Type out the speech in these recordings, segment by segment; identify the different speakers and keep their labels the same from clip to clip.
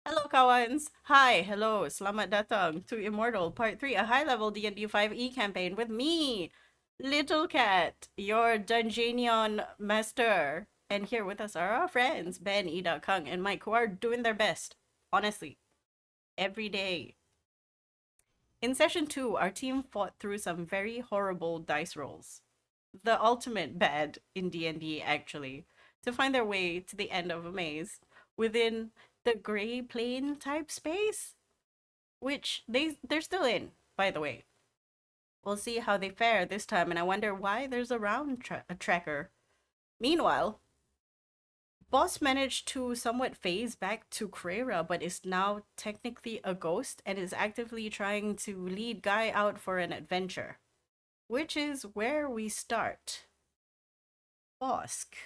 Speaker 1: Helokawans! Hi, hello, selamat datang to Immortal Part 3, a high-level D&D 5e campaign with me, Little Cat, your Dungeonian master. And here with us are our friends, Ben, Ida, Kung, and Mike, who are doing their best, honestly, every day. In session 2, our team fought through some very horrible dice rolls. The ultimate bad in D&D, actually, to find their way to the end of a maze within the gray plane type space, which they're still in, by the way. We'll see how they fare this time, and I wonder why there's a a tracker. Meanwhile, Boss managed to somewhat phase back to Krera, but is now technically a ghost and is actively trying to lead Guy out for an adventure, which is where we start. Bosc.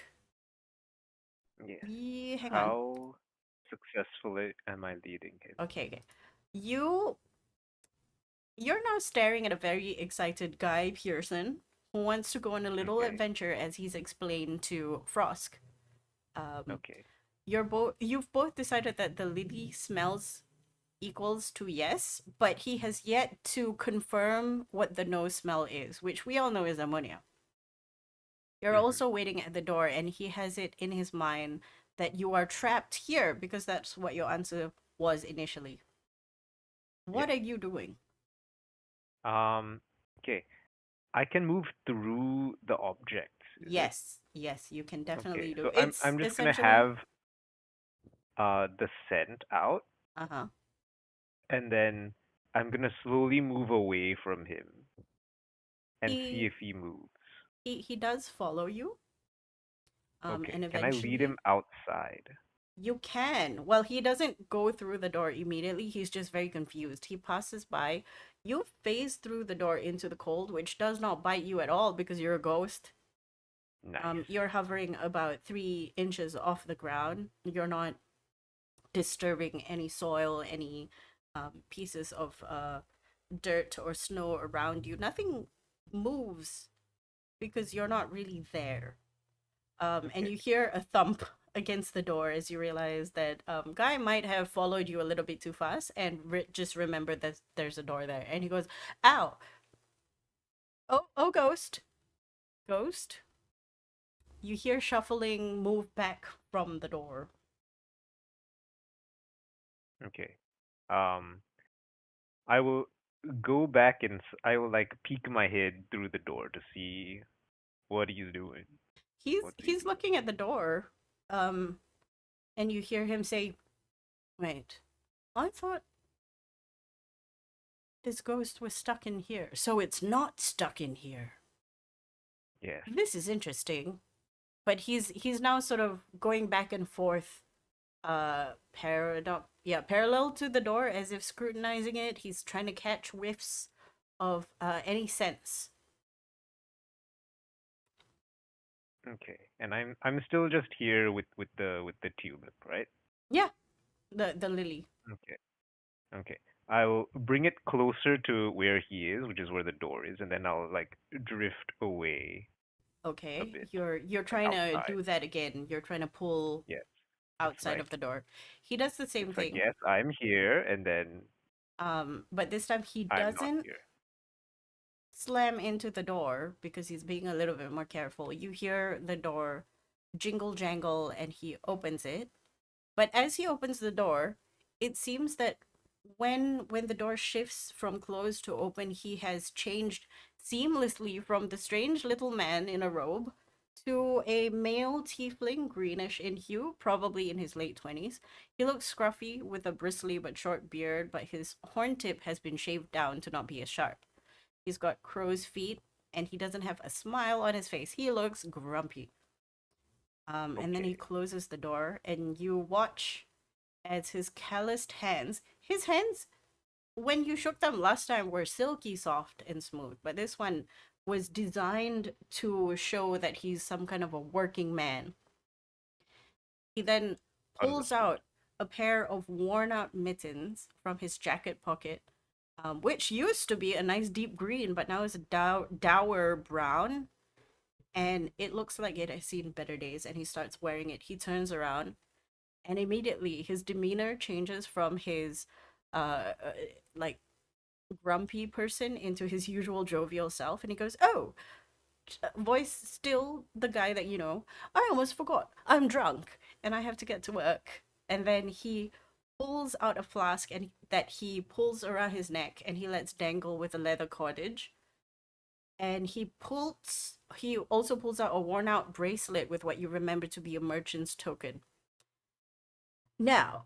Speaker 2: Yes.
Speaker 1: Hang on.
Speaker 2: How successfully am I leading him?
Speaker 1: Okay. You you're now staring at a very excited Guy Pearson who wants to go on a little
Speaker 2: Okay.
Speaker 1: adventure as he's explained to Frosk. Um,
Speaker 2: Okay.
Speaker 1: you've both decided that the lily smells equals to yes, but he has yet to confirm what the no smell is, which we all know is ammonia. You're
Speaker 2: hmm
Speaker 1: also waiting at the door, and he has it in his mind that you are trapped here because that's what your answer was initially. What
Speaker 2: Yes.
Speaker 1: are you doing?
Speaker 2: Um. Okay. I can move through the objects. Is it?
Speaker 1: Yes, you can
Speaker 2: Okay.
Speaker 1: definitely do.
Speaker 2: So I'm
Speaker 1: It's
Speaker 2: I'm just gonna
Speaker 1: essentially,
Speaker 2: have the scent out,
Speaker 1: uh-huh.
Speaker 2: and then I'm gonna slowly move away from him and see
Speaker 1: He
Speaker 2: if he moves.
Speaker 1: he does follow you. And
Speaker 2: Okay. Can I lead
Speaker 1: eventually
Speaker 2: him outside?
Speaker 1: you can. Well, he doesn't go through the door immediately. He's just very confused. He passes by. You phase through the door into the cold, which does not bite you at all because you're a ghost.
Speaker 2: Nice.
Speaker 1: You're hovering about 3 inches off the ground. You're not disturbing any soil, any pieces of dirt or snow around you. Nothing moves because you're not really there. And
Speaker 2: Okay.
Speaker 1: you hear a thump against the door as you realize that Guy might have followed you a little bit too fast and just remembered that there's a door there. And he goes, "Ow! Oh, ghost, ghost!" You hear shuffling move back from the door.
Speaker 2: Okay. Um. I will go back and I will like peek my head through the door to see what he's doing.
Speaker 1: He's
Speaker 2: What's he
Speaker 1: he's
Speaker 2: doing?
Speaker 1: looking at the door, um, and you hear him say, "Wait, I thought this ghost was stuck in here, so it's not stuck in here.
Speaker 2: Yes.
Speaker 1: This is interesting." But he's now sort of going back and forth, parallel to the door, as if scrutinizing it. He's trying to catch whiffs of any sense.
Speaker 2: Okay. And I'm still just here with the tulip, right?
Speaker 1: Yeah, the lily.
Speaker 2: Okay. Okay. I'll bring it closer to where he is, which is where the door is, and then I'll like drift away a
Speaker 1: Okay,
Speaker 2: bit,
Speaker 1: you're
Speaker 2: like
Speaker 1: trying to
Speaker 2: outside.
Speaker 1: do that again. You're trying to pull
Speaker 2: Yes. It's
Speaker 1: outside
Speaker 2: like
Speaker 1: of the door. He does the same
Speaker 2: it's like
Speaker 1: thing.
Speaker 2: yes, I'm here, and then
Speaker 1: But this time he
Speaker 2: I'm not
Speaker 1: doesn't
Speaker 2: here.
Speaker 1: slam into the door because he's being a little bit more careful. You hear the door jingle jangle and he opens it. But as he opens the door, it seems that when the door shifts from closed to open, he has changed seamlessly from the strange little man in a robe to a male tiefling, greenish in hue, probably in his late 20s. He looks scruffy with a bristly but short beard, but his horn tip has been shaved down to not be as sharp. He's got crow's feet and he doesn't have a smile on his face. He looks grumpy. And then he
Speaker 2: Okay.
Speaker 1: closes the door, and you watch as his calloused hands, his hands, when you shook them last time, were silky soft and smooth, but this one was designed to show that he's some kind of a working man. He then pulls
Speaker 2: Understood.
Speaker 1: out a pair of worn out mittens from his jacket pocket, which used to be a nice deep green, but now is a dour brown. And it looks like it has seen better days. And he starts wearing it. He turns around And immediately his demeanor changes from his like grumpy person into his usual jovial self, and he goes, "Oh, voice still the guy that you know. I almost forgot. I'm drunk and I have to get to work." And then he pulls out a flask and that he pulls around his neck and he lets dangle with a leather cordage. And he also pulls out a worn out bracelet with what you remember to be a merchant's token. Now,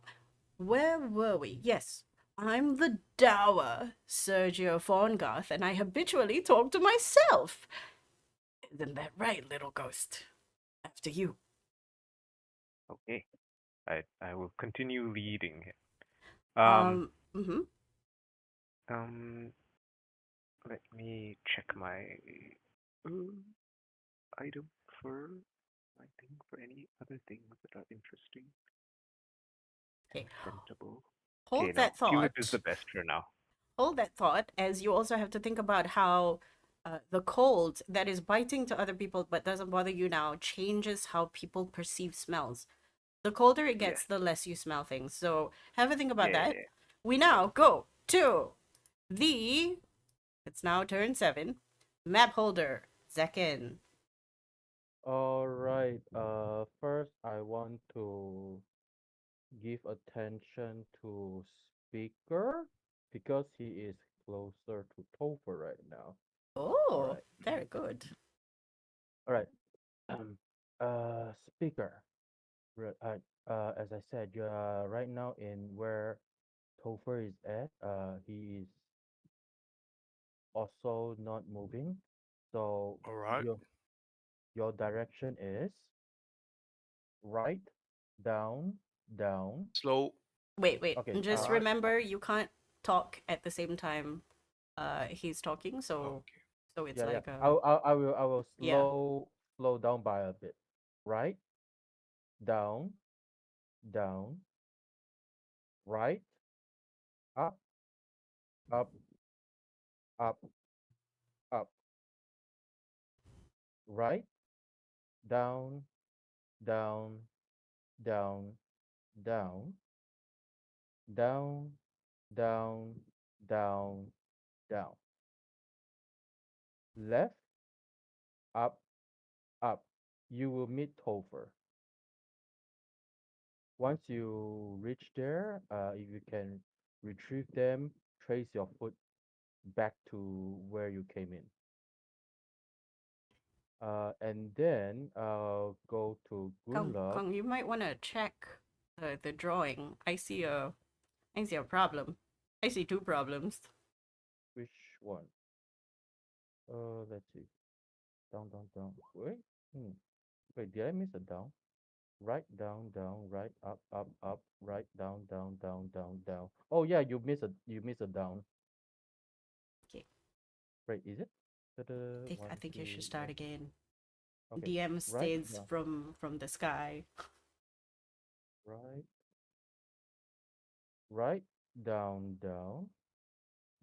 Speaker 1: where were we? Yes, I'm the dour Sergio Fawngarth, and I habitually talk to myself. Isn't that right, little ghost? After you.
Speaker 2: Okay. I will continue leading him.
Speaker 1: Mm-hmm.
Speaker 2: Um, let me check my uh, item for my thing for any other things that are interesting
Speaker 1: Okay,
Speaker 2: and presentable. Okay,
Speaker 1: hold
Speaker 2: no,
Speaker 1: that
Speaker 2: tulip is
Speaker 1: thought.
Speaker 2: the best for now.
Speaker 1: Hold that thought, as you also have to think about how the cold that is biting to other people but doesn't bother you now changes how people perceive smells. The colder it
Speaker 2: Yes.
Speaker 1: gets, the less you smell things. So have a think about
Speaker 2: Yeah,
Speaker 1: that.
Speaker 2: yeah,
Speaker 1: We
Speaker 2: yeah.
Speaker 1: now go to the, it's now turn 7, map holder, Tzekhen.
Speaker 3: All right. First, I want to give attention to speaker because he is closer to Topher right now. All
Speaker 1: Oh,
Speaker 3: right.
Speaker 1: very good.
Speaker 3: All right. Speaker. As I said, you are right now in where Topher is at. He is also not moving. So
Speaker 4: All right.
Speaker 3: your direction is right, down, down.
Speaker 4: Slow.
Speaker 1: Wait.
Speaker 3: Okay.
Speaker 1: Just
Speaker 4: Right.
Speaker 1: remember you can't talk at the same time he's talking, so
Speaker 4: Okay.
Speaker 1: it's
Speaker 3: Yeah, yeah.
Speaker 1: like
Speaker 3: I will
Speaker 1: yeah.
Speaker 3: slow down by a bit. Right, down, down, right, up, up, up, up, right, down, down, down, down, down, down, down, down. Left, up, up. You will meet Topher. Once you reach there, if you can retrieve them, trace your foot back to where you came in. And then go to Gunnlaug.
Speaker 1: Kong, you might want to check the drawing. I see a problem. I see two problems.
Speaker 3: Which one? Let's see. Down, down, down. Wait. Hmm. Wait, did I miss a down? Right, down, down, right, up, up, up, right, down, down, down, down, down. Oh yeah, you miss a down.
Speaker 1: Okay,
Speaker 3: Right, is it? Ta-da,
Speaker 1: I
Speaker 3: one,
Speaker 1: think you should
Speaker 3: two,
Speaker 1: start again.
Speaker 3: okay.
Speaker 1: DM
Speaker 3: Right,
Speaker 1: stays
Speaker 3: down,
Speaker 1: from the sky.
Speaker 3: right, right, down, down,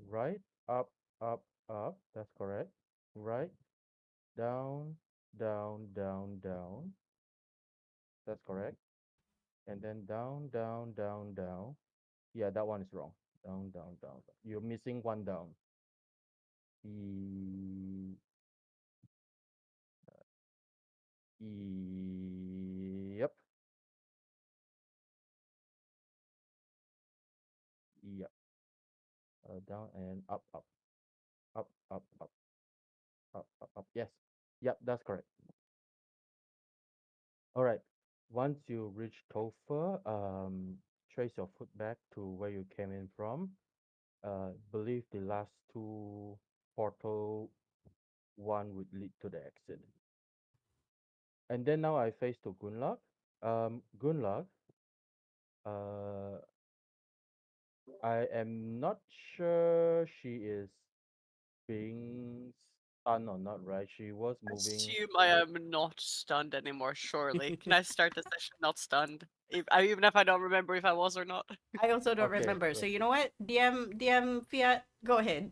Speaker 3: right, up, up, up. That's correct. Right, down, down, down, down. That's correct. And then down, down, down, down. Yeah, that one is wrong. Down, down, down. You're missing one down. E, yep, yep. Down and up, up, up, up, up, up, up, up. Yes, yep, that's correct. All right. Once you reach Topher, trace your foot back to where you came in from. Believe the last two portal one would lead to the exit. And then now I face to Gunnlaug. Gunnlaug, uh, I am not sure she is being stunned or not, right? She was moving.
Speaker 5: Assume I am not stunned anymore, surely. Can I start the session not stunned? Even if I don't remember if I was or not.
Speaker 1: I also don't
Speaker 3: Okay,
Speaker 1: remember. So you know what? DM Fiat, go ahead.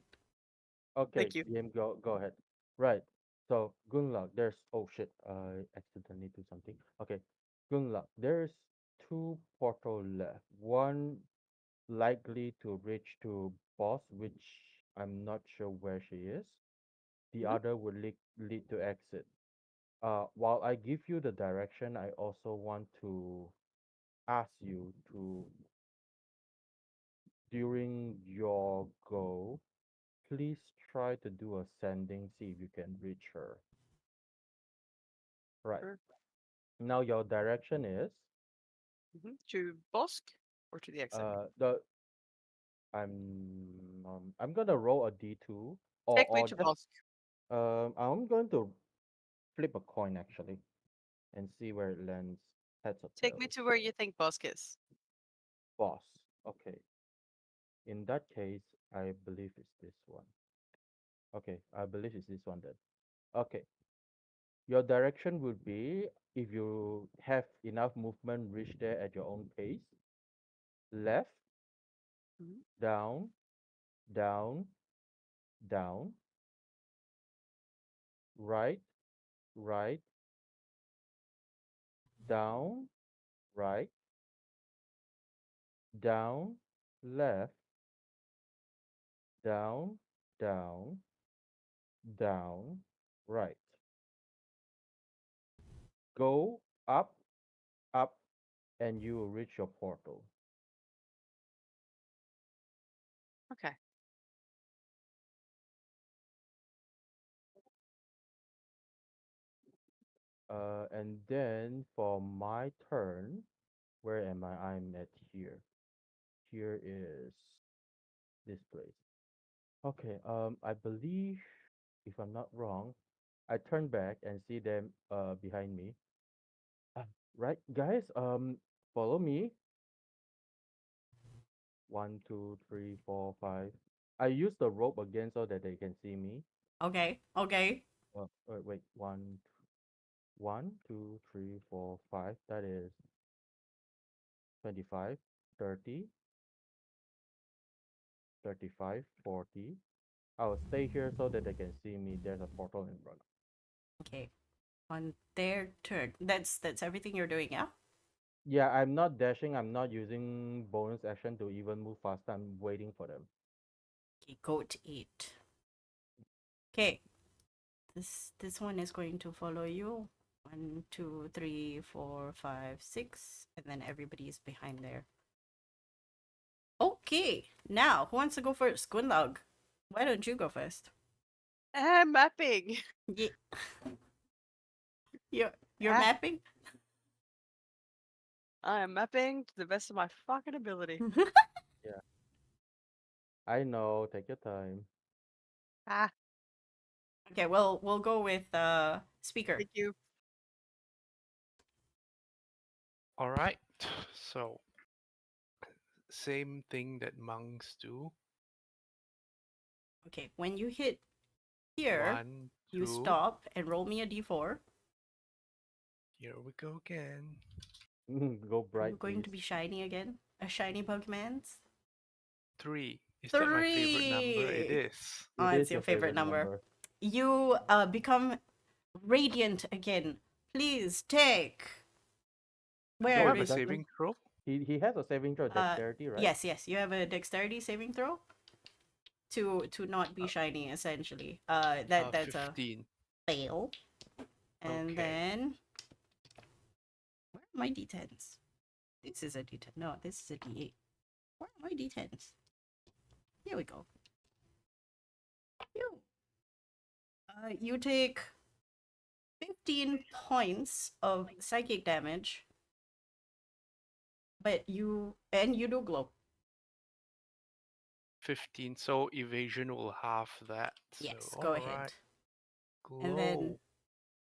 Speaker 3: okay,
Speaker 5: Thank you.
Speaker 3: DM, go ahead. Right. So Gunnlaug, there's oh shit, I accidentally do something. Okay, Gunnlaug, there's two likely to reach to Boss, which I'm not sure where she is. The
Speaker 1: Mhm.
Speaker 3: other would lead to exit. While I give you the direction, I also want to ask you to, during your go, please try to do a sending, see if you can reach her. Right.
Speaker 5: Sure.
Speaker 3: Now your direction is
Speaker 5: To Bosc or to the exit?
Speaker 3: the I'm gonna roll a d2
Speaker 5: Take me
Speaker 3: or
Speaker 5: to
Speaker 3: just
Speaker 5: Bosc.
Speaker 3: I'm going to flip a coin actually and see where it lands, heads or
Speaker 5: Take me
Speaker 3: tails.
Speaker 5: to where you think Bosc is.
Speaker 3: Boss. Okay. In that case, I believe it's this one. Okay, I believe it's this one then. Okay. Your direction would be, if you have enough movement, reach there at your own pace. Left,
Speaker 5: Mhm.
Speaker 3: down, down, down, right, right, down, right, down, left, down, down, down, right. Go up, up, and you will reach your portal.
Speaker 5: Okay.
Speaker 3: And then for my turn, where am I? I'm at here. Here is this place. Okay, I believe, if I'm not wrong, I turn back and see them behind me. Uh, right, guys, follow me. One, two, three, four, five. I use the rope again so that they can see me.
Speaker 1: Okay. Okay.
Speaker 3: Wait, one, two, three, four, five. That is 25, 30, 35, 40. I'll stay here so that they can see me. There's a portal in front.
Speaker 1: Okay. On their turn. That's everything you're doing, yeah?
Speaker 3: Yeah, I'm not dashing. I'm not using bonus action to even move faster. I'm waiting for them.
Speaker 1: Okay, goat eat. Okay. This one is going to follow you. 1, 2, 3, 4, 5, 6, and then everybody is behind there. Okay. Now, who wants to go first? Gunnlaug. Why don't you go first?
Speaker 5: Mapping.
Speaker 1: Yeah. You're
Speaker 5: Ah,
Speaker 1: mapping?
Speaker 5: I am mapping to the best of my fucking ability.
Speaker 3: Yeah, I know. Take your time.
Speaker 5: Ah,
Speaker 1: Okay, well, we'll go with speaker.
Speaker 5: thank you.
Speaker 2: All right. So, same thing that monks do.
Speaker 1: Okay, when you hit here,
Speaker 2: One,
Speaker 1: you
Speaker 2: two.
Speaker 1: stop and roll me a d4.
Speaker 2: Here we go again.
Speaker 3: Go
Speaker 1: Are you
Speaker 3: bright,
Speaker 1: going
Speaker 3: please.
Speaker 1: to be shiny again? A shiny Pokemans?
Speaker 2: Three. Is that my favorite number? It
Speaker 1: 3!
Speaker 2: is.
Speaker 1: Oh,
Speaker 3: It
Speaker 1: it's
Speaker 3: is
Speaker 1: your
Speaker 3: your
Speaker 1: favorite
Speaker 3: favorite
Speaker 1: number.
Speaker 3: number.
Speaker 1: You become radiant again. Please take.
Speaker 2: I don't
Speaker 1: Where
Speaker 2: have a
Speaker 3: He
Speaker 1: is
Speaker 3: doesn't.
Speaker 2: saving throw.
Speaker 3: He has a saving throw, dexterity, right?
Speaker 1: yes, you have a dexterity saving throw to not be
Speaker 2: Uh,
Speaker 1: shiny essentially. That's a
Speaker 2: 15.
Speaker 1: fail. And
Speaker 2: Okay.
Speaker 1: then where are my d10s? This is a d10. No, this is a d8. Where are my d10s? Here we go. Phew. You take 15 points of psychic damage, but you do glow.
Speaker 2: 15. So evasion will half that. So,
Speaker 1: Yes, go
Speaker 2: all right.
Speaker 1: ahead. And then
Speaker 2: Glow.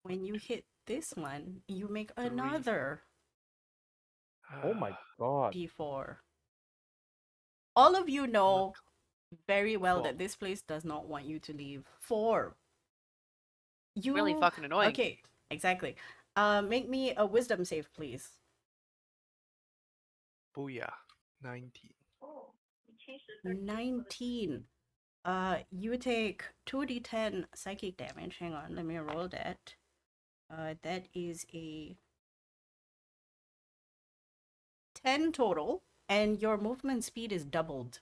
Speaker 1: when you hit this one, you make
Speaker 2: 3.
Speaker 1: another
Speaker 3: Oh my god.
Speaker 1: d4. All of you
Speaker 2: Look.
Speaker 1: know very well
Speaker 2: 4.
Speaker 1: that this place does not want you to leave. 4.
Speaker 5: Really
Speaker 1: You
Speaker 5: fucking annoying.
Speaker 1: okay? Exactly. Make me a wisdom save, please.
Speaker 2: Booyah. 19.
Speaker 1: 19. You take 2d10 psychic damage. Hang on, let me roll that. That is a 10 total, and your movement speed is doubled.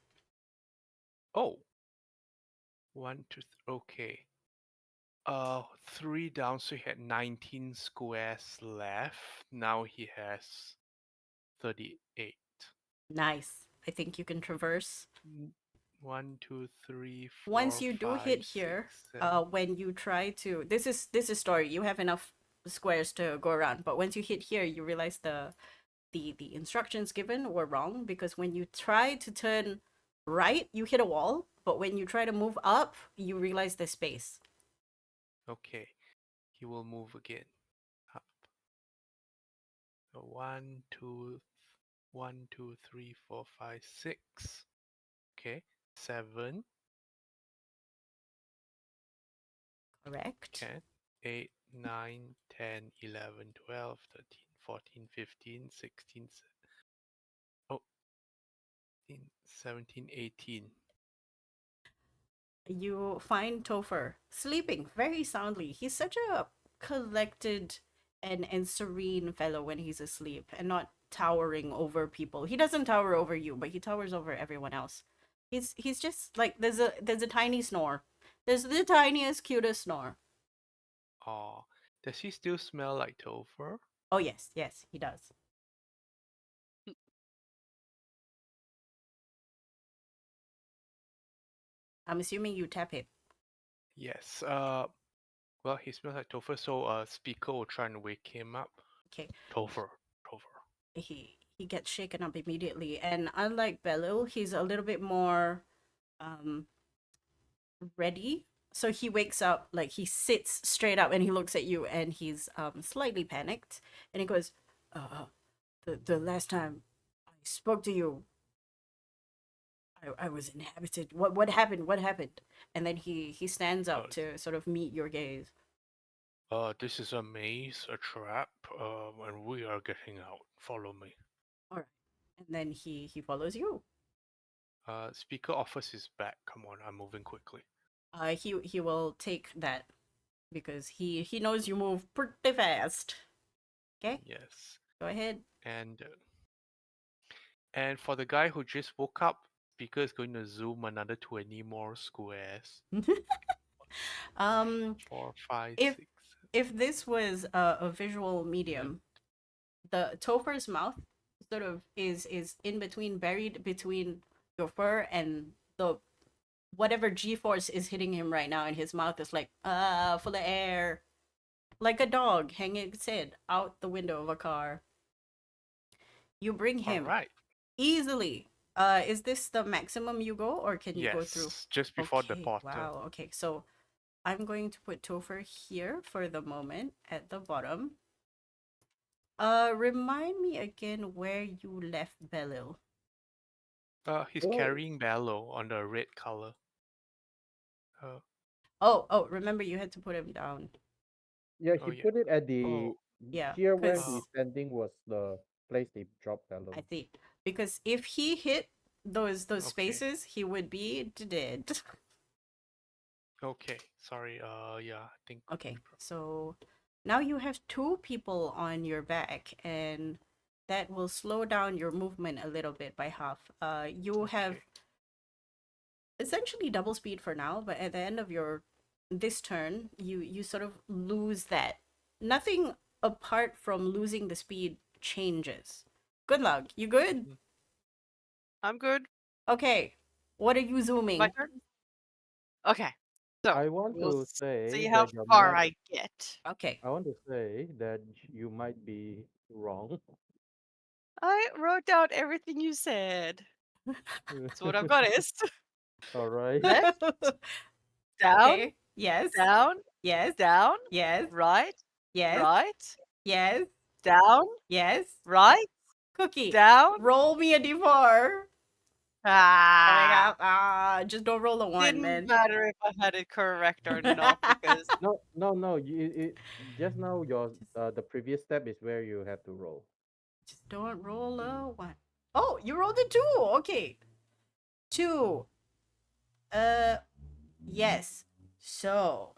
Speaker 2: Oh. 1, 2, okay. 3 down, so he had 19 squares left. Now he has 38.
Speaker 1: Nice. I think you can traverse.
Speaker 2: 1, 2, 3,
Speaker 1: Once
Speaker 2: 4,
Speaker 1: you do
Speaker 2: 5,
Speaker 1: hit
Speaker 2: 6,
Speaker 1: here,
Speaker 2: 7.
Speaker 1: when you try to, this is story. You have enough squares to go around, but once you hit here, you realize the instructions given were wrong, because when you try to turn right, you hit a wall, but when you try to move up, you realize there's space.
Speaker 2: Okay, he will move again. Up. So 1, 2, 1, 2, 3, 4, 5, 6. Okay, 7.
Speaker 1: Correct.
Speaker 2: Okay, 8, 9, 10, 11, 12, 13, 14, 15, 16. Oh, 17, 18.
Speaker 1: You find Topher sleeping very soundly. He's such a collected and serene fellow when he's asleep, and not towering over people. He doesn't tower over you, but he towers over everyone else. He's just like, there's a tiny snore. There's the tiniest, cutest snore.
Speaker 2: Oh, does he still smell like Topher?
Speaker 1: Oh yes, yes, he does. I'm assuming you tap him.
Speaker 2: Yes. Well, he smells like Topher, so speaker will try and wake him up.
Speaker 1: Okay.
Speaker 2: Topher, Topher.
Speaker 1: He gets shaken up immediately, and unlike Belil, he's a little bit more ready. So he wakes up, like he sits straight up and he looks at you, and he's slightly panicked, and he goes, the last time I spoke to you, I was inhabited. What happened? What happened? And then he stands up to sort of meet your gaze.
Speaker 2: This is a maze, a trap, and we are getting out. Follow me.
Speaker 1: All right. And then he follows you.
Speaker 2: Speaker offers his back. Come on, I'm moving quickly.
Speaker 1: He will take that, because he knows you move pretty fast. Okay?
Speaker 2: Yes.
Speaker 1: Go ahead.
Speaker 2: And for the guy who just woke up, speaker is going to zoom another 20 more squares. 4, 5,
Speaker 1: if
Speaker 2: 6.
Speaker 1: if this was a visual medium, the Topher's mouth sort of is in between, buried between your fur and the whatever G-force is hitting him right now, and his mouth is like full of air, like a dog hanging its head out the window of a car. You bring him
Speaker 2: Alright.
Speaker 1: easily. Is this the maximum you go, or can you go through?
Speaker 2: Yes, just before the
Speaker 1: Okay,
Speaker 2: portal.
Speaker 1: wow. Okay, so I'm going to put Topher here for the moment at the bottom. Remind me again where you left Belil.
Speaker 2: He's carrying Bello on the red color.
Speaker 1: Oh, remember you had to put him down.
Speaker 3: Yeah,
Speaker 2: Oh,
Speaker 3: he
Speaker 2: yeah.
Speaker 3: put it at
Speaker 2: Oh,
Speaker 1: Yeah,
Speaker 3: here where
Speaker 1: 'cause-
Speaker 3: he's standing was the place they dropped
Speaker 1: I
Speaker 3: Bello.
Speaker 1: see. Because if he hit those
Speaker 2: Okay.
Speaker 1: spaces, he would be dead.
Speaker 2: Okay, sorry. Yeah, I think.
Speaker 1: Okay, so now you have two people on your back, and that will slow down your movement a little bit by half. You have
Speaker 2: Okay.
Speaker 1: essentially double speed for now, but at the end of your this turn, you sort of lose that. Nothing apart from losing the speed changes. Good luck. You good?
Speaker 5: I'm good.
Speaker 1: Okay. What are you zooming?
Speaker 5: My turn. Okay. So
Speaker 3: I want
Speaker 5: we'll
Speaker 3: to say
Speaker 5: see how
Speaker 3: that your
Speaker 5: far
Speaker 3: math.
Speaker 5: I get.
Speaker 1: Okay.
Speaker 3: I want to say that you might be wrong.
Speaker 5: I wrote down everything you said. So what I've got is
Speaker 3: All right.
Speaker 5: left, down,
Speaker 1: Okay. Yes.
Speaker 5: down,
Speaker 1: Yes.
Speaker 5: down,
Speaker 1: Yes.
Speaker 5: right,
Speaker 1: Yes.
Speaker 5: right,
Speaker 1: Yes.
Speaker 5: down,
Speaker 1: Yes.
Speaker 5: right,
Speaker 1: Cookie.
Speaker 5: down.
Speaker 1: Roll me a d4. Coming
Speaker 5: Ah,
Speaker 1: up. Just don't roll a 1,
Speaker 5: didn't
Speaker 1: man.
Speaker 5: matter if I had it correct or not because
Speaker 3: No. Just now your the previous step is where you have to roll.
Speaker 1: Just don't roll a 1. Oh, you rolled a 2. Okay. 2. Yes. So,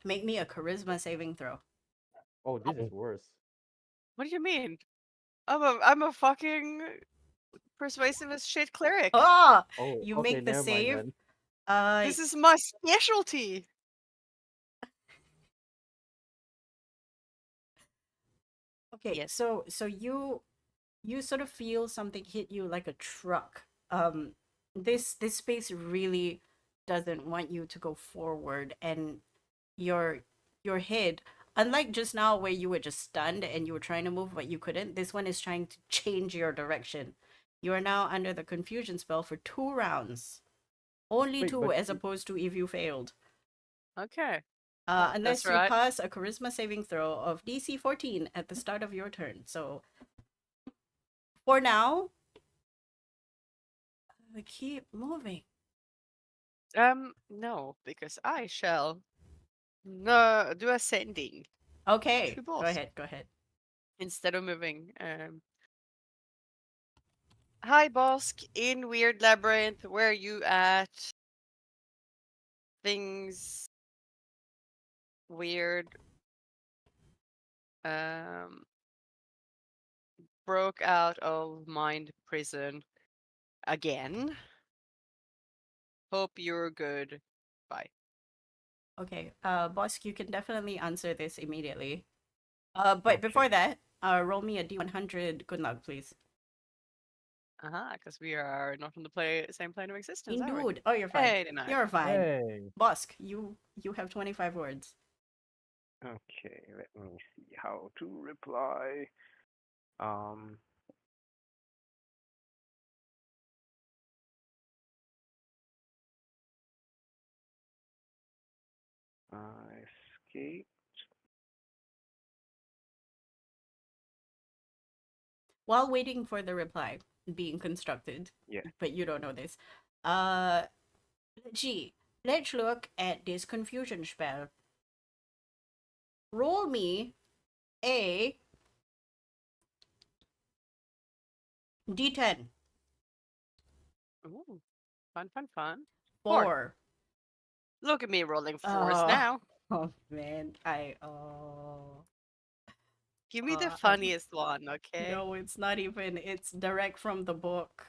Speaker 1: make me a charisma saving throw.
Speaker 3: Oh, this is worse.
Speaker 5: what do you mean? I'm a fucking Persuasive as shit cleric.
Speaker 1: Oh,
Speaker 3: Oh,
Speaker 1: you
Speaker 3: okay,
Speaker 1: make the
Speaker 3: never mind
Speaker 1: save.
Speaker 3: then.
Speaker 1: Uh,
Speaker 5: This is my specialty.
Speaker 1: okay.
Speaker 5: Yes.
Speaker 1: So you sort of feel something hit you like a truck. This space really doesn't want you to go forward, and your your head, unlike just now where you were just stunned and you were trying to move but you couldn't, this one is trying to change your direction. You are now under the confusion spell for 2 rounds. Only
Speaker 3: Wait,
Speaker 1: two,
Speaker 3: but
Speaker 1: as opposed to if you failed.
Speaker 5: Okay. Well, that's
Speaker 1: Unless you
Speaker 5: right.
Speaker 1: pass a charisma saving throw of DC 14 at the start of your turn. So for now, we keep moving.
Speaker 5: No, because I shall no do ascending
Speaker 1: Okay,
Speaker 5: to
Speaker 1: go
Speaker 5: boss
Speaker 1: ahead, go ahead.
Speaker 5: instead of moving. Hi, Bosc, in Weird Labyrinth. Where are you at? Things weird. Um, broke out of mind prison again. Hope you're good. Bye.
Speaker 1: Okay, Bosc, you can definitely answer this immediately. But before
Speaker 2: Okay.
Speaker 1: that, roll me a D100 good luck, please.
Speaker 5: Because we are not on the same plane of existence, are we?
Speaker 1: Indeed. Oh, you're fine.
Speaker 5: 89.
Speaker 1: You're fine.
Speaker 3: hey,
Speaker 1: Bosc, you have 25 words.
Speaker 2: Okay, let me see how to reply. Um, I escape.
Speaker 1: While waiting for the reply being constructed,
Speaker 2: Yeah.
Speaker 1: but you don't know this. Uh, gee, let's look at this confusion spell. Roll me a D10.
Speaker 5: Ooh, fun, fun, fun. 4.
Speaker 1: 4.
Speaker 5: Look at me rolling 4s
Speaker 1: Oh,
Speaker 5: now.
Speaker 1: oh man, oh.
Speaker 5: Give me the
Speaker 1: I
Speaker 5: funniest one, okay?
Speaker 1: no, it's not even. It's direct from the book.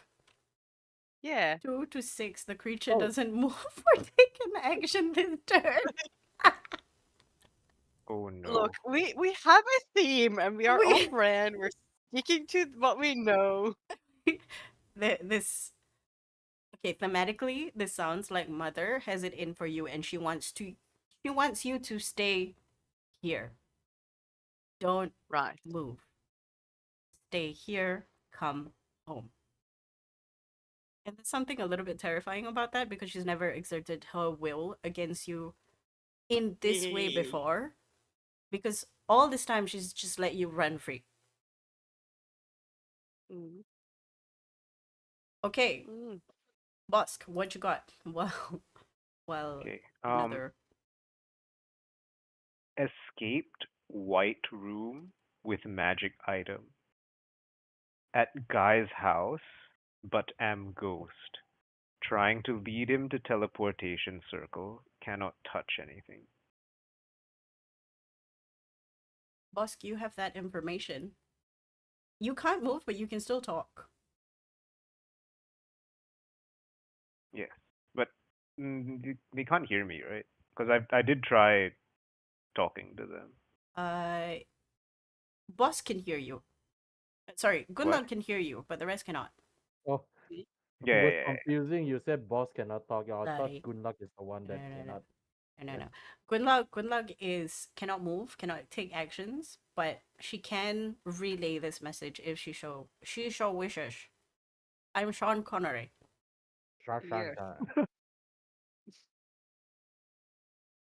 Speaker 5: Yeah.
Speaker 1: 2 to 6. The creature
Speaker 3: oh,
Speaker 1: doesn't move or take an action this turn.
Speaker 2: Oh
Speaker 5: Look,
Speaker 2: no.
Speaker 5: we have a theme and we are on
Speaker 1: We
Speaker 5: brand. We're sticking to what we know.
Speaker 1: this okay, thematically, this sounds like Mother has it in for you, and she wants you to stay here. Don't
Speaker 5: Right.
Speaker 1: move. Stay here. Come home. And there's something a little bit terrifying about that because she's never exerted her will against you in this way before. Because all this time she's just let you run free.
Speaker 5: Mm,
Speaker 1: Okay,
Speaker 5: mm.
Speaker 1: Bosc, what you got? Well,
Speaker 2: Okay.
Speaker 1: another.
Speaker 2: Escaped white room with magic item. At guy's house, but am ghost. Trying to lead him to teleportation circle. Cannot touch anything.
Speaker 1: Bosc, you have that information. You can't move, but you can still talk.
Speaker 2: Yes. But they can't hear me, right? Because I did try talking to them.
Speaker 1: Uh, Bosc can hear you. Sorry,
Speaker 2: What?
Speaker 1: Gunnlaug can hear you, but the rest cannot.
Speaker 3: oh,
Speaker 5: See?
Speaker 2: Yeah,
Speaker 3: it
Speaker 2: yeah,
Speaker 3: was
Speaker 2: yeah, yeah.
Speaker 3: confusing. You said boss cannot talk. I thought
Speaker 1: Sorry.
Speaker 3: good luck is the one
Speaker 1: No,
Speaker 3: that
Speaker 1: no, no,
Speaker 3: cannot.
Speaker 1: no, no,
Speaker 3: Yes.
Speaker 1: no. Gunnlaug is cannot move, cannot take actions, but she can relay this message if she so wishes. I'm Sean Connery.
Speaker 3: Sha sha
Speaker 5: Yes.
Speaker 3: sha.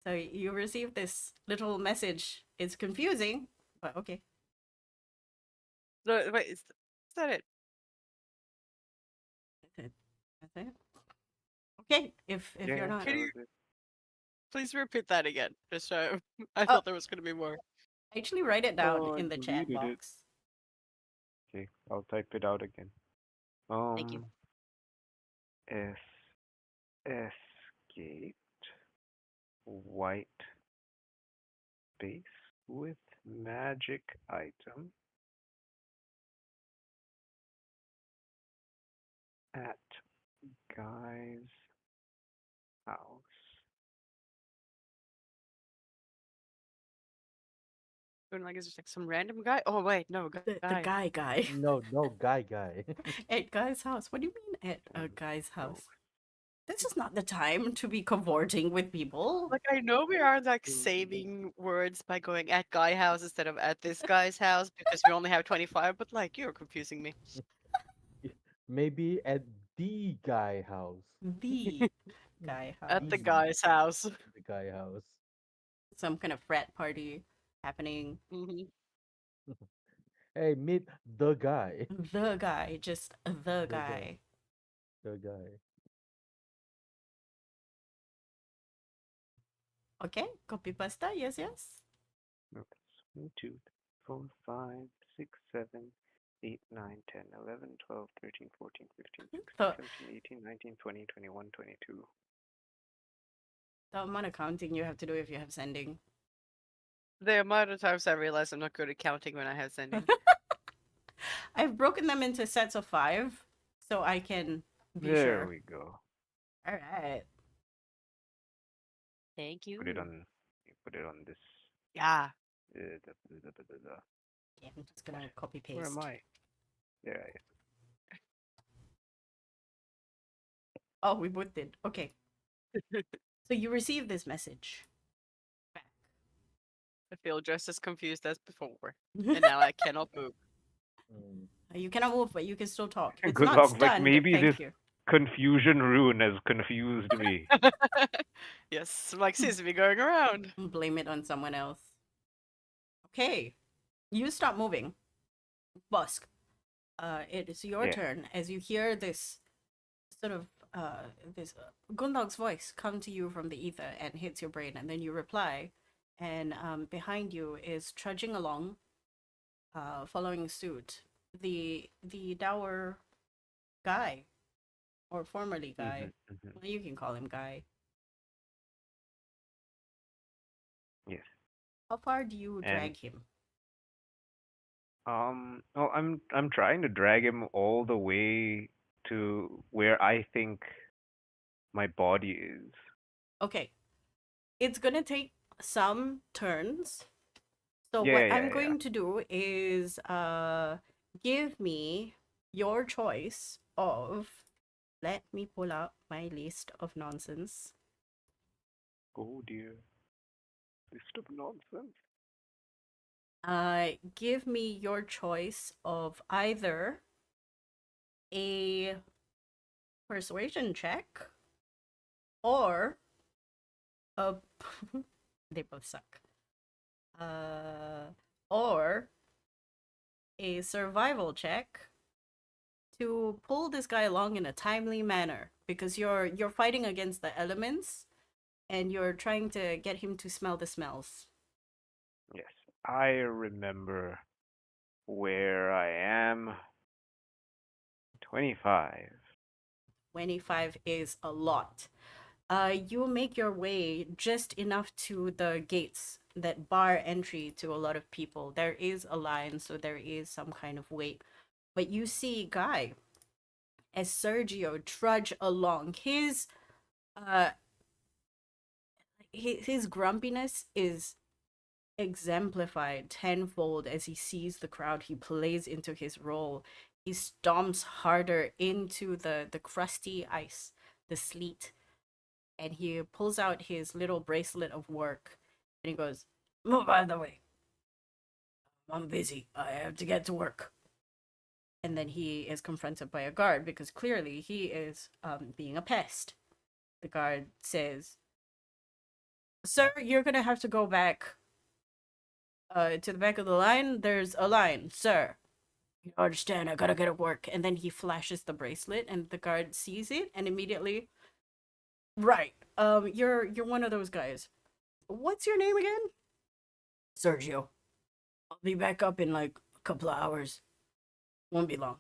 Speaker 1: So you receive this little message. It's confusing, but okay.
Speaker 5: No, wait, is that it?
Speaker 1: That's it. That's it. Okay, if
Speaker 2: Yeah,
Speaker 1: you're
Speaker 2: yeah,
Speaker 1: not,
Speaker 2: that
Speaker 5: Can you
Speaker 2: was it.
Speaker 5: please repeat that again? Just so I
Speaker 1: oh,
Speaker 5: thought there was going to be more.
Speaker 1: actually write it down
Speaker 2: Oh, I
Speaker 1: in the chat
Speaker 2: deleted it.
Speaker 1: box.
Speaker 2: Okay, I'll type it out again.
Speaker 5: Thank you.
Speaker 2: Es escaped white space with magic item At guy's house.
Speaker 5: Gunnlaug is just like some random guy. Oh wait, no
Speaker 1: The
Speaker 5: guy.
Speaker 1: guy.
Speaker 3: No, no, guy.
Speaker 1: At guy's house. What do you mean at a guy's
Speaker 2: Oh,
Speaker 1: house? This is not the time to be cavorting with people.
Speaker 5: Like I know we are like saving words by going at guy house instead of at this guy's house because we only have 25, but like you're confusing me.
Speaker 3: Maybe at the guy house.
Speaker 1: The guy
Speaker 5: At
Speaker 1: house.
Speaker 5: the guy's house.
Speaker 3: The guy house.
Speaker 1: Some kind of frat party happening.
Speaker 5: Hmm.
Speaker 3: Hey, meet the guy.
Speaker 1: The guy, just the
Speaker 3: The guy.
Speaker 1: guy.
Speaker 3: The guy.
Speaker 1: Okay, copy pasta. Yes, yes.
Speaker 2: no, that's 1, 2, 3, 4, 5, 6, 7, 8, 9, 10, 11, 12, 13, 14, 15, 16,
Speaker 1: The,
Speaker 2: 17, 18, 19, 20, 21, 22.
Speaker 1: the amount of counting you have to do if you have sending.
Speaker 5: The amount of times I realize I'm not good at counting when I have sending.
Speaker 1: I've broken them into sets of 5, so I can be
Speaker 2: There
Speaker 1: sure.
Speaker 2: we go.
Speaker 1: All right.
Speaker 5: Thank you.
Speaker 2: Put it on this.
Speaker 5: Yeah.
Speaker 1: Okay, I'm just gonna copy paste.
Speaker 2: Where am I? There I am.
Speaker 1: Oh, we both did. Okay. So you received this message. Back.
Speaker 5: I feel just as confused as before, and now I cannot move.
Speaker 3: Mm.
Speaker 1: You cannot move, but you can still talk. It's
Speaker 2: Good
Speaker 1: not
Speaker 2: luck. Like
Speaker 1: stunned.
Speaker 2: maybe
Speaker 1: Thank
Speaker 2: this
Speaker 1: you.
Speaker 2: confusion rune has confused me.
Speaker 5: Yes, like seems to be going around.
Speaker 1: Blame it on someone else. Okay. You stop moving. Bosc. It is your
Speaker 2: Yeah.
Speaker 1: turn as you hear this sort of this Gunnlaug's voice come to you from the ether and hits your brain, and then you reply, and behind you is trudging along, following suit, the dour guy, or formerly guy.
Speaker 2: Mhm.
Speaker 1: Well, you can call him guy.
Speaker 2: Yes.
Speaker 1: How far do you
Speaker 2: And
Speaker 1: drag him?
Speaker 2: well, I'm trying to drag him all the way to where I think my body is.
Speaker 1: Okay, it's gonna take some turns. So
Speaker 2: Yeah,
Speaker 1: what
Speaker 2: yeah,
Speaker 1: I'm
Speaker 2: yeah.
Speaker 1: going to do is give me your choice of, let me pull out my list of nonsense.
Speaker 2: Oh dear. List of nonsense.
Speaker 1: Give me your choice of either a persuasion check or a they both suck. Or a survival check to pull this guy along in a timely manner, because you're fighting against the elements and you're trying to get him to smell the smells.
Speaker 2: Yes. I remember where I am. 25.
Speaker 1: 25 is a lot. You make your way just enough to the gates that bar entry to a lot of people. There is a line, so there is some kind of wait. But you see Guy as Sergio trudge along. Uh his grumpiness is exemplified tenfold as he sees the crowd. He plays into his role. He stomps harder into the crusty ice, the sleet, and he pulls out his little bracelet of work and he goes, "Move out of the way. I'm busy. I have to get to work." And then he is confronted by a guard because clearly he is being a pest. The guard says, "Sir, you're gonna have to go back to the back of the line. There's a line, sir. You don't understand. I gotta get to work." And then he flashes the bracelet, and the guard sees it and immediately, right. You're one of those guys. What's your name again? Sergio. I'll be back up in like a couple of hours. Won't be long.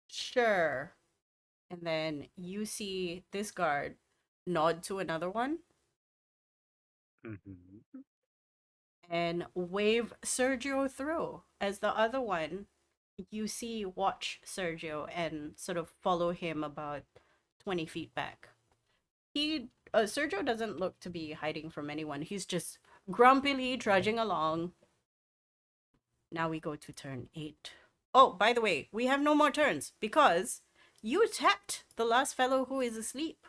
Speaker 1: Sure. And then you see this guard nod to another one
Speaker 2: Mm-hmm.
Speaker 1: and wave Sergio through as the other one you see watch Sergio and sort of follow him about 20 feet back. Sergio doesn't look to be hiding from anyone. He's just grumpily trudging along. Now we go to turn 8. Oh, by the way, we have no more turns because you tapped the last fellow who is asleep.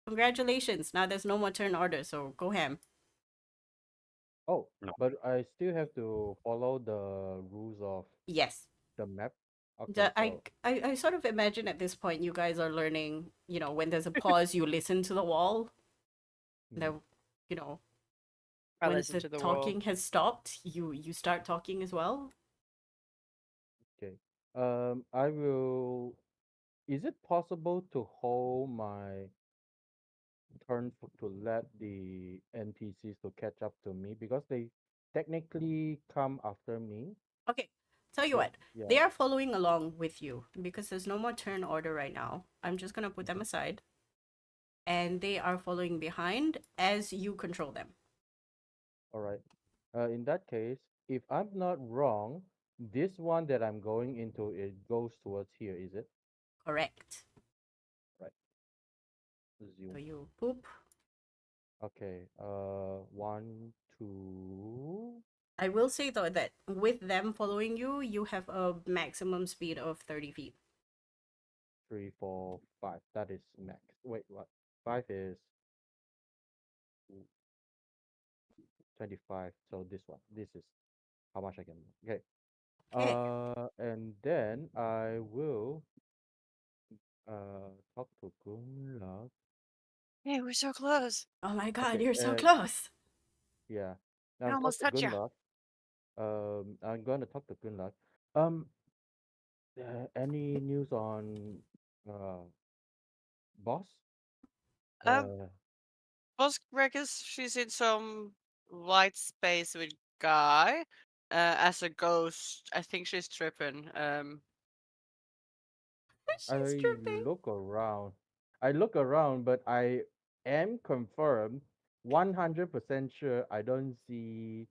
Speaker 1: Congratulations. Now there's no more turn order, so go ham.
Speaker 3: Oh,
Speaker 2: No.
Speaker 3: but I still have to follow the rules of
Speaker 1: Yes.
Speaker 3: the map. Okay,
Speaker 1: The,
Speaker 3: so
Speaker 1: I sort of imagine at this point you guys are learning, when there's a pause, you listen to the wall.
Speaker 3: hmm,
Speaker 1: Now, you know,
Speaker 5: I
Speaker 1: once
Speaker 5: listen
Speaker 1: the
Speaker 5: to the wall.
Speaker 1: talking has stopped, you start talking as well.
Speaker 3: okay. I will. Is it possible to hold my turn to let the NPCs to catch up to me because they technically come after me?
Speaker 1: Okay, tell you
Speaker 3: But
Speaker 1: what, they
Speaker 3: yeah.
Speaker 1: are following along with you because there's no more turn order right now. I'm just gonna put them
Speaker 3: Mhm.
Speaker 1: aside, and they are following behind as you control them.
Speaker 3: All right. In that case, if I'm not wrong, this one that I'm going into it goes towards here, is it?
Speaker 1: Correct.
Speaker 3: Right.
Speaker 1: So
Speaker 3: Zoom.
Speaker 1: you poop.
Speaker 3: Okay. One, two,
Speaker 1: I will say though that with them following you, you have a maximum speed of 30 feet.
Speaker 3: three, four, five. That is max. Wait, what? Five is 25. So this one. This is how much I can. Okay.
Speaker 1: Okay.
Speaker 3: And then I will talk to Gunnlaug.
Speaker 5: Hey, we're so close.
Speaker 1: Oh my god,
Speaker 3: Okay.
Speaker 1: you're so close.
Speaker 3: Yeah.
Speaker 5: I
Speaker 3: Now talk
Speaker 5: almost
Speaker 3: to
Speaker 5: touched you.
Speaker 3: Gunnlaug. I'm gonna talk to Gunnlaug. Um, any news on uh boss?
Speaker 5: Um,
Speaker 3: Uh,
Speaker 5: Bosc reckons she's in some white space with Guy. As a ghost, I think she's tripping.
Speaker 1: She's
Speaker 3: I
Speaker 1: tripping.
Speaker 3: look around. I look around, but I am confirmed 100% sure I don't see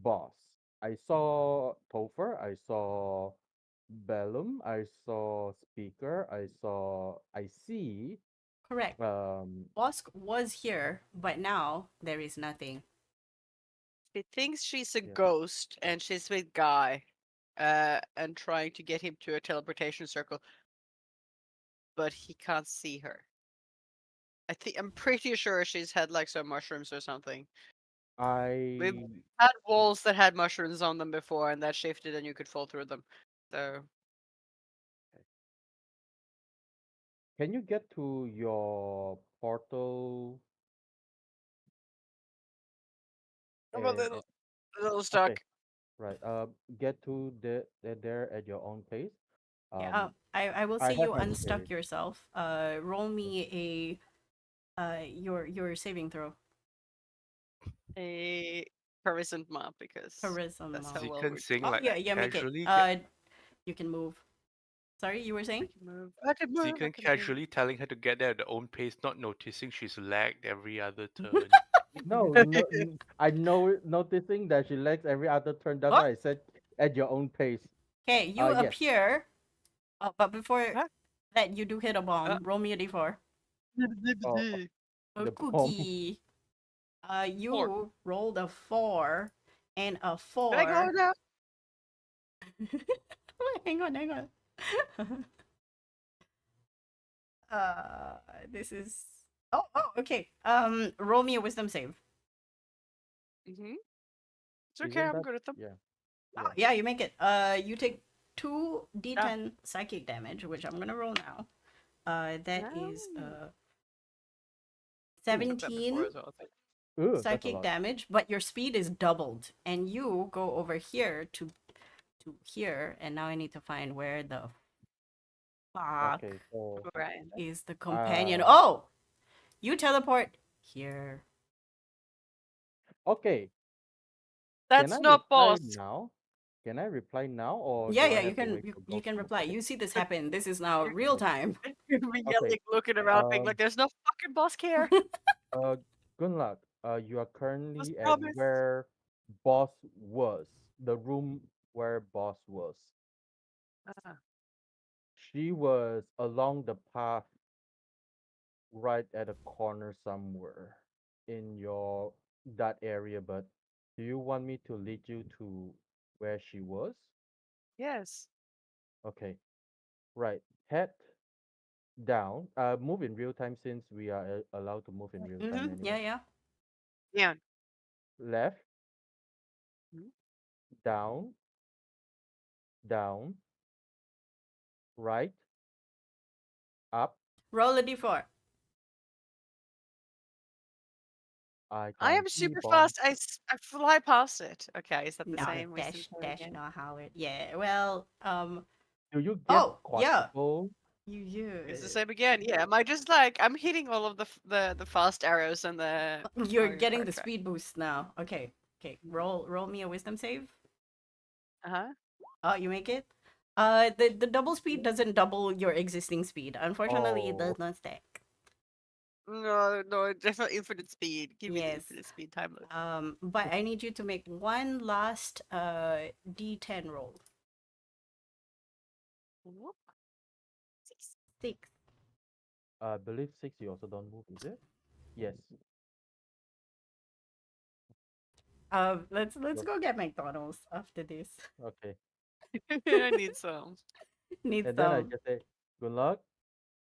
Speaker 3: boss. I saw Topher, I saw Bellum, I saw Speaker, I see
Speaker 1: Correct.
Speaker 3: um
Speaker 1: Bosc was here, but now there is nothing.
Speaker 5: She thinks she's a
Speaker 3: yeah.
Speaker 5: ghost and she's with Guy, and trying to get him to a teleportation circle, but he can't see her. I'm pretty sure she's had like some mushrooms or something. We've
Speaker 3: I
Speaker 5: had walls that had mushrooms on them before, and that shifted, and you could fall through them. So,
Speaker 3: can you get to your portal
Speaker 5: I'm a
Speaker 3: and
Speaker 5: little
Speaker 3: okay,
Speaker 5: stuck.
Speaker 3: right. Get to there at your own pace.
Speaker 1: Yeah,
Speaker 3: Um,
Speaker 1: I will
Speaker 3: I
Speaker 1: say
Speaker 3: have
Speaker 1: you
Speaker 3: my spirit.
Speaker 1: unstuck yourself. Roll
Speaker 3: Okay.
Speaker 1: me your saving throw.
Speaker 5: A charisma map because that's how
Speaker 1: Charisma.
Speaker 5: well
Speaker 4: Tzekhen
Speaker 5: we're
Speaker 4: saying
Speaker 1: Oh
Speaker 4: like
Speaker 1: yeah, yeah, make it.
Speaker 4: casually get
Speaker 1: You can move. Sorry, you were
Speaker 5: I
Speaker 1: saying?
Speaker 5: can move. I can move. I
Speaker 4: Tzekhen
Speaker 5: can move.
Speaker 4: casually telling her to get there at her own pace, not noticing she's lagged every other turn.
Speaker 3: No, no, I know noticing that she lags every other turn. That's
Speaker 1: Oh,
Speaker 3: why I said at your own pace.
Speaker 1: okay. You
Speaker 3: Yes.
Speaker 1: appear. But before
Speaker 5: Huh?
Speaker 1: that, you do hit a
Speaker 5: Uh,
Speaker 1: bomb. Roll me a d4.
Speaker 3: Oh,
Speaker 1: A
Speaker 3: the bomb.
Speaker 1: cookie.
Speaker 5: Four.
Speaker 1: You rolled a 4 and a
Speaker 5: Can I go
Speaker 1: 4.
Speaker 5: now?
Speaker 1: Hang on, hang on. uh, this is. Oh, okay. Roll me a wisdom save.
Speaker 5: Mm-hmm. It's okay.
Speaker 3: Isn't
Speaker 5: I'm
Speaker 3: that?
Speaker 5: good at them.
Speaker 3: Yeah.
Speaker 1: Oh,
Speaker 3: Yeah.
Speaker 1: yeah, you make it. You take two
Speaker 5: Ah,
Speaker 1: d10 psychic damage, which I'm gonna roll now. That is
Speaker 5: no.
Speaker 3: Ooh.
Speaker 5: Took that before
Speaker 1: 17
Speaker 5: as well. I think.
Speaker 3: That's a
Speaker 1: psychic
Speaker 3: lot.
Speaker 1: damage, but your speed is doubled, and you go over here to here, and now I need to find where the fuck
Speaker 3: Okay. So,
Speaker 5: Right.
Speaker 1: is the companion.
Speaker 3: uh,
Speaker 1: Oh, you teleport here.
Speaker 3: okay. Can I
Speaker 5: That's not
Speaker 3: reply
Speaker 5: boss.
Speaker 3: now? Can I reply now, or
Speaker 1: Yeah,
Speaker 3: do I
Speaker 1: yeah, you
Speaker 3: have to
Speaker 1: can
Speaker 3: wait for
Speaker 1: you
Speaker 3: boss
Speaker 1: can
Speaker 3: to?
Speaker 1: reply.
Speaker 3: Okay.
Speaker 1: You see this happen. This is now real
Speaker 3: Okay.
Speaker 1: time.
Speaker 5: You're yelling,
Speaker 3: Okay.
Speaker 5: looking around, being
Speaker 3: Um.
Speaker 5: like, "There's no fucking boss here."
Speaker 3: Uh. Good luck. You are
Speaker 5: Was
Speaker 3: currently at
Speaker 5: promised.
Speaker 3: where boss was. The room where boss was.
Speaker 5: Ah,
Speaker 3: She was along the path right at a corner somewhere in your that area, but do you want me to lead you to where she was?
Speaker 5: yes.
Speaker 3: Okay, right. Head down. Move in real time since we are allowed to move in real time
Speaker 1: Mm-hmm.
Speaker 3: anyway.
Speaker 1: Yeah, yeah.
Speaker 5: Yeah.
Speaker 3: Left,
Speaker 5: Mhm.
Speaker 3: down, down, right, up.
Speaker 1: Roll a d4.
Speaker 3: I
Speaker 5: I
Speaker 3: can't
Speaker 5: am
Speaker 3: see,
Speaker 5: super
Speaker 3: bomb.
Speaker 5: fast. I fly past it. Okay, is that the
Speaker 1: No,
Speaker 3: Okay.
Speaker 5: same wisdom
Speaker 1: that's
Speaker 5: saving
Speaker 1: that's
Speaker 5: game?
Speaker 1: not how it. Yeah. Well,
Speaker 3: Do you get
Speaker 1: Oh, yeah.
Speaker 3: quadruple?
Speaker 5: It's the
Speaker 1: You
Speaker 5: same again. Yeah. Am I just like I'm hitting all of the fast arrows and the
Speaker 1: you're
Speaker 5: Mario
Speaker 1: getting
Speaker 5: Kart
Speaker 1: the
Speaker 5: track?
Speaker 1: speed boost now. Okay. Okay. Roll me a wisdom save.
Speaker 5: Uh-huh.
Speaker 1: Oh, you make it. The double speed doesn't double your existing speed. Unfortunately, it does
Speaker 3: Oh,
Speaker 1: not stack.
Speaker 5: No, no, just not infinite speed. Give me the
Speaker 1: Yes.
Speaker 5: infinite speed time limit.
Speaker 1: But I need you to make one last d10 roll.
Speaker 5: Whoop. 6.
Speaker 1: 6.
Speaker 3: I believe 6 you also don't move, is it? Yes.
Speaker 1: Let's
Speaker 3: Go-
Speaker 1: go get McDonald's after this.
Speaker 3: Okay.
Speaker 5: I need some.
Speaker 1: Need
Speaker 3: And then I
Speaker 1: some.
Speaker 3: just say, good luck,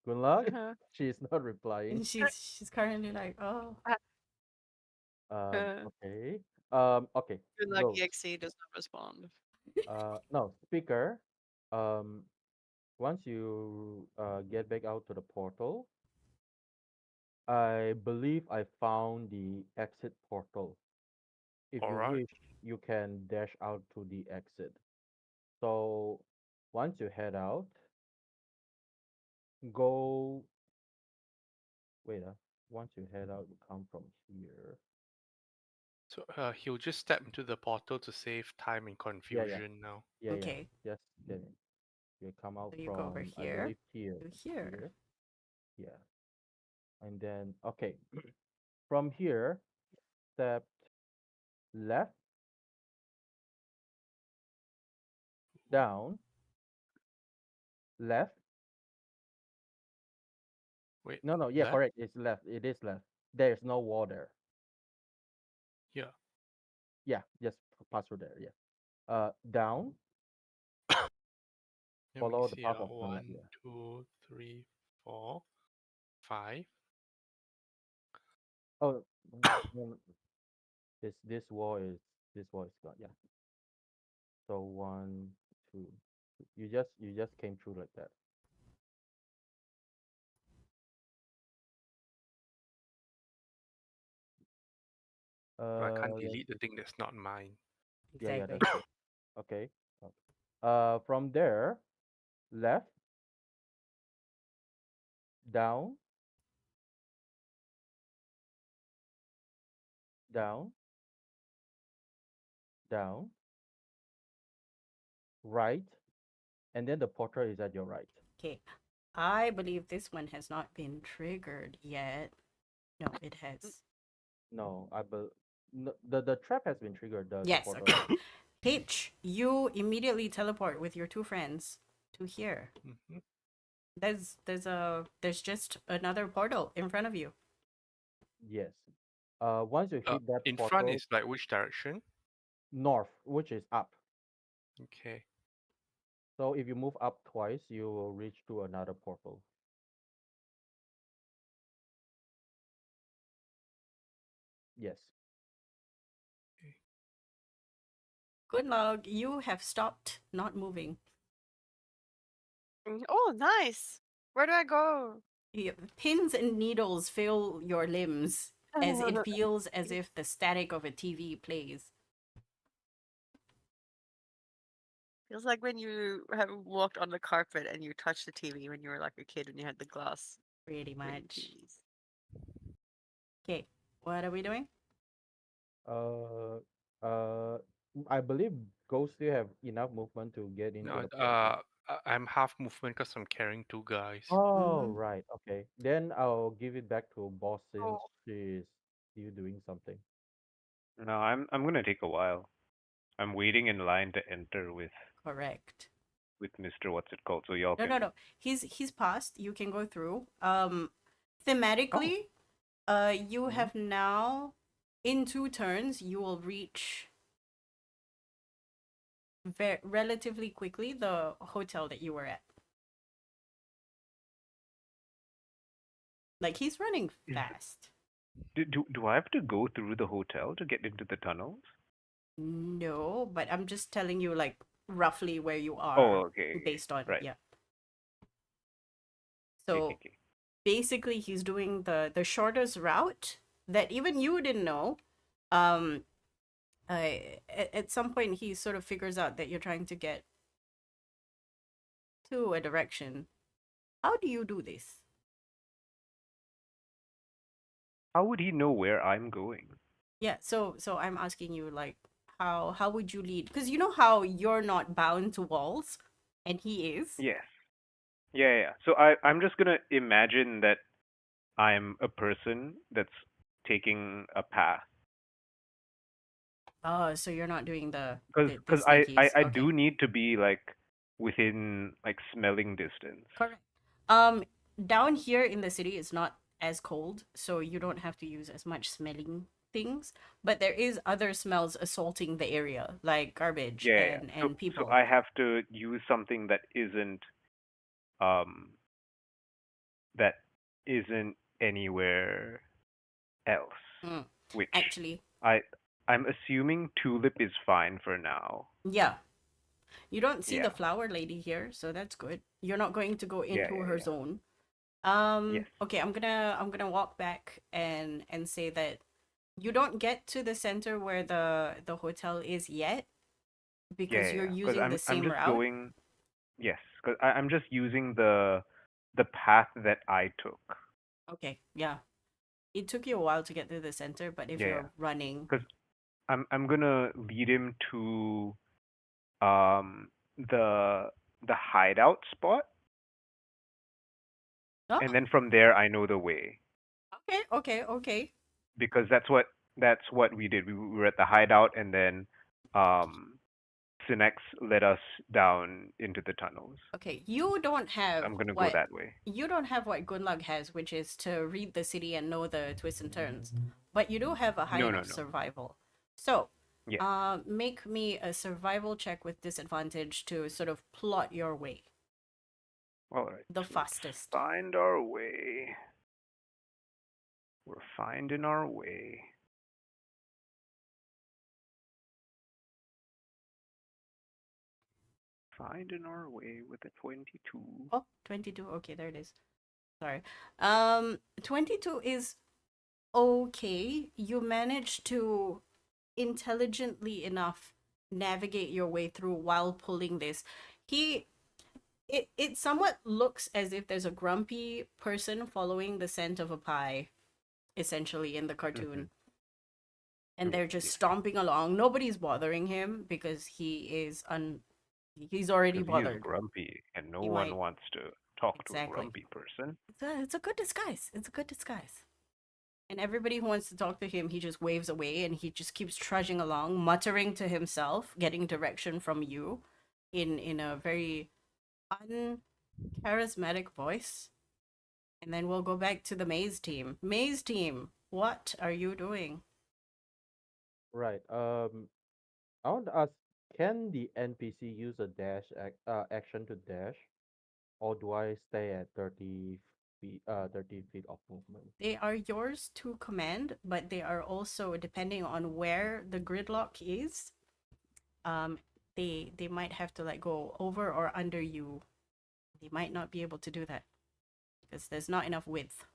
Speaker 3: good luck.
Speaker 5: Uh-huh.
Speaker 3: She's not replying.
Speaker 1: And she's currently like, oh,
Speaker 3: Okay. Okay.
Speaker 5: Good luck,
Speaker 3: Ghost.
Speaker 5: EXE does not respond.
Speaker 3: No, speaker. Um, once you get back out to the portal, I believe I found the exit portal. If
Speaker 4: All
Speaker 3: you
Speaker 4: right.
Speaker 3: wish, you can dash out to the exit. So once you head out, go. Wait, once you head out, you come from here.
Speaker 4: So he'll just step into the portal to save time and
Speaker 3: Yeah, yeah,
Speaker 4: confusion now.
Speaker 3: yeah, yeah.
Speaker 1: okay.
Speaker 3: Just then you come out
Speaker 1: So you go over
Speaker 3: from, I
Speaker 1: here
Speaker 3: believe here,
Speaker 1: to here.
Speaker 3: here, yeah, and then okay, from here, step left, down, left.
Speaker 4: Wait,
Speaker 3: No, no, yeah,
Speaker 4: left?
Speaker 3: correct. It's left. It is left. There's no wall there.
Speaker 4: Yeah.
Speaker 3: Yeah, just pass through there. Yeah. Down,
Speaker 4: Let me
Speaker 3: follow the
Speaker 4: see.
Speaker 3: path of Gunnlaug.
Speaker 4: One,
Speaker 3: Yeah.
Speaker 4: two, three, 4, 5.
Speaker 3: Oh, no, this wall is gone. Yeah. So one, two. You just came through like that.
Speaker 4: But I can't
Speaker 3: Let's
Speaker 4: delete the
Speaker 3: see.
Speaker 4: thing that's not mine.
Speaker 3: Yeah,
Speaker 1: Exactly.
Speaker 3: that's true. Okay. From there, left, down, down, down, right, and then the portal is at your right.
Speaker 1: Okay. I believe this one has not been triggered yet. No, it has.
Speaker 3: No, no, the trap has been triggered. The
Speaker 1: Yes,
Speaker 3: portal.
Speaker 1: okay. Hitch, you immediately teleport with your two friends to here.
Speaker 4: Mhm.
Speaker 1: There's just another portal in front of you.
Speaker 3: Yes. Once you hit that
Speaker 4: In front
Speaker 3: portal,
Speaker 4: is like which direction?
Speaker 3: north, which is up.
Speaker 4: Okay.
Speaker 3: So if you move up twice, you will reach to another portal. Yes.
Speaker 4: Okay.
Speaker 1: Gunnlaug, you have stopped not moving.
Speaker 5: Oh, nice. Where do I go?
Speaker 1: Pins and needles fill your limbs as it feels as if the static of a TV plays.
Speaker 5: Feels like when you have walked on the carpet and you touched the TV when you were like a kid and you had the glass
Speaker 1: Pretty
Speaker 5: screen
Speaker 1: much.
Speaker 5: TVs.
Speaker 1: Okay, what are we doing?
Speaker 3: Uh, uh, I believe ghosts still have enough movement to get into
Speaker 4: No,
Speaker 3: the portal.
Speaker 4: I'm half movement because I'm carrying two guys.
Speaker 3: Oh,
Speaker 1: Mm-hmm.
Speaker 3: right. Okay. Then I'll give it back to boss since
Speaker 5: Oh,
Speaker 3: she's still doing something.
Speaker 2: No, I'm gonna take a while. I'm waiting in line to enter with
Speaker 1: Correct.
Speaker 2: with Mr. What's it called, so y'all
Speaker 1: No,
Speaker 2: can.
Speaker 1: no, no. He's passed. You can go through.
Speaker 2: Oh.
Speaker 1: Thematically, you
Speaker 2: Mhm.
Speaker 1: have now, in 2 turns, you will reach relatively quickly the hotel that you were at. Like he's running fast.
Speaker 2: Do I have to go through the hotel to get into the tunnels?
Speaker 1: No, but I'm just telling you like roughly where you
Speaker 2: Oh,
Speaker 1: are
Speaker 2: okay.
Speaker 1: based on
Speaker 2: Right.
Speaker 1: yeah.
Speaker 2: Okay,
Speaker 1: So
Speaker 2: okay.
Speaker 1: basically he's doing the shortest route that even you didn't know. Um at some point he sort of figures out that you're trying to get to a direction. How do you do this?
Speaker 2: How would he know where I'm going?
Speaker 1: Yeah, so I'm asking you like how would you lead? Because you know how you're not bound to walls and he is.
Speaker 2: Yes. Yeah, yeah. So I'm just gonna imagine that I'm a person that's taking a path.
Speaker 1: Oh, so you're not doing the
Speaker 2: Because I
Speaker 1: sneakies.
Speaker 2: I
Speaker 1: Okay.
Speaker 2: do need to be like within like smelling distance.
Speaker 1: Correct. Um, down here in the city, it's not as cold, so you don't have to use as much smelling things. But there is other smells assaulting the area, like garbage
Speaker 2: Yeah, yeah.
Speaker 1: and
Speaker 2: So
Speaker 1: people.
Speaker 2: I have to use something um that isn't anywhere else,
Speaker 1: Mm.
Speaker 2: which
Speaker 1: Actually,
Speaker 2: I I'm assuming tulip is fine for now.
Speaker 1: yeah, you don't see the
Speaker 2: Yeah.
Speaker 1: flower lady here, so that's good. You're not going to go
Speaker 2: Yeah,
Speaker 1: into
Speaker 2: yeah,
Speaker 1: her
Speaker 2: yeah.
Speaker 1: zone.
Speaker 2: Yes.
Speaker 1: Okay, I'm gonna walk back and say that you don't get to the center where the hotel is yet
Speaker 2: Yeah,
Speaker 1: because
Speaker 2: yeah,
Speaker 1: you're
Speaker 2: yeah. Because
Speaker 1: using the
Speaker 2: I'm
Speaker 1: same
Speaker 2: just
Speaker 1: route.
Speaker 2: going. Yes, because I'm just using the path that I took.
Speaker 1: Okay, yeah. It took you a while to get to the center, but if
Speaker 2: Yeah, yeah.
Speaker 1: you're running,
Speaker 2: Because I'm gonna lead him to um the the hideout spot,
Speaker 1: oh,
Speaker 2: and then from there I know the way
Speaker 1: okay, okay, okay,
Speaker 2: because that's what we did. We were at the hideout, and then um Synnax led us down into the tunnels.
Speaker 1: okay. You don't have
Speaker 2: I'm gonna go
Speaker 1: what
Speaker 2: that way.
Speaker 1: Gunnlaug has, which is to read the city and know the twists and turns. But you do have a high
Speaker 2: No, no,
Speaker 1: enough
Speaker 2: no.
Speaker 1: survival. So,
Speaker 2: Yes.
Speaker 1: make me a survival check with disadvantage to sort of plot your way
Speaker 2: All right.
Speaker 1: the
Speaker 2: Let's
Speaker 1: fastest.
Speaker 2: find our way. We're finding our way. Finding our way with a 22.
Speaker 1: Oh, 22. Okay, there it is. Sorry. 22 is okay. You managed to intelligently enough navigate your way through while pulling this. He it somewhat looks as if there's a grumpy person following the scent of a pie, essentially in the
Speaker 2: Mm-hmm.
Speaker 1: cartoon. And they're just
Speaker 2: Yes.
Speaker 1: stomping along. Nobody's bothering him because he's already
Speaker 2: Because he is
Speaker 1: bothered.
Speaker 2: grumpy, and no
Speaker 1: He
Speaker 2: one
Speaker 1: might
Speaker 2: wants to talk to a
Speaker 1: exactly.
Speaker 2: grumpy person.
Speaker 1: It's a good disguise. It's a good disguise. And everybody who wants to talk to him, he just waves away and he just keeps trudging along, muttering to himself, getting direction from you in a very uncharismatic voice. And then we'll go back to the maze team. Maze team, what are you doing?
Speaker 3: Right. I want to ask, can the NPC use a action to dash, or do I stay at 30 feet, 30 feet of movement?
Speaker 1: They are yours to command, but they are also depending on where the gridlock is. Um, they might have to like go over or under you. They might not be able to do that because there's not enough width.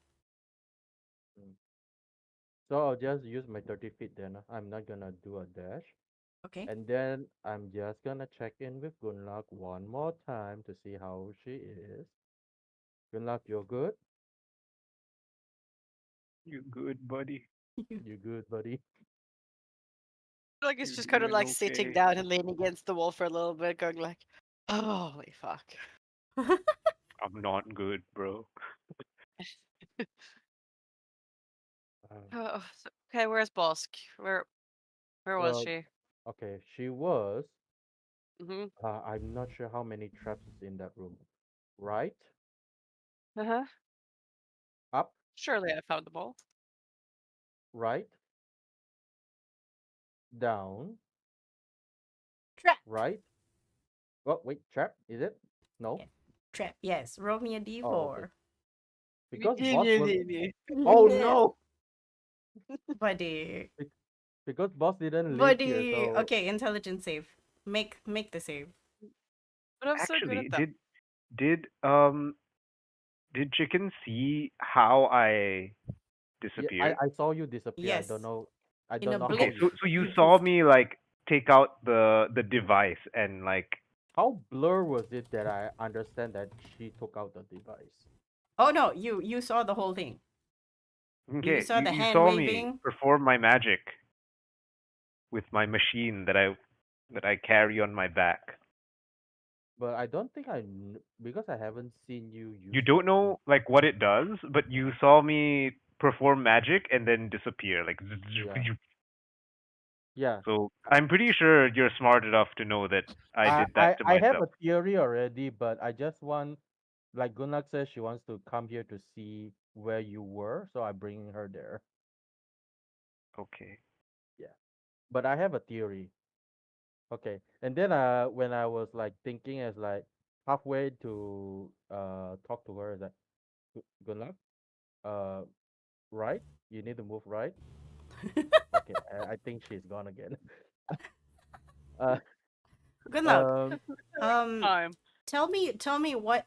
Speaker 3: Mm. So I'll just use my 30 feet then. I'm not gonna do a dash.
Speaker 1: Okay.
Speaker 3: And then I'm just gonna check in with Gunnlaug one more time to see how she is. Gunnlaug, you're good?
Speaker 2: You good, buddy?
Speaker 3: You good, buddy?
Speaker 5: Like it's
Speaker 2: You
Speaker 5: just kind of
Speaker 2: doing
Speaker 5: like sitting
Speaker 2: okay?
Speaker 5: down and leaning against the wall for a little bit, going like, "Holy fuck."
Speaker 2: I'm not good, bro.
Speaker 3: Uh,
Speaker 5: Okay, where's Bosc? Where was
Speaker 3: well,
Speaker 5: she?
Speaker 3: okay, she was.
Speaker 5: Mm-hmm.
Speaker 3: I'm not sure how many traps is in that room. Right,
Speaker 5: Uh-huh.
Speaker 3: up,
Speaker 5: Surely I found them all.
Speaker 3: right, down,
Speaker 1: Trap.
Speaker 3: right. Oh, wait, trap, is it? No.
Speaker 1: Yes. Trap. Yes. Roll me a
Speaker 3: Oh, okay.
Speaker 1: d4.
Speaker 3: Because boss was. Oh
Speaker 1: Yeah.
Speaker 3: no!
Speaker 1: Buddy.
Speaker 3: Be- Because boss didn't live here,
Speaker 1: Buddy.
Speaker 3: so
Speaker 1: Okay, intelligence save. Make the save.
Speaker 5: But I'm so good
Speaker 2: Actually,
Speaker 5: at them.
Speaker 2: did um did Chicken see how I
Speaker 3: yeah,
Speaker 2: disappeared?
Speaker 3: I saw you disappear. I don't
Speaker 1: Yes.
Speaker 3: know. I
Speaker 1: In
Speaker 3: don't
Speaker 1: a
Speaker 3: know how
Speaker 2: Okay,
Speaker 1: blink,
Speaker 3: you
Speaker 2: so you
Speaker 1: you
Speaker 3: disappeared.
Speaker 2: saw
Speaker 1: poofed.
Speaker 2: me like take out the device and like
Speaker 3: How blur was it that I understand that she took out the device?
Speaker 1: Oh no, you saw the whole thing. You
Speaker 2: okay,
Speaker 1: saw the
Speaker 2: you
Speaker 1: hand
Speaker 2: saw me
Speaker 1: waving.
Speaker 2: perform my magic with my machine that I carry on my back.
Speaker 3: But I don't think because I haven't seen you
Speaker 2: You
Speaker 3: use
Speaker 2: don't
Speaker 3: that.
Speaker 2: know like what it does, but you saw me perform magic and then disappear like
Speaker 3: Yeah, yeah.
Speaker 2: so I'm pretty sure you're smart enough to know that I
Speaker 3: I,
Speaker 2: did that
Speaker 3: I
Speaker 2: to
Speaker 3: I have
Speaker 2: myself.
Speaker 3: a theory already, but I just want, like Gunnlaug says, she wants to come here to see where you were, so I bring her there.
Speaker 2: Okay.
Speaker 3: Yeah, but I have a theory. Okay, and then when I was like thinking as like halfway to talk to her, is like, Gunnlaug, uh, right? You need to move right. Okay, I think she's gone again. uh,
Speaker 1: Good luck.
Speaker 3: um,
Speaker 1: Um,
Speaker 5: Time.
Speaker 1: tell me what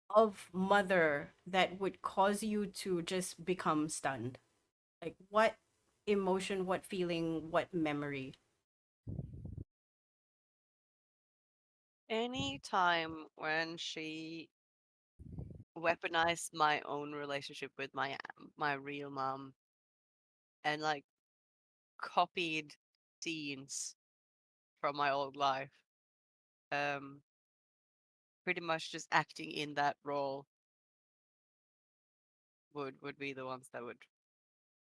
Speaker 1: of mother that would cause you to just become stunned? Like what emotion, what feeling, what memory?
Speaker 5: Any time when she weaponized my own relationship with my real mom and like copied scenes from my old life, um, pretty much just acting in that role would be the ones that would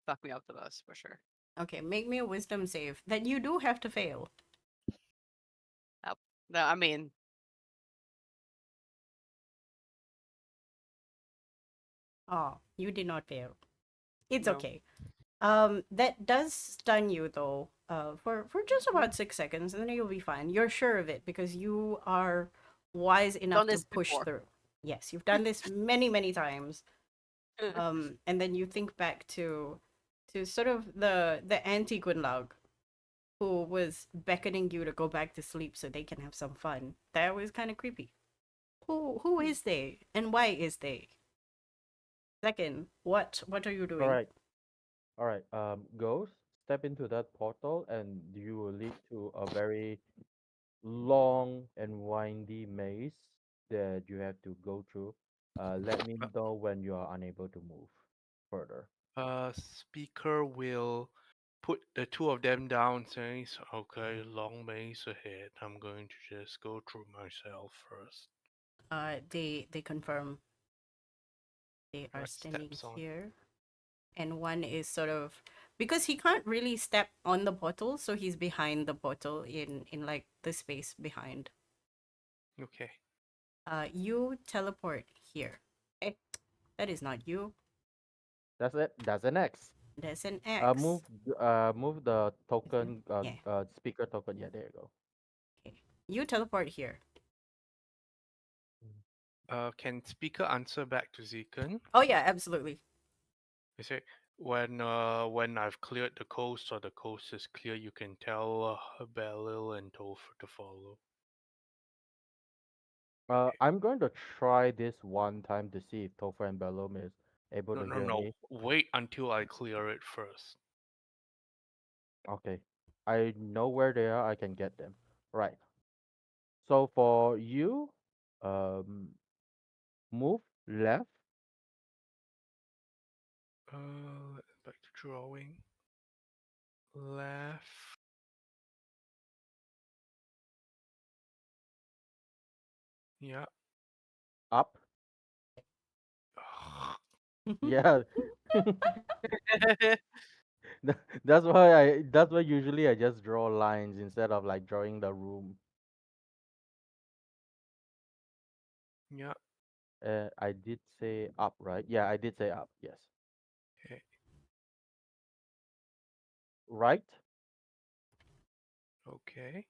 Speaker 5: fuck me up the most for sure.
Speaker 1: Okay, make me a wisdom save that you do have to fail.
Speaker 5: Yep. No, I mean,
Speaker 1: Oh, you did not fail. It's
Speaker 5: no.
Speaker 1: okay. That does stun you though. For just
Speaker 5: Mhm.
Speaker 1: about 6 seconds, and then you'll be fine. You're sure of it because you are wise enough
Speaker 5: Done
Speaker 1: to
Speaker 5: this
Speaker 1: push
Speaker 5: before.
Speaker 1: through. Yes, you've done this many, many times. And then you think back to sort of the anti Gunnlaug who was beckoning you to go back to sleep so they can have some fun. That was kind of creepy. Who is they and why is they? Second, what are you
Speaker 3: all
Speaker 1: doing?
Speaker 3: right, all right. Ghost, step into that portal, and you will lead to a very long and windy maze that you have to go through. Let me know when you are unable to move further.
Speaker 4: Speaker will put the two of them down, says, "Okay, long maze ahead. I'm going to just go through myself first."
Speaker 1: They confirm they are
Speaker 4: Right,
Speaker 1: standing
Speaker 4: steps on.
Speaker 1: here, and one is sort of because he can't really step on the portal, so he's behind the portal in like the space behind.
Speaker 4: Okay.
Speaker 1: You teleport here. Okay, that is not you.
Speaker 3: That's it. That's an X.
Speaker 1: That's an
Speaker 3: Move
Speaker 1: X.
Speaker 3: move the
Speaker 1: Is it?
Speaker 3: token
Speaker 1: Yeah.
Speaker 3: speaker token. Yeah, there you go.
Speaker 1: Okay. You teleport here.
Speaker 3: Mm.
Speaker 4: Can speaker answer back to Tzekhen?
Speaker 1: Oh yeah, absolutely.
Speaker 4: They say, when I've cleared the coast or the coast is clear, you can tell Belil and Topher to follow.
Speaker 3: I'm going to try this one time to see if Topher and Belil is able
Speaker 4: No,
Speaker 3: to
Speaker 4: no,
Speaker 3: hear
Speaker 4: no.
Speaker 3: me.
Speaker 4: Wait until I clear it first.
Speaker 3: Okay. I know where they are. I can get them. Right. So for you, um, move left,
Speaker 4: Back to drawing. Left. Yeah.
Speaker 3: up. Yeah. That's why usually I just draw lines instead of like drawing the room.
Speaker 4: Yeah.
Speaker 3: I did say up, right? Yeah, I did say up. Yes.
Speaker 4: Okay.
Speaker 3: Right,
Speaker 4: Okay.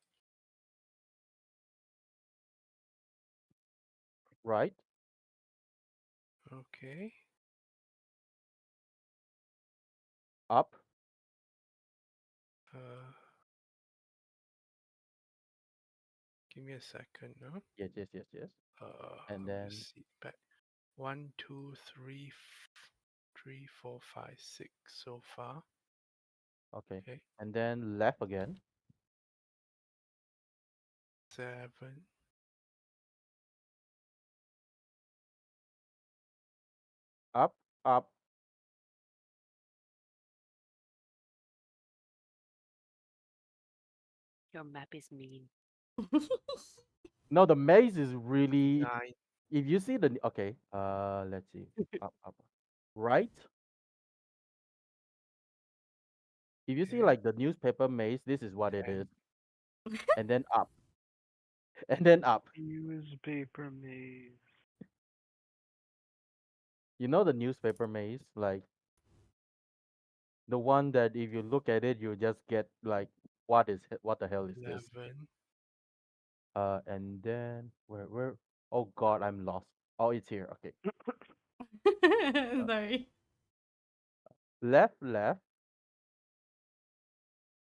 Speaker 3: right,
Speaker 4: Okay.
Speaker 3: up.
Speaker 4: Uh, give me a second. No.
Speaker 3: Yes, yes, yes, yes. And
Speaker 4: Let me
Speaker 3: then
Speaker 4: see. Back. 1, 2, 3, 3, 4, 5, 6 so far.
Speaker 3: okay.
Speaker 4: Okay.
Speaker 3: And then left again.
Speaker 4: 7.
Speaker 3: Up, up.
Speaker 5: Your map is mean.
Speaker 3: No, the maze is really.
Speaker 4: 9.
Speaker 3: If you see the okay. Let's see. Up, up. Right. If you see
Speaker 4: Okay.
Speaker 3: like the newspaper maze, this is what it
Speaker 4: 10.
Speaker 3: is. And then up. And then up.
Speaker 2: Newspaper maze.
Speaker 3: You know the newspaper maze, like the one that if you look at it, you just get like, what the hell is this?
Speaker 4: 11.
Speaker 3: And then where? Oh God, I'm lost. Oh, it's here. Okay.
Speaker 1: Sorry.
Speaker 3: Left, left,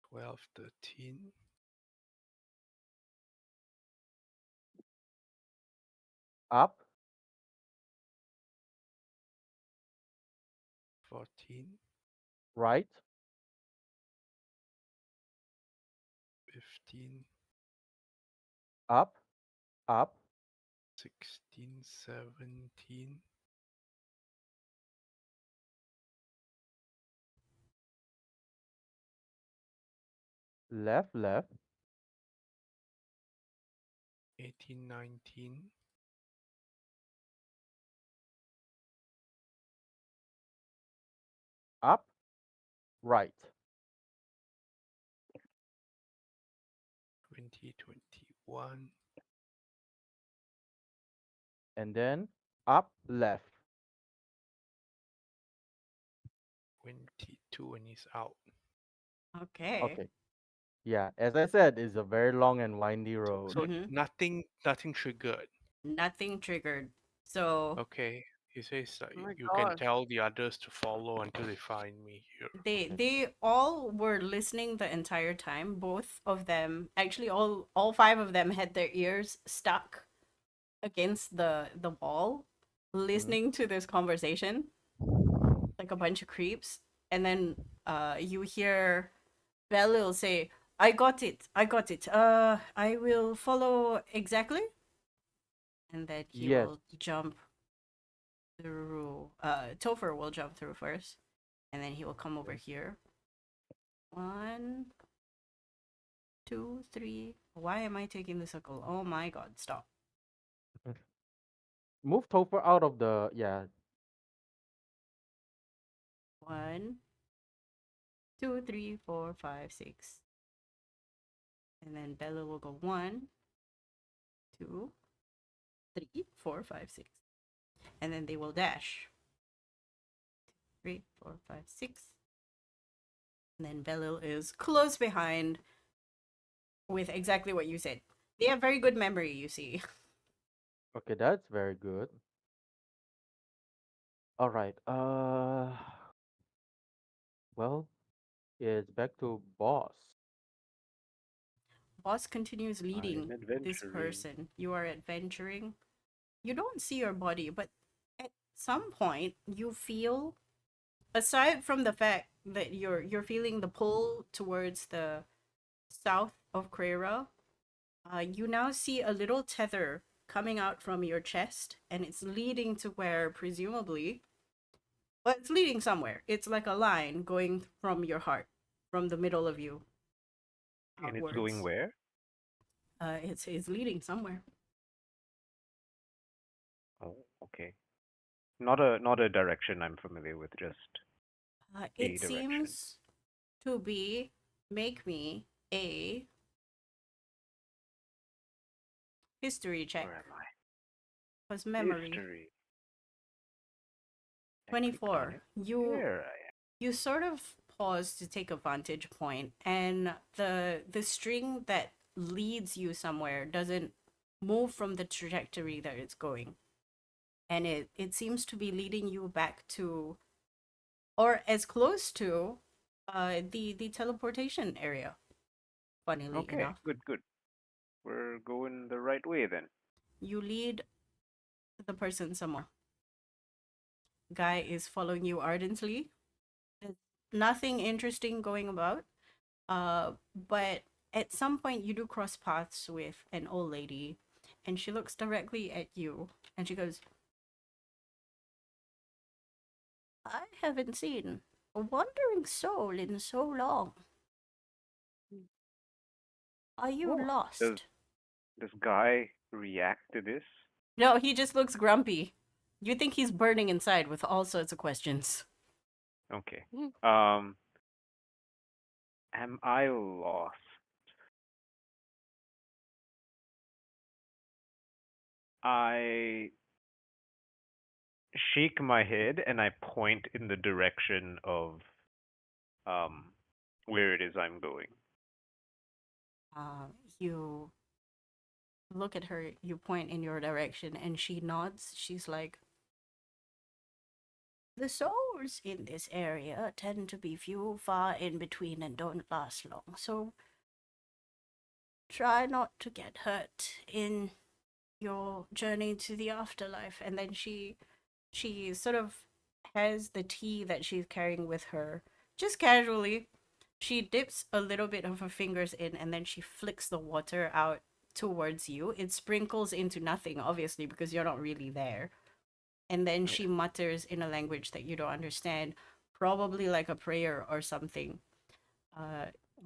Speaker 4: 12, 13.
Speaker 3: up,
Speaker 4: 14.
Speaker 3: right,
Speaker 4: 15.
Speaker 3: up, up,
Speaker 4: 16, 17.
Speaker 3: left, left,
Speaker 4: 18, 19.
Speaker 3: up, right,
Speaker 4: 20, 21.
Speaker 3: and then up, left.
Speaker 4: 22 and he's out.
Speaker 1: Okay.
Speaker 3: Okay. Yeah, as I said, it's a very long and windy road.
Speaker 4: So
Speaker 1: Mm-hmm.
Speaker 4: nothing triggered.
Speaker 1: Nothing triggered. So
Speaker 4: Okay. He says that
Speaker 5: Oh my
Speaker 4: you can
Speaker 5: god.
Speaker 4: tell the others to follow until they find me here.
Speaker 1: they
Speaker 3: Okay.
Speaker 1: they all were listening the entire time. Both of them, actually, all five of them had their ears stuck against the wall,
Speaker 3: Mhm.
Speaker 1: listening to this conversation like a bunch of creeps. And then you hear Belil say, "I got it. I got it. I will follow exactly." And then he
Speaker 3: Yes.
Speaker 1: will jump through. Topher will jump through first, and then he will come over
Speaker 3: Okay.
Speaker 1: here. 1, 2, 3. Why am I taking the circle? Oh my god! Stop.
Speaker 3: Move Topher out of the, yeah.
Speaker 1: 1, 2, 3, 4, 5, 6, and then Bella will go 1, 2, 3, 4, 5, 6, and then they will dash. 3, 4, 5, 6. And then Belil is close behind with exactly what you said. They have very good memory, you see.
Speaker 3: Okay, that's very good. All right. Well, it's back to boss.
Speaker 1: Boss continues
Speaker 2: I'm
Speaker 1: leading this
Speaker 2: adventuring.
Speaker 1: person. You are adventuring. You don't see your body, but at some point you feel, aside from the fact that you're feeling the pull towards the south of Krera, you now see a little tether coming out from your chest, and it's leading to where presumably, well, it's leading somewhere. It's like a line going from your heart, from the middle of you
Speaker 2: And it's going
Speaker 1: outwards.
Speaker 2: where?
Speaker 1: It's leading somewhere.
Speaker 2: Oh, okay. Not a direction I'm familiar with, just a
Speaker 1: It
Speaker 2: direction.
Speaker 1: seems to be, make me a history check.
Speaker 2: Where am I?
Speaker 1: was memory.
Speaker 2: History.
Speaker 1: 24.
Speaker 2: I clicked on it. There I am.
Speaker 1: You sort of pause to take a vantage point, and the string that leads you somewhere doesn't move from the trajectory that it's going, and it seems to be leading you back to, or as close to, the teleportation area. Funnily
Speaker 2: Okay,
Speaker 1: enough,
Speaker 2: good. We're going the right way then.
Speaker 1: you lead the person somewhere. Guy is following you ardently. There's nothing interesting going about. But at some point you do cross paths with an old lady, and she looks directly at you, and she goes, "I haven't seen a wandering soul in so long. Are you
Speaker 2: Oh,
Speaker 1: lost?"
Speaker 2: Does Guy react to this?
Speaker 1: No, he just looks grumpy. You think he's burning inside with all sorts of questions.
Speaker 2: Okay.
Speaker 5: Mm.
Speaker 2: Am I lost? I shake my head and I point in the direction of um where it is I'm going.
Speaker 1: You look at her, you point in your direction, and she nods. She's like, "The souls in this area tend to be few, far in between, and don't last long. So try not to get hurt in your journey to the afterlife." And then she sort of has the tea that she's carrying with her, just casually. She dips a little bit of her fingers in, and then she flicks the water out towards you. It sprinkles into nothing, obviously, because you're not really there. And then she mutters in a language that you don't understand, probably like a prayer or something.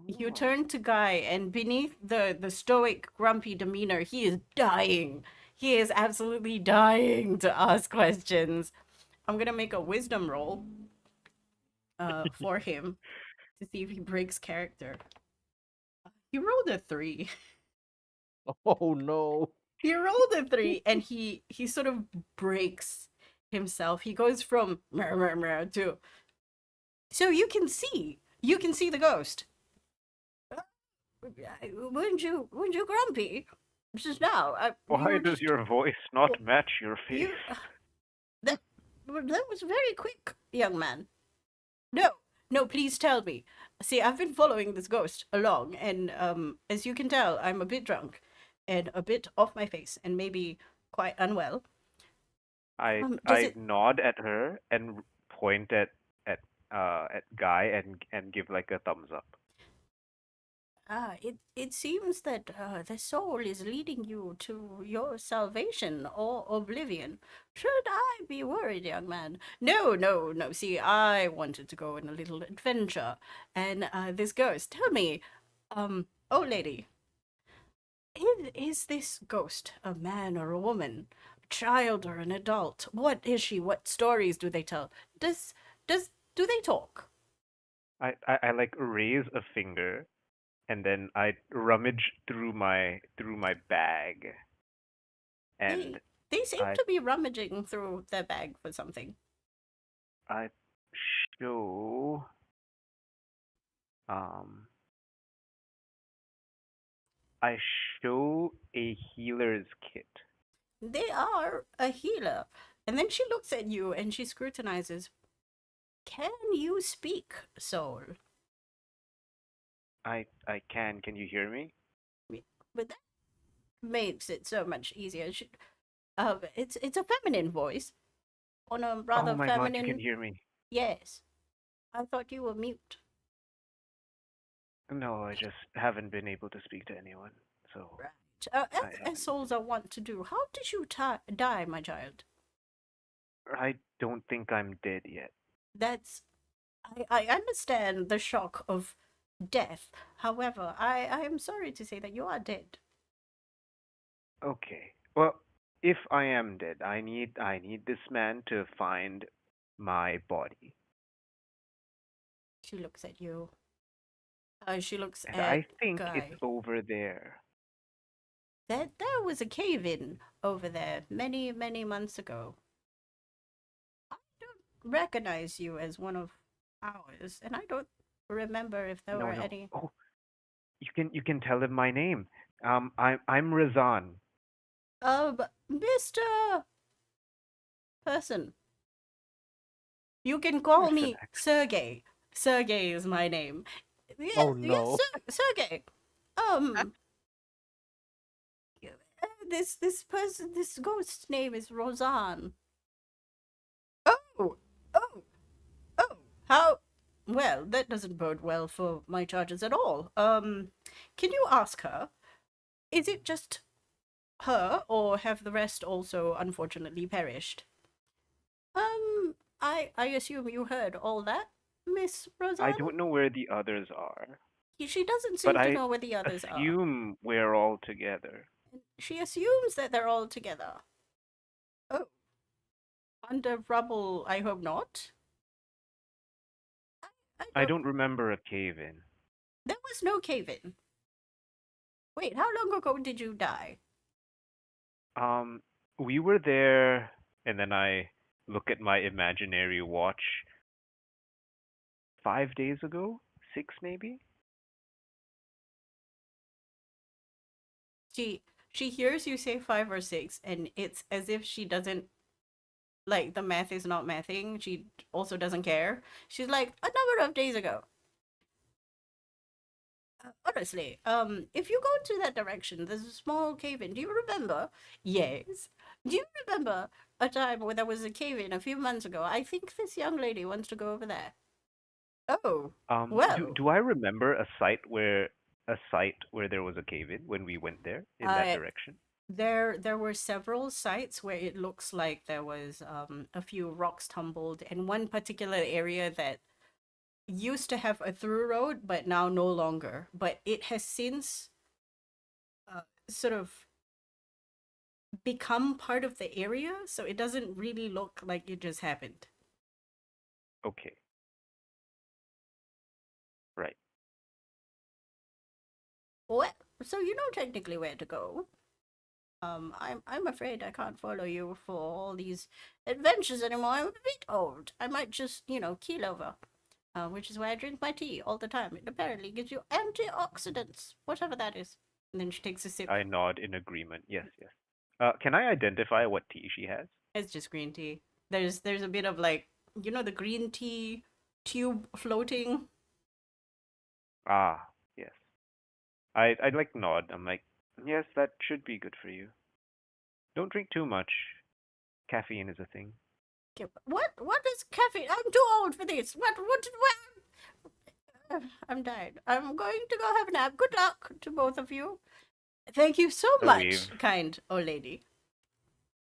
Speaker 1: You turn to Guy, and beneath the stoic, grumpy demeanor, he is dying. He is absolutely dying to ask questions. I'm gonna make a wisdom roll for him to see if he breaks character. He rolled a 3.
Speaker 3: Oh no.
Speaker 1: He rolled a 3, and he sort of breaks himself. He goes from mer mer mer to, "So you can see the ghost. Weren't you grumpy just now? You
Speaker 2: Why
Speaker 1: were
Speaker 2: does
Speaker 1: just
Speaker 2: your voice not match your face?
Speaker 1: you that that was very quick, young man. No, please tell me. See, I've been following this ghost along, and as you can tell, I'm a bit drunk and a bit off my face and maybe quite unwell. Does
Speaker 2: I
Speaker 1: it
Speaker 2: nod at her and point at Guy and give like a thumbs up.
Speaker 1: it seems that the soul is leading you to your salvation or oblivion. Should I be worried, young man? No. See, I wanted to go on a little adventure, and this ghost. Tell me, old lady, is this ghost a man or a woman, a child or an adult? What is she? What stories do they tell? Does do they talk?
Speaker 2: I like raise a finger and then I rummage through my bag and
Speaker 1: They seem
Speaker 2: I
Speaker 1: to be rummaging through their bag for something.
Speaker 2: I show um I show a healer's kit.
Speaker 1: They are a healer. And then she looks at you and she scrutinizes. "Can you speak, soul?"
Speaker 2: I can you hear me?
Speaker 1: But that makes it so much easier. It's a feminine voice, on a
Speaker 2: Oh
Speaker 1: rather
Speaker 2: my god, you can
Speaker 1: feminine.
Speaker 2: hear me.
Speaker 1: Yes, I thought you were mute.
Speaker 2: No, I just haven't been able to speak to anyone. So
Speaker 1: Right.
Speaker 2: I
Speaker 1: As
Speaker 2: haven't.
Speaker 1: souls are wont to do. How did you die, my child?
Speaker 2: I don't think I'm dead yet.
Speaker 1: That's I understand the shock of death. However, I am sorry to say that you are dead.
Speaker 2: Okay. Well, if I am dead, I need this man to find my body.
Speaker 1: She looks at you. She looks
Speaker 2: And
Speaker 1: at
Speaker 2: I think it's
Speaker 1: Guy.
Speaker 2: over there.
Speaker 1: that there was a cave in over there many, many months ago. I don't recognize you as one of ours, and I don't remember if there
Speaker 2: No,
Speaker 1: were
Speaker 2: no.
Speaker 1: any.
Speaker 2: Oh, you can tell him my name. I'm Razan.
Speaker 1: Mr. Person, you can call
Speaker 2: You're
Speaker 1: me
Speaker 2: Synnax.
Speaker 1: Sergei. Sergei is my name.
Speaker 3: Oh
Speaker 1: Yes, yes,
Speaker 3: no.
Speaker 1: Sergei. Um, this person, this ghost's name is Roseanne. Oh, oh, oh. How? Well, that doesn't bode well for my charges at all. Can you ask her? Is it just her, or have the rest also unfortunately perished? I assume you heard all that, Miss
Speaker 2: I
Speaker 1: Roseanne?
Speaker 2: don't know where the others are,
Speaker 1: She doesn't
Speaker 2: but
Speaker 1: seem to
Speaker 2: I
Speaker 1: know where the others are.
Speaker 2: assume we're all together.
Speaker 1: She assumes that they're all together. Oh, under rubble, I hope not. I
Speaker 2: I
Speaker 1: don't.
Speaker 2: don't remember a cave-in.
Speaker 1: There was no cave in. Wait, how long ago did you die?
Speaker 2: Um, we were there, and then I look at my imaginary watch. 5 days ago, six maybe.
Speaker 1: She she hears you say 5 or 6, and it's as if she doesn't like the math is not mathing. She also doesn't care. She's like a number of days ago. Honestly, if you go to that direction, there's a small cave in. Do you remember? Yes. Do you remember a time where there was a cave in a few months ago? I think this young lady wants to go over there. Oh,
Speaker 2: Do
Speaker 1: well,
Speaker 2: do I remember a site where there was a cave-in when we went there in that
Speaker 1: I
Speaker 2: direction?
Speaker 1: there were several sites where it looks like there was a few rocks tumbled, and one particular area that used to have a through road, but now no longer. But it has since sort of become part of the area, so it doesn't really look like it just happened.
Speaker 2: Okay, right.
Speaker 1: What? So you know technically where to go. I'm afraid I can't follow you for all these adventures anymore. I'm a bit old. I might just, keel over. Which is why I drink my tea all the time. It apparently gives you antioxidants, whatever that is. And then she takes a sip.
Speaker 2: I nod in agreement. Yes, yes. Can I identify what tea she has?
Speaker 1: It's just green tea. There's a bit of like, the green tea tube floating.
Speaker 2: Ah, yes. I like nod. I'm like, yes, that should be good for you. Don't drink too much. Caffeine is a thing.
Speaker 1: Okay, what is caffeine? I'm too old for this. What? I'm tired. I'm going to go have a nap. Good luck to both of you. Thank you so
Speaker 2: I wave.
Speaker 1: much, kind old lady.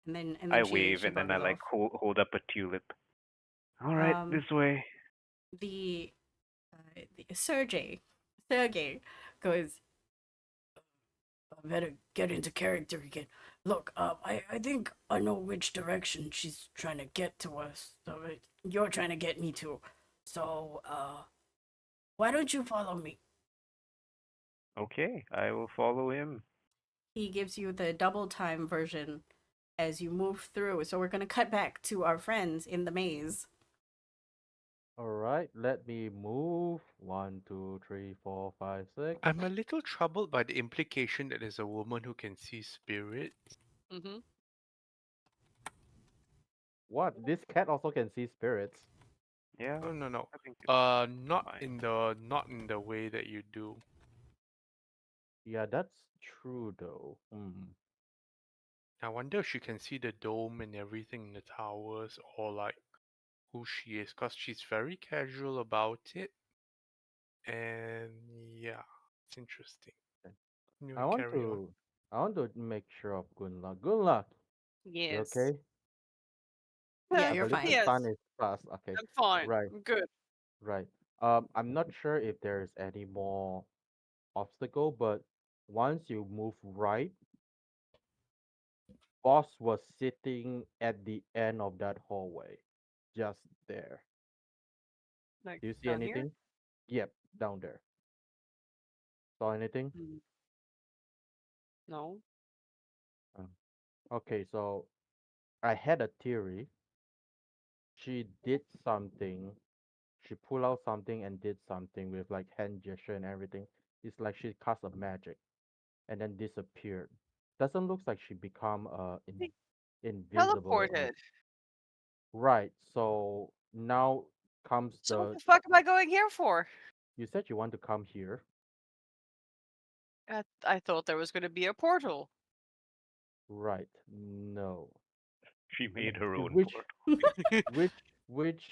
Speaker 1: And then
Speaker 2: I
Speaker 1: she
Speaker 2: wave,
Speaker 1: she
Speaker 2: and then I
Speaker 1: buggers
Speaker 2: like
Speaker 1: off.
Speaker 2: hold up a tulip. All right,
Speaker 1: Um,
Speaker 2: this way.
Speaker 1: the, the Sergei goes. I better get into character again. Look, I think I know which direction she's trying to get to us. So you're trying to get me to. So, why don't you follow me?
Speaker 2: Okay, I will follow him.
Speaker 1: He gives you the double time version as you move through. So we're gonna cut back to our friends in the maze.
Speaker 3: All right, let me move. One, two, three, four, five, six.
Speaker 4: I'm a little troubled by the implication that there's a woman who can see spirits.
Speaker 5: Mm-hmm.
Speaker 3: What? This cat also can see spirits.
Speaker 2: Yeah,
Speaker 4: Oh no no.
Speaker 2: I think it's
Speaker 4: Not
Speaker 2: fine.
Speaker 4: in the way that you do.
Speaker 3: Yeah, that's true though. Hmm.
Speaker 4: I wonder if she can see the dome and everything in the towers, or like who she is, cause she's very casual about it. And yeah, it's interesting.
Speaker 3: Okay.
Speaker 4: Anyway,
Speaker 3: I want
Speaker 4: carry on.
Speaker 3: to I want to make sure of Gunlock. Gunlock, you
Speaker 5: Yes.
Speaker 3: okay?
Speaker 1: Yeah,
Speaker 3: I
Speaker 1: you're
Speaker 3: believe the
Speaker 1: fine.
Speaker 3: sun
Speaker 5: Yes,
Speaker 3: is fast. Okay.
Speaker 5: I'm fine.
Speaker 3: Right,
Speaker 5: I'm good.
Speaker 3: right. I'm not sure if there's any more obstacle, but once you move right, Boss was sitting at the end of that hallway, just there.
Speaker 5: Like
Speaker 3: Do you see
Speaker 5: down here?
Speaker 3: anything? Yep, down there. Saw anything?
Speaker 5: Mm, no.
Speaker 3: Okay, so I had a theory. She did something. She pulled out something and did something with like hand gesture and everything. It's like she cast a magic and then disappeared. Doesn't look like she become
Speaker 5: He
Speaker 3: invisible or
Speaker 5: teleported.
Speaker 3: right. So now comes
Speaker 5: So what
Speaker 3: the
Speaker 5: the fuck am I going here for?
Speaker 3: you said you want to come here.
Speaker 5: I thought there was going to be a portal.
Speaker 3: Right. No.
Speaker 2: She
Speaker 3: N-
Speaker 2: made her own
Speaker 3: Which
Speaker 2: port.
Speaker 3: which which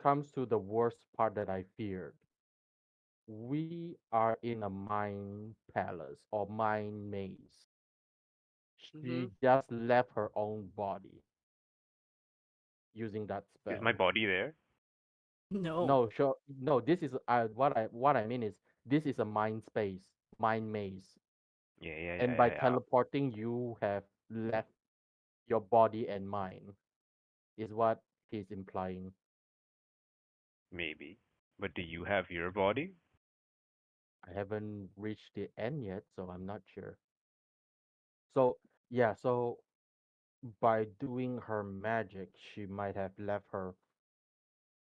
Speaker 3: comes to the worst part that I feared. We are in a mind palace or mind maze.
Speaker 5: Hmm.
Speaker 3: She just left her own body using that
Speaker 2: Is my
Speaker 3: spell.
Speaker 2: body there?
Speaker 1: No.
Speaker 3: No, sure. No, this is what I mean is this is a mind space, mind maze,
Speaker 2: Yeah, yeah, yeah,
Speaker 3: and by
Speaker 2: yeah, yeah.
Speaker 3: teleporting, you have left your body and mind. Is what he's implying.
Speaker 2: Maybe. But do you have your body?
Speaker 3: I haven't reached the end yet, so I'm not sure. So yeah, so by doing her magic, she might have left her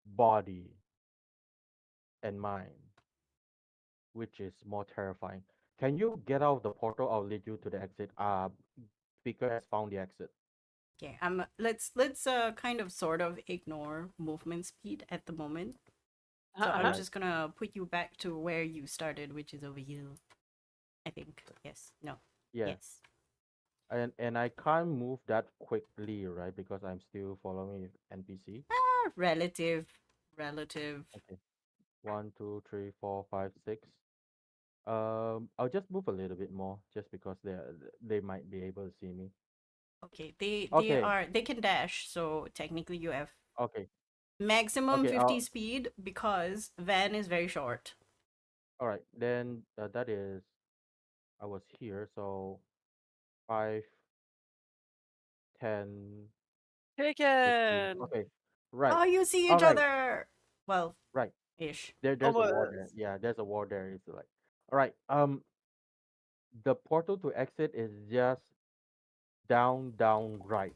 Speaker 3: body and mind, which is more terrifying. Can you get out of the portal? I'll lead you to the exit. Speaker has found the exit.
Speaker 1: Okay, let's kind of sort of ignore movement speed at the moment. So I'm
Speaker 5: Uh-huh.
Speaker 3: Right.
Speaker 1: just gonna put you back to where you started, which is over here. I think. Yes. No.
Speaker 3: Yeah.
Speaker 1: Yes.
Speaker 3: And I can't move that quickly, right? Because I'm still following with NPC.
Speaker 1: Ah, relative. Relative.
Speaker 3: Okay. One, two, three, four, five, six. I'll just move a little bit more, just because they might be able to see me.
Speaker 1: Okay. They
Speaker 3: Okay.
Speaker 1: are they can dash, so technically you have
Speaker 3: Okay.
Speaker 1: maximum
Speaker 3: Okay.
Speaker 1: 50 speed because Van is very short.
Speaker 3: All right. Then that is I was here, so 5, 10, 15.
Speaker 5: Taken.
Speaker 3: Okay. Right.
Speaker 1: Oh, you see
Speaker 3: All
Speaker 1: each
Speaker 3: right.
Speaker 1: other. Well,
Speaker 3: Right.
Speaker 1: ish.
Speaker 3: There's a wall there.
Speaker 5: Almost.
Speaker 3: Yeah, there's a wall there. It's like, all right. The portal to exit is just down, right.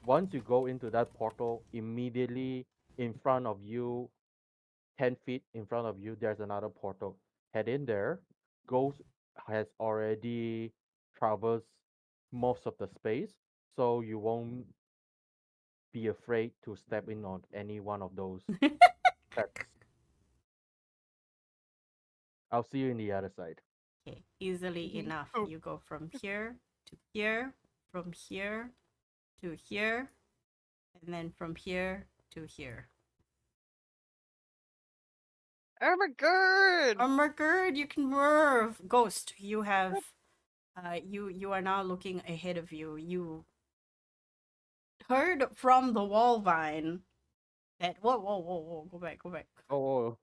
Speaker 3: Once you go into that portal, immediately in front of you, 10 feet in front of you, there's another portal. Head in there. Ghost has already traversed most of the space, so you won't be afraid to step in on any one of those steps. I'll see you in the other side.
Speaker 1: Okay, easily
Speaker 5: Mhm.
Speaker 1: enough.
Speaker 5: Oh,
Speaker 1: You go from here to here, from here to here, and then from here to here.
Speaker 5: oh my god!
Speaker 1: Oh my god, you can move. Ghost, you have you are now looking ahead of you. You heard from the wall vine that whoa, go back.
Speaker 3: Oh,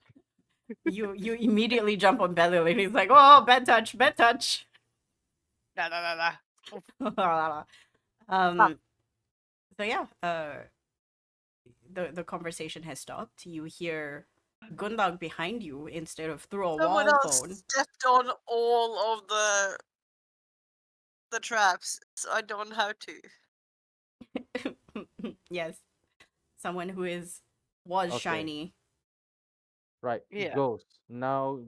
Speaker 1: You immediately jump on Belil and he's like, oh, bad touch, bad touch.
Speaker 5: Nah, nah, nah, nah.
Speaker 1: um so yeah, the conversation has stopped. You hear Gunnlaug behind you instead of through a
Speaker 5: Someone
Speaker 1: wall
Speaker 5: else
Speaker 1: phone.
Speaker 5: stepped on all of the traps, so I don't have to.
Speaker 1: Yes, someone who was
Speaker 3: okay.
Speaker 1: shiny.
Speaker 3: Right.
Speaker 5: Yeah.
Speaker 3: Ghost. Now,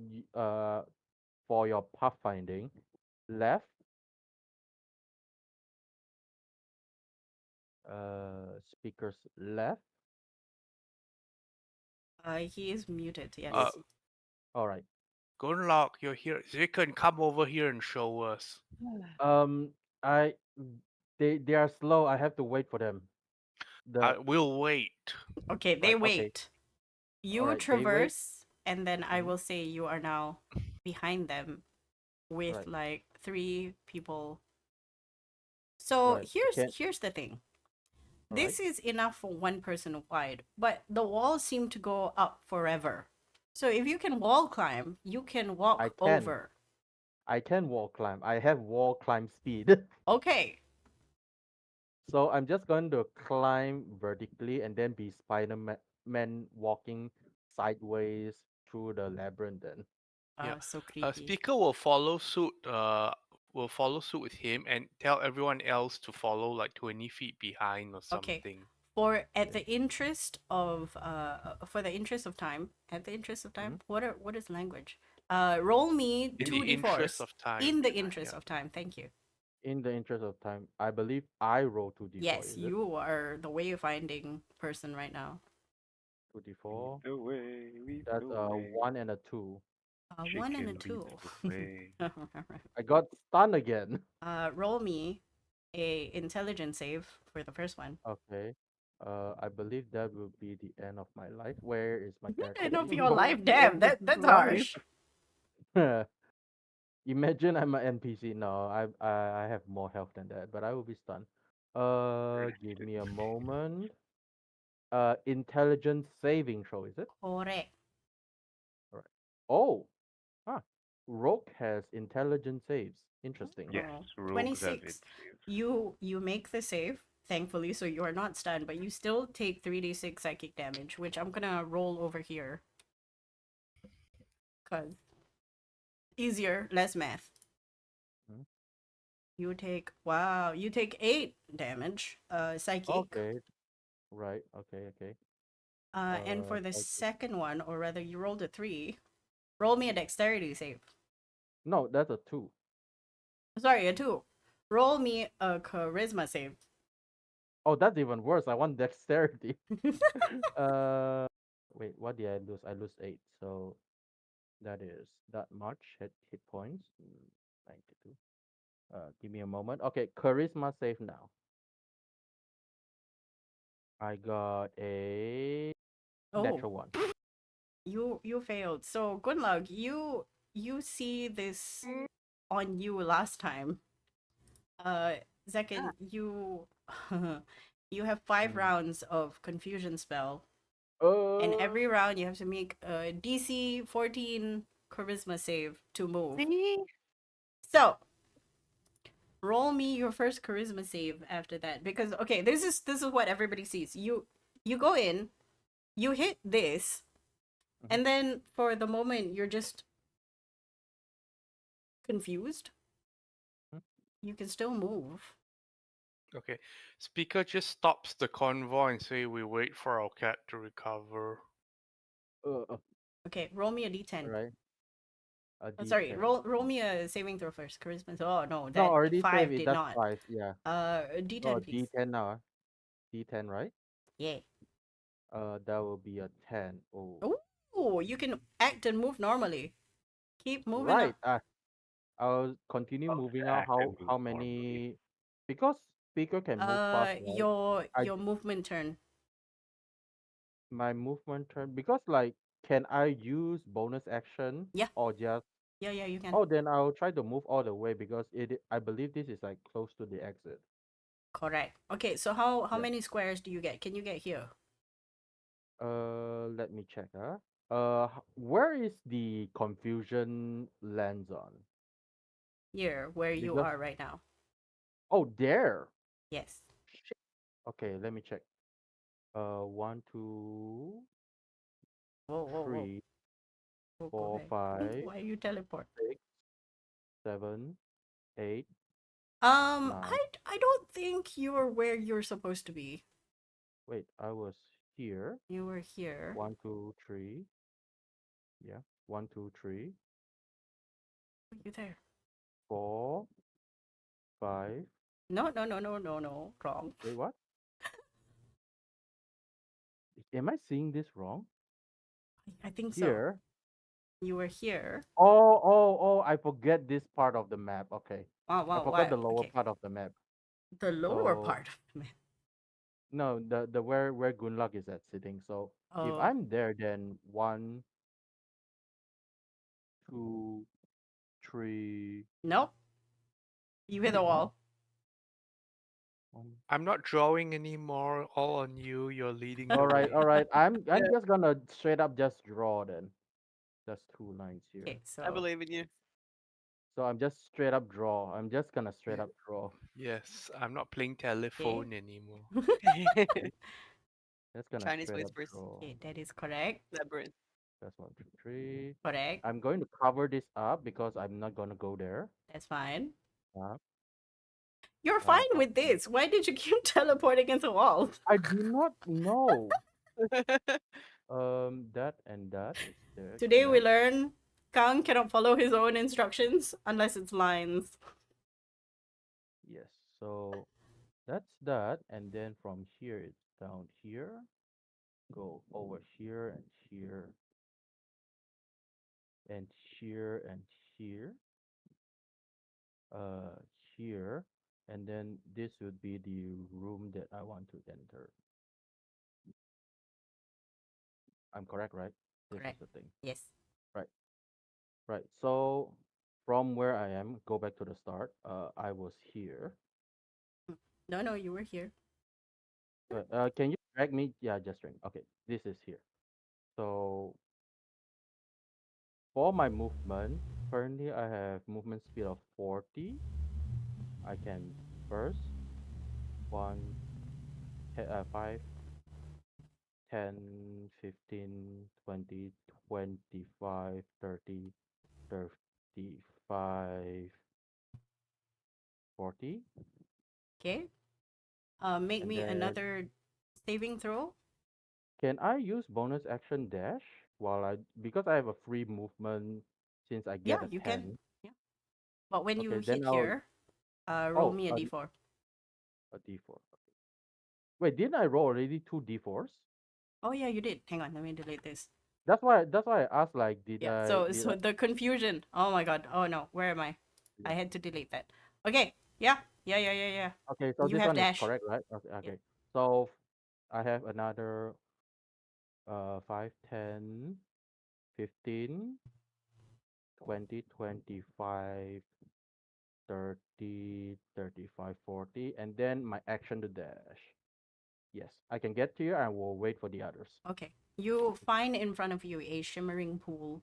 Speaker 3: for your pathfinding, left, speakers left.
Speaker 1: He is muted.
Speaker 4: Uh,
Speaker 1: Yes.
Speaker 3: All right.
Speaker 4: Gunnlaug, you're here. Tzekhen, come over here and show us.
Speaker 3: Um, I they are slow. I have to wait for them. The
Speaker 4: We'll wait.
Speaker 1: Okay, they
Speaker 3: right. Okay.
Speaker 1: wait.
Speaker 3: All
Speaker 1: You
Speaker 3: right. They wait.
Speaker 1: traverse, and then I
Speaker 3: Mm-hmm.
Speaker 1: will say you are now behind them with
Speaker 3: Right.
Speaker 1: like three people. So
Speaker 3: Right. Can
Speaker 1: here's the thing.
Speaker 3: all right.
Speaker 1: This is enough for one person wide, but the walls seem to go up forever. So if you can wall climb, you can
Speaker 3: I
Speaker 1: walk
Speaker 3: can.
Speaker 1: over.
Speaker 3: I can wall climb. I have wall climb speed.
Speaker 1: Okay.
Speaker 3: So I'm just going to climb vertically and then be Man walking sideways through the labyrinth then.
Speaker 4: Yeah.
Speaker 1: So creepy.
Speaker 4: Speaker will follow suit will follow suit with him and tell everyone else to follow like 20 feet behind or
Speaker 1: Okay.
Speaker 4: something.
Speaker 1: For the interest of time, what is language? Roll me
Speaker 4: In
Speaker 1: two
Speaker 4: the interest
Speaker 1: d4s.
Speaker 4: of time.
Speaker 1: In the interest
Speaker 4: Yeah.
Speaker 1: of time, thank you.
Speaker 3: In the interest of time, I believe I roll 2d4,
Speaker 1: Yes,
Speaker 3: is it?
Speaker 1: you are the wayfinding person right now.
Speaker 3: 2d4.
Speaker 2: The way, lead
Speaker 3: That's
Speaker 2: the
Speaker 3: a
Speaker 2: way.
Speaker 3: 1 and a 2.
Speaker 1: One and a
Speaker 2: Chicken leads
Speaker 1: two.
Speaker 2: the way.
Speaker 3: I got stunned again.
Speaker 1: Roll me a intelligence save for the first one.
Speaker 3: Okay. I believe that will be the end of my life. Where is my character?
Speaker 1: End of
Speaker 3: sheet?
Speaker 1: your life, damn, that's
Speaker 2: Life.
Speaker 1: harsh.
Speaker 3: Imagine I'm an NPC. No, I have more health than that, but I will be stunned. Give me a moment. Intelligence saving throw, is it?
Speaker 1: Correct.
Speaker 3: All right. Oh, ah, Rogue has intelligence saves. Interesting.
Speaker 2: Yes,
Speaker 1: Oh,
Speaker 2: rogues have
Speaker 1: 26.
Speaker 2: it saved.
Speaker 1: You make the save, thankfully, so you are not stunned, but you still take 3d6 psychic damage, which I'm gonna roll over here. Cause easier, less math.
Speaker 3: Hmm.
Speaker 1: You take 8 damage, psychic.
Speaker 3: Okay. Right. Okay.
Speaker 1: And for the
Speaker 3: Psychic.
Speaker 1: second one, or rather you rolled a 3, roll me a dexterity save.
Speaker 3: No, that's a 2.
Speaker 1: Sorry, a 2. Roll me a charisma save.
Speaker 3: Oh, that's even worse. I want dexterity. uh, Wait, what did I lose? I lose 8. So that is that much hit points. 92. Give me a moment. Okay, charisma save now. I got a
Speaker 1: Oh,
Speaker 3: natural 1.
Speaker 1: you failed. So Gunnlaug, you see this on you last time. Tzekhen, you you have 5
Speaker 3: Mm.
Speaker 1: rounds of confusion spell, and
Speaker 3: Uh,
Speaker 1: every round you have to make a DC 14 charisma save to move.
Speaker 5: See?
Speaker 1: So roll me your first charisma save after that, because okay, this is what everybody sees. You go in, you hit this, and then for the moment you're just confused.
Speaker 3: Hmm?
Speaker 1: You can still move.
Speaker 4: Okay. Speaker just stops the convoy and say we wait for our cat to recover.
Speaker 3: uh,
Speaker 1: Okay, roll me a d10.
Speaker 3: right. A
Speaker 1: Sorry,
Speaker 3: D10.
Speaker 1: roll me a saving throw first. Charisma. Oh no,
Speaker 3: No,
Speaker 1: that
Speaker 3: already saved
Speaker 1: 5
Speaker 3: it.
Speaker 1: did
Speaker 3: That's
Speaker 1: not.
Speaker 3: 5. Yeah. Oh,
Speaker 1: D10 please.
Speaker 3: D10 now. D10, right?
Speaker 1: Yeah.
Speaker 3: That will be a 10. Oh,
Speaker 1: Oh, you can act and move normally. Keep moving
Speaker 3: right.
Speaker 1: up.
Speaker 3: I'll continue
Speaker 2: Love
Speaker 3: moving
Speaker 2: to
Speaker 3: out.
Speaker 2: act and move
Speaker 3: How
Speaker 2: normally.
Speaker 3: many? Because speaker can move fast, right? I
Speaker 1: Your movement turn.
Speaker 3: My movement turn because like can I use bonus action
Speaker 1: Yeah,
Speaker 3: or just
Speaker 1: yeah, you can.
Speaker 3: oh then I'll try to move all the way because I believe this is like close to the exit.
Speaker 1: Correct. Okay, so how
Speaker 3: Yeah.
Speaker 1: many squares do you get? Can you get here?
Speaker 3: Let me check. Where is the confusion lands on?
Speaker 1: Here, where you
Speaker 3: Because
Speaker 1: are right now.
Speaker 3: oh there.
Speaker 1: Yes.
Speaker 3: Shit. Okay, let me check. One, two,
Speaker 1: Whoa.
Speaker 3: three,
Speaker 1: Go
Speaker 3: four,
Speaker 1: ahead.
Speaker 3: 5,
Speaker 1: Why you teleport?
Speaker 3: 6, 7, 8,
Speaker 1: Um,
Speaker 3: 9.
Speaker 1: I I don't think you're where you're supposed to be.
Speaker 3: Wait, I was here.
Speaker 1: You were here.
Speaker 3: 1, 2, 3. Yeah. 1, 2, 3,
Speaker 1: You there?
Speaker 3: 4, 5.
Speaker 1: No. Wrong.
Speaker 3: Wait, what? Am I seeing this wrong?
Speaker 1: I think so.
Speaker 3: Here.
Speaker 1: You were here.
Speaker 3: Oh, I forget this part of the map. Okay. I
Speaker 1: Wow.
Speaker 3: forgot
Speaker 1: Why?
Speaker 3: the lower
Speaker 1: Okay.
Speaker 3: part of the map.
Speaker 1: The lower
Speaker 3: So
Speaker 1: part of the map.
Speaker 3: no, the where Gunnlaug is at sitting. So if
Speaker 1: Oh
Speaker 3: I'm there, then 1, 2, 3.
Speaker 1: nope. You hit
Speaker 3: Wait,
Speaker 1: the
Speaker 3: what?
Speaker 1: wall.
Speaker 4: I'm not drawing anymore. All on you. You're leading the
Speaker 3: All right,
Speaker 4: way.
Speaker 3: all right. I'm
Speaker 5: Yeah,
Speaker 3: just gonna straight up just draw then. Just 2 lines here.
Speaker 1: Okay,
Speaker 5: I
Speaker 1: so
Speaker 5: believe in you.
Speaker 3: So I'm just straight up draw. I'm just gonna straight up draw.
Speaker 4: Yes, I'm not playing
Speaker 1: okay.
Speaker 4: telephone anymore.
Speaker 3: Okay. Just gonna
Speaker 5: Chinese
Speaker 3: straight up
Speaker 5: whispers.
Speaker 3: draw.
Speaker 1: Okay, that is correct.
Speaker 5: Labyrinth.
Speaker 3: That's 1, 2, 3.
Speaker 1: Correct.
Speaker 3: I'm going to cover this up because I'm not gonna go there.
Speaker 1: That's fine.
Speaker 3: Yeah.
Speaker 1: You're fine with
Speaker 3: Okay.
Speaker 1: this. Why did you keep teleporting into walls?
Speaker 3: I do not know. That and that is there,
Speaker 1: Today we
Speaker 3: correct?
Speaker 1: learn Kang cannot follow his own instructions unless it's lines.
Speaker 3: Yes. So that's that, and then from here it's down here. Go over here and here and here and here. Uh, here, and then this would be the room that I want to enter. I'm correct, right? This is
Speaker 1: Correct.
Speaker 3: the thing.
Speaker 1: Yes.
Speaker 3: Right. Right. So from where I am, go back to the start. I was here.
Speaker 1: No, you were here.
Speaker 3: Can you drag me? Yeah, just drag. Okay, this is here. So for my movement, currently I have movement speed of 40. I can first 1, 5, 10, 15, 20, 25, 30, 35, 40.
Speaker 1: Okay. Make
Speaker 3: And
Speaker 1: me
Speaker 3: then
Speaker 1: another saving throw.
Speaker 3: can I use bonus action dash while because I have a free movement since I get
Speaker 1: Yeah,
Speaker 3: a
Speaker 1: you can.
Speaker 3: 10.
Speaker 1: Yeah. But when you
Speaker 3: Okay, then
Speaker 1: hit
Speaker 3: I'll
Speaker 1: here, roll
Speaker 3: oh
Speaker 1: me a d4.
Speaker 3: a d4. Wait, didn't I roll already 2 d4s?
Speaker 1: Oh yeah, you did. Hang on, let me delete this.
Speaker 3: That's why I asked like
Speaker 1: Yeah.
Speaker 3: did
Speaker 1: So
Speaker 3: I
Speaker 1: the confusion. Oh my god. Oh no, where am I? I
Speaker 3: yeah.
Speaker 1: had to delete that. Okay. Yeah. Yeah.
Speaker 3: Okay, so
Speaker 1: You
Speaker 3: this
Speaker 1: have
Speaker 3: one is
Speaker 1: dash.
Speaker 3: correct, right? Okay,
Speaker 1: Yeah.
Speaker 3: okay. So I have another 5, 10, 15, 20, 25, 30, 35, 40, and then my action to dash. Yes, I can get to you and we'll wait for the others.
Speaker 1: Okay. You find in front of you a shimmering pool.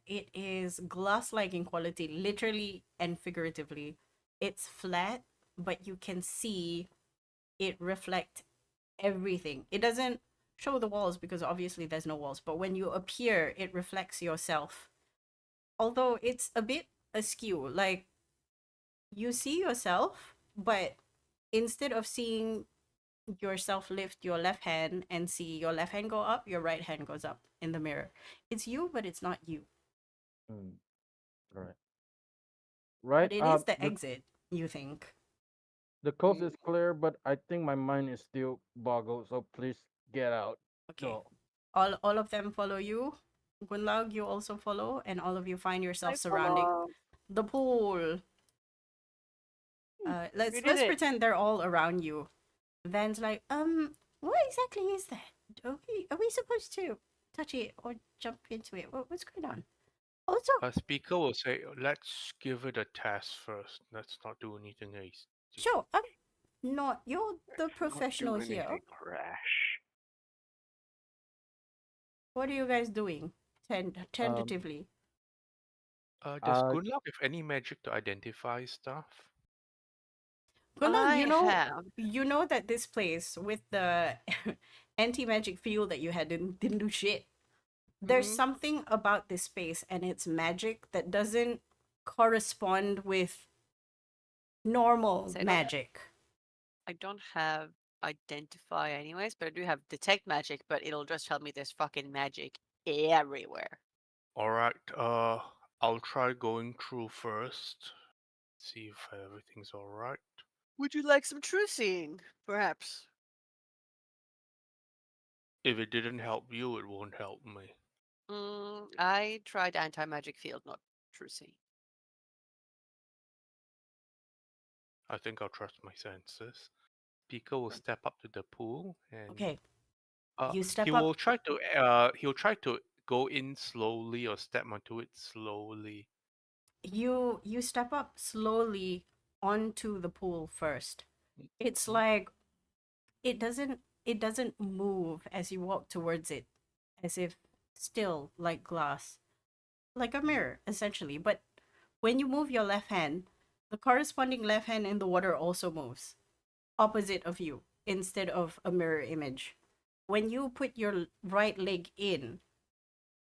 Speaker 1: It is glass-like in quality, literally and figuratively. It's flat, but you can see it reflect everything. It doesn't show the walls because obviously there's no walls, but when you appear, it reflects yourself. Although it's a bit askew, like you see yourself, but instead of seeing yourself lift your left hand and see your left hand go up, your right hand goes up in the mirror. It's you, but it's not you.
Speaker 3: Mm, right.
Speaker 1: But
Speaker 3: Right.
Speaker 1: it is the exit, you think.
Speaker 3: The coast is clear, but I think my mind is still boggled. So please get out.
Speaker 1: Okay.
Speaker 3: Go.
Speaker 1: All of them follow you. Gunnlaug, you also follow, and all of you find yourself
Speaker 5: I
Speaker 1: surrounding
Speaker 5: follow.
Speaker 1: the pool.
Speaker 5: You did
Speaker 1: Let's
Speaker 5: it.
Speaker 1: pretend they're all around you. Van's like, what exactly is that? Are we supposed to touch it or jump into it? What's going on? Also,
Speaker 4: A speaker will say, let's give it a test first. Let's not do anything hasty.
Speaker 1: sure, I'm not. You're the
Speaker 2: Let's not do
Speaker 1: professional here.
Speaker 2: anything rash.
Speaker 1: What are you guys doing?
Speaker 3: Um.
Speaker 1: Tentatively.
Speaker 4: Does
Speaker 3: Uh.
Speaker 4: Gunnlaug have any magic to identify stuff?
Speaker 1: Gunnlaug,
Speaker 5: I have.
Speaker 1: you know that this place with the anti-magic field that you had didn't do shit. There's
Speaker 5: Mhm.
Speaker 1: something about this space and its magic that doesn't correspond with normal
Speaker 5: Say that.
Speaker 1: magic.
Speaker 5: I don't have identify anyways, but I do have detect magic, but it'll just tell me there's fucking magic everywhere.
Speaker 4: Alright, I'll try going through first. See if everything's alright.
Speaker 5: Would you like some true seeing, perhaps?
Speaker 4: If it didn't help you, it won't help me.
Speaker 5: I tried anti-magic field, not true seeing.
Speaker 4: I think I'll trust my senses. Pika will step up to the pool and
Speaker 1: Okay, you
Speaker 4: he
Speaker 1: step
Speaker 4: will
Speaker 1: up.
Speaker 4: try to he'll try to go in slowly or step onto it slowly.
Speaker 1: You step up slowly onto the pool first. It's like it doesn't move as you walk towards it, as if still like glass, like a mirror essentially. But when you move your left hand, the corresponding left hand in the water also moves opposite of you instead of a mirror image. When you put your right leg in,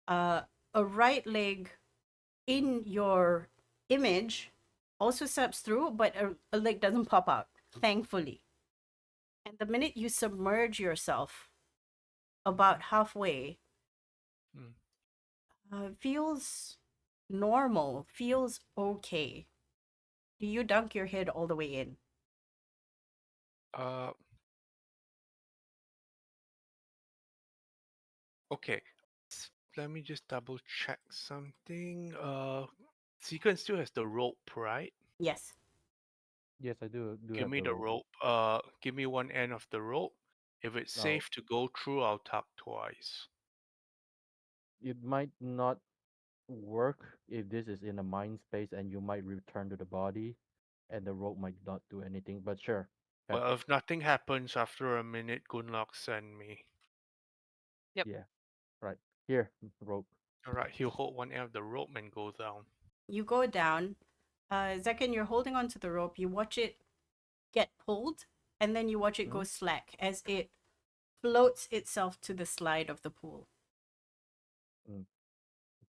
Speaker 1: uh, a right leg in your image also steps through, but a leg doesn't pop out, thankfully. And the minute you submerge yourself about halfway,
Speaker 4: Mm.
Speaker 1: feels normal, feels okay. Do you dunk your head all the way in?
Speaker 4: Uh, okay. Let me just double check something. Tzekhen still has the rope, right?
Speaker 1: Yes.
Speaker 3: Yes, I do
Speaker 4: Give
Speaker 3: have
Speaker 4: me
Speaker 3: the
Speaker 4: the
Speaker 3: rope.
Speaker 4: rope. Give me one end of the rope. If it's
Speaker 3: Now,
Speaker 4: safe to go through, I'll tug twice.
Speaker 3: it might not work if this is in a mind space and you might return to the body and the rope might not do anything, but sure. Yeah,
Speaker 4: Well, if nothing happens after a minute, Gunnlaug send me.
Speaker 5: Yep.
Speaker 3: yeah, right. Here, rope.
Speaker 4: Alright, he'll hold one end of the rope and go down.
Speaker 1: You go down. Tzekhen, you're holding onto the rope. You watch it get pulled, and then you watch it go
Speaker 3: Mhm.
Speaker 1: slack as it floats itself to the slide of the pool.
Speaker 3: Mm.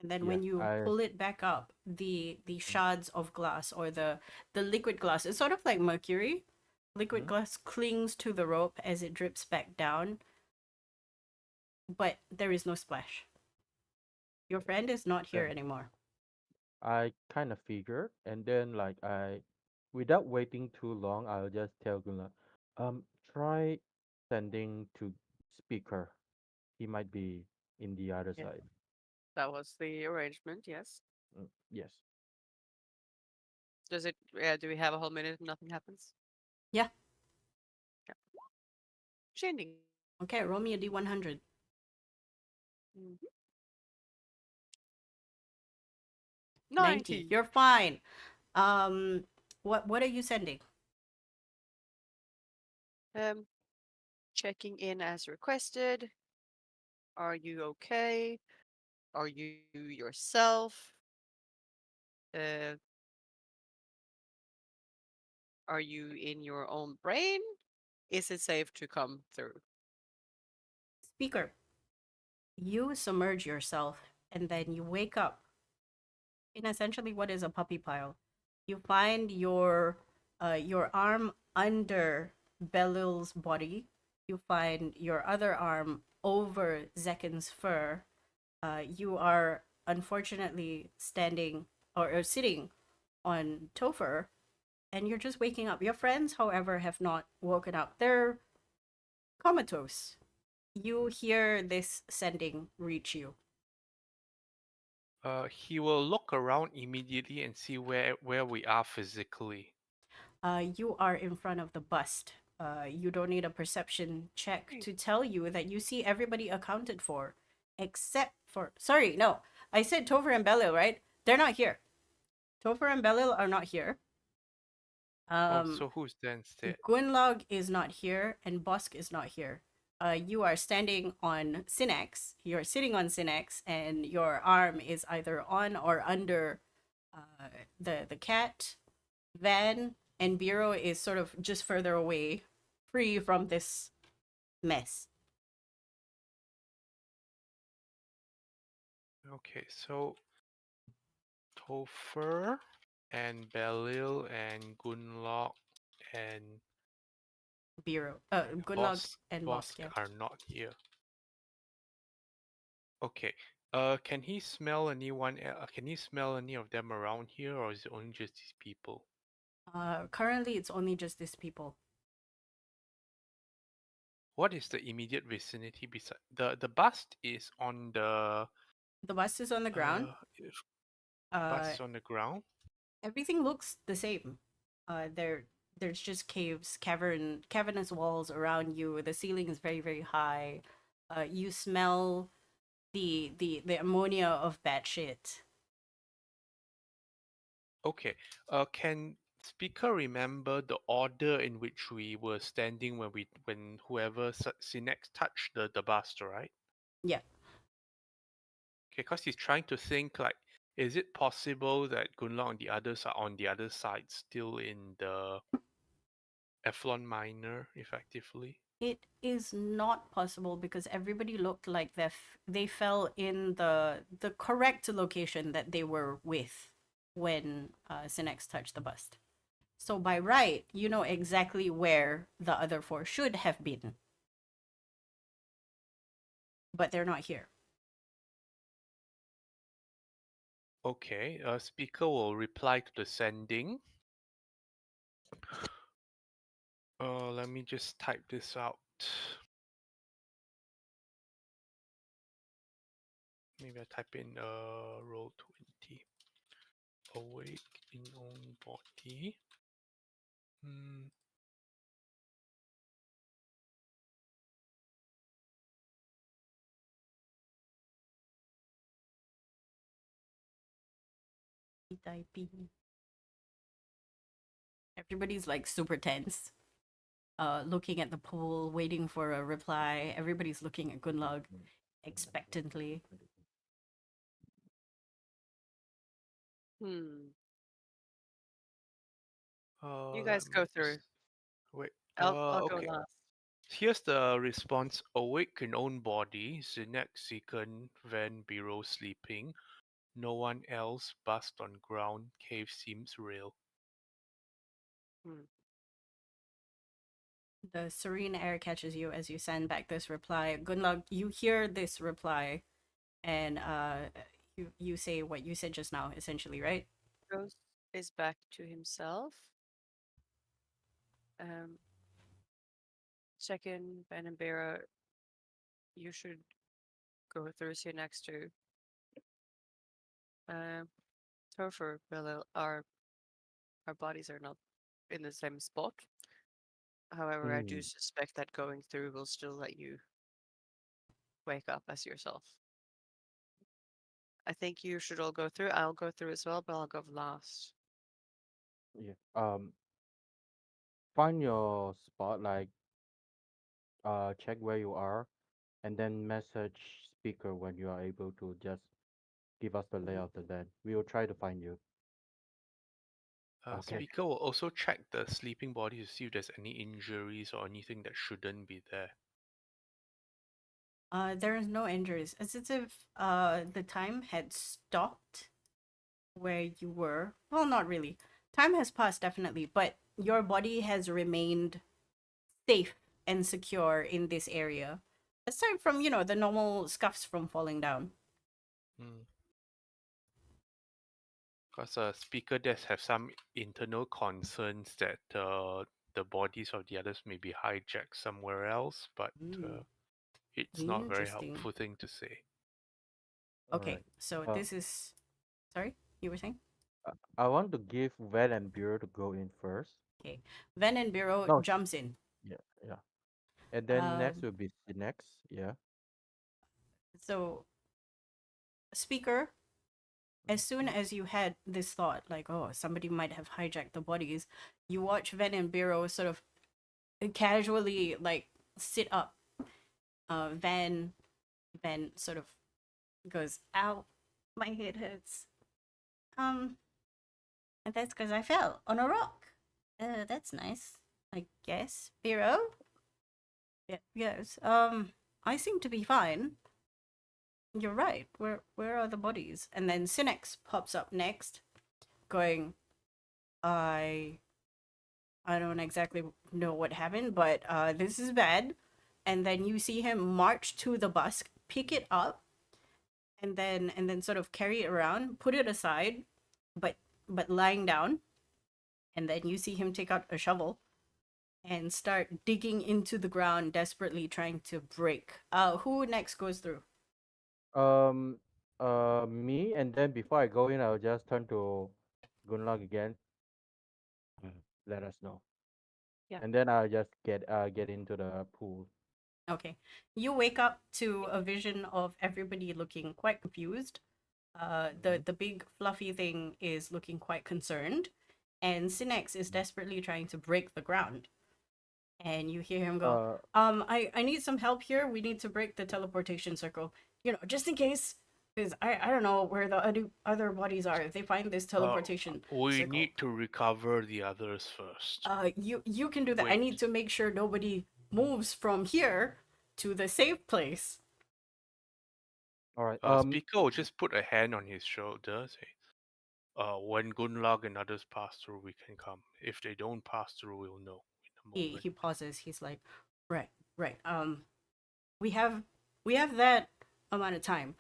Speaker 1: And then
Speaker 3: Yeah,
Speaker 1: when you
Speaker 3: I
Speaker 1: pull it back up, the shards of glass or the liquid glass, it's sort of like mercury. Liquid
Speaker 3: Mhm.
Speaker 1: glass clings to the rope as it drips back down, but there is no splash. Your friend is not here
Speaker 3: then
Speaker 1: anymore.
Speaker 3: I kind of figure, and then like without waiting too long, I'll just tell Gunla, try sending to speaker. He might be in the other
Speaker 5: Yeah.
Speaker 3: side.
Speaker 5: That was the arrangement. Yes.
Speaker 3: Yes.
Speaker 5: Does it? Do we have a whole minute and nothing happens?
Speaker 1: Yeah.
Speaker 5: Yeah. Sending.
Speaker 1: Okay, roll me a D100.
Speaker 5: Mhm.
Speaker 1: 90.
Speaker 5: 90.
Speaker 1: You're fine. What are you sending?
Speaker 5: Um, checking in as requested. Are you okay? Are you yourself? Uh, are you in your own brain? Is it safe to come through?
Speaker 1: Speaker. You submerge yourself and then you wake up in essentially what is a puppy pile. You find your arm under Belil's body. You find your other arm over Tzekhen's fur. You are unfortunately standing or sitting on Topher, and you're just waking up. Your friends, however, have not woken up. They're comatose. You hear this sending reach you.
Speaker 4: He will look around immediately and see where we are physically.
Speaker 1: You are in front of the bust. You don't need a perception check
Speaker 5: Hmm.
Speaker 1: to tell you that you see everybody accounted for, except for. Sorry, no. I said Topher and Belil, right? They're not here. Topher and Belil are not here.
Speaker 4: Oh,
Speaker 1: Um,
Speaker 4: so who's then instead?
Speaker 1: Gunnlaug is not here, and Bosc is not here. You are standing on Synnax. You're sitting on Synnax, and your arm is either on or under the cat. Van and Bureau is sort of just further away, free from this mess.
Speaker 4: Okay, so Topher and Belil and Gunnlaug and
Speaker 1: Bureau, Gunnlaug
Speaker 4: Boss
Speaker 1: and Bosc,
Speaker 4: Bosc
Speaker 1: yeah.
Speaker 4: are not here. Okay. Can he smell anyone? Can he smell any of them around here, or is it only just these people?
Speaker 1: Currently, it's only just these people.
Speaker 4: What is the immediate vicinity beside the bust is on the
Speaker 1: The bus is on the ground.
Speaker 4: if bust
Speaker 1: Uh,
Speaker 4: is on the ground.
Speaker 1: Everything looks the same. There's just caves, cavernous walls around you. The ceiling is very, very high. You smell the ammonia of bad shit.
Speaker 4: Okay. Can speaker remember the order in which we were standing when whoever Synnax touched the bust, right?
Speaker 1: Yeah.
Speaker 4: Okay, because he's trying to think like, is it possible that Gunnlaug and the others are on the other side, still in the Efflon Minor, effectively?
Speaker 1: It is not possible because everybody looked like they fell in the correct location that they were with. when Synnax touched the bust. So by right, you know exactly where the other four should have been. But they're not here.
Speaker 4: Okay, speaker will reply to the sending. Let me just type this out. Maybe I type in roll 20. Awake in own body.
Speaker 1: Typing. Everybody's like super tense. Looking at the poll, waiting for a reply. Everybody's looking at Gunnlaug expectantly.
Speaker 5: You
Speaker 4: Let
Speaker 5: guys go
Speaker 4: me
Speaker 5: through.
Speaker 4: just- Wait.
Speaker 5: I'll go
Speaker 4: Okay.
Speaker 5: last.
Speaker 4: Here's the response. Awake in own body. Synnax, Tzekhen, Van, Biro sleeping. No one else. Bust on ground. Cave seems real.
Speaker 1: The serene air catches you as you send back this reply. Gunnlaug, you hear this reply, and you say what you said just now, essentially, right?
Speaker 5: Goes is back to himself. Tzekhen, Ben and Bera, you should go through here next to. Topher, Belil, our bodies are not in the same spot. However, I do suspect that going through will still let you wake up as yourself. I think you should all go through. I'll go through as well, but I'll go last.
Speaker 3: Yeah. Find your spot, like check where you are, and then message speaker when you are able to just give us the layout of the land. We will try to find you. Okay.
Speaker 4: Speaker will also check the sleeping body to see if there's any injuries or anything that shouldn't be there.
Speaker 1: There is no injuries. It's as if the time had stopped where you were. Well, not really. Time has passed, definitely, but your body has remained safe and secure in this area. Aside from, the normal scuffs from falling down.
Speaker 4: Because speaker does have some internal concerns that the bodies of the others may be hijacked somewhere else, but it's not a very
Speaker 1: Interesting.
Speaker 4: helpful thing to say.
Speaker 1: Okay,
Speaker 3: Alright.
Speaker 1: so this is... Sorry, you were saying?
Speaker 3: I want to give Van and Bureau to go in first.
Speaker 1: Okay, Ven and Biro
Speaker 3: No.
Speaker 1: jumps in.
Speaker 3: Yeah, yeah. And then next will be Synnax. Yeah.
Speaker 1: So, speaker, as soon as you had this thought, like, oh, somebody might have hijacked the bodies, you watch Ven and Biro sort of casually, like, sit up. Van sort of goes, ow, my head hurts. And that's because I fell on a rock. That's nice, I guess. Biro? Yeah, yes. I seem to be fine. You're right. Where are the bodies? And then Synnax pops up next, going, I don't exactly know what happened, but this is bad. And then you see him march to the bus, pick it up, and then sort of carry it around, put it aside, but lying down. And then you see him take out a shovel and start digging into the ground, desperately trying to break. Who next goes through?
Speaker 3: Me, and then before I go in, I'll just turn to Gunnlaug again. Let us know.
Speaker 1: Yeah.
Speaker 3: And then I'll just get into the pool.
Speaker 1: Okay. You wake up to a vision of everybody looking quite confused. The big fluffy thing is looking quite concerned, and Synnax is desperately trying to break the ground. And you hear him go, I need some help here. We need to break the teleportation circle. Just in case, because I don't know where the other bodies are. If they find this teleportation
Speaker 4: We
Speaker 1: circle.
Speaker 4: need to recover the others first.
Speaker 1: You can do that. I
Speaker 4: Wait.
Speaker 1: need to make sure nobody moves from here to the safe place.
Speaker 3: All right.
Speaker 4: Speaker will just put a hand on his shoulder. Say, When Gunnlaug and others pass through, we can come. If they don't pass through, we'll know in a moment.
Speaker 1: He pauses. He's like, right, right. We have we have that amount of time.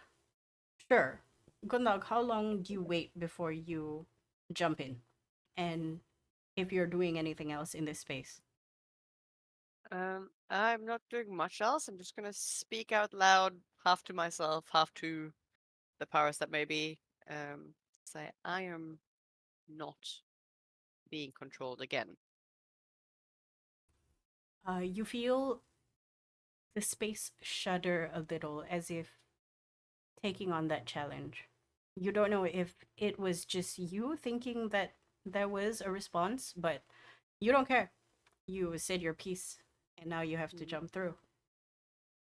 Speaker 1: Sure. Gunnlaug, how long do you wait before you jump in? And if you're doing anything else in this space?
Speaker 5: I'm not doing much else. I'm just gonna speak out loud, half to myself, half to the powers that may be. Say, I am not being controlled again.
Speaker 1: You feel the space shudder a little as if taking on that challenge. You don't know if it was just you thinking that there was a response, but you don't care. You said your piece, and now you have to
Speaker 5: Mhm.
Speaker 1: jump through.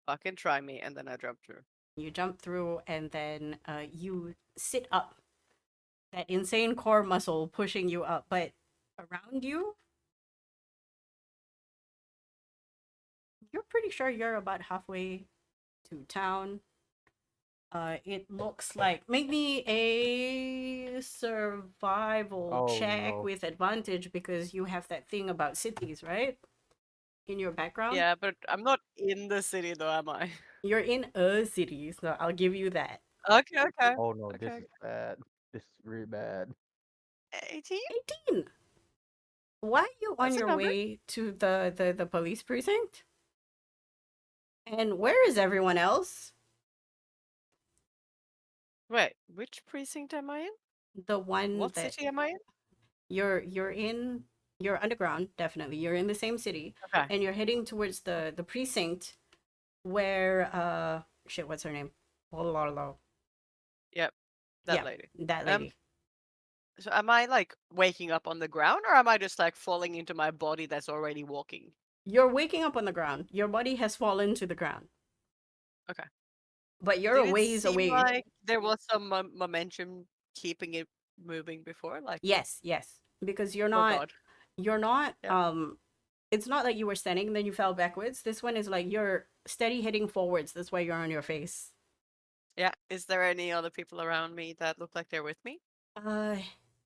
Speaker 5: Fucking try me, and then I jump through.
Speaker 1: You jump through, and then you sit up. That insane core muscle pushing you up, but around you, you're pretty sure you're about halfway to town. It looks like make me a survival
Speaker 3: Oh
Speaker 1: check
Speaker 3: no.
Speaker 1: with advantage because you have that thing about cities, right? In your background,
Speaker 5: Yeah, but I'm not in the city though, am I?
Speaker 1: you're in a city, so I'll give you that.
Speaker 5: Okay, okay,
Speaker 3: Oh no, this
Speaker 5: okay.
Speaker 3: is bad. This is really bad.
Speaker 5: 18?
Speaker 1: 18. Why are you on
Speaker 5: That's a
Speaker 1: your
Speaker 5: number.
Speaker 1: way to the police precinct? And where is everyone else?
Speaker 5: Wait, which precinct am I in?
Speaker 1: The one
Speaker 5: What
Speaker 1: that
Speaker 5: city am I in?
Speaker 1: you're in, you're underground, definitely. You're in the same city,
Speaker 5: Okay.
Speaker 1: and you're heading towards the precinct where shit, what's her name? Ololo.
Speaker 5: Yep, that
Speaker 1: Yeah,
Speaker 5: lady.
Speaker 1: that
Speaker 5: Um,
Speaker 1: lady.
Speaker 5: so am I like waking up on the ground or am I just like falling into my body that's already walking?
Speaker 1: You're waking up on the ground. Your body has fallen to the ground,
Speaker 5: Okay.
Speaker 1: but you're
Speaker 5: Did
Speaker 1: a
Speaker 5: it
Speaker 1: ways
Speaker 5: seem
Speaker 1: away.
Speaker 5: like there was some momentum keeping it moving before? Like,
Speaker 1: Yes, yes, because
Speaker 5: oh god.
Speaker 1: you're not
Speaker 5: Yep.
Speaker 1: it's not like you were standing and then you fell backwards. This one is like you're steady heading forwards. That's why you're on your face.
Speaker 5: Yeah. Is there any other people around me that look like they're with me?
Speaker 1: Uh,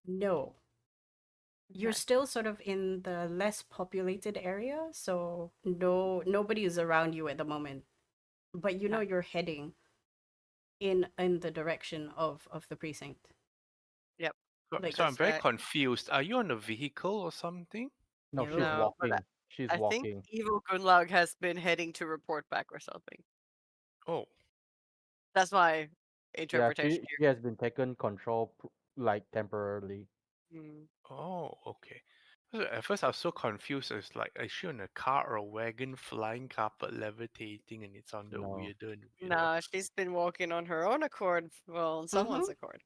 Speaker 1: no. You're
Speaker 5: Okay.
Speaker 1: still sort of in the less populated area, so nobody is around you at the moment. But you know
Speaker 5: Okay.
Speaker 1: you're heading in the direction of the precinct.
Speaker 5: Yep.
Speaker 1: Like
Speaker 4: So I'm
Speaker 5: Because
Speaker 4: very confused. Are you on a vehicle or something?
Speaker 3: No, she's
Speaker 1: no,
Speaker 5: no, but
Speaker 3: walking. She's
Speaker 5: I think
Speaker 3: walking.
Speaker 5: evil Gunnlaug has been heading to report back or something.
Speaker 4: Oh,
Speaker 5: That's my
Speaker 3: Yeah,
Speaker 5: interpretation
Speaker 3: she has been taken control like temporarily.
Speaker 5: here. Hmm.
Speaker 4: oh, okay. So at first I was so confused. It's like, is she on a car or a wagon, flying carpet, levitating, and it sounded
Speaker 3: No.
Speaker 4: weirder and weirder.
Speaker 5: No, she's been walking on her own accord. Well, on
Speaker 1: mm-hmm.
Speaker 5: someone's accord.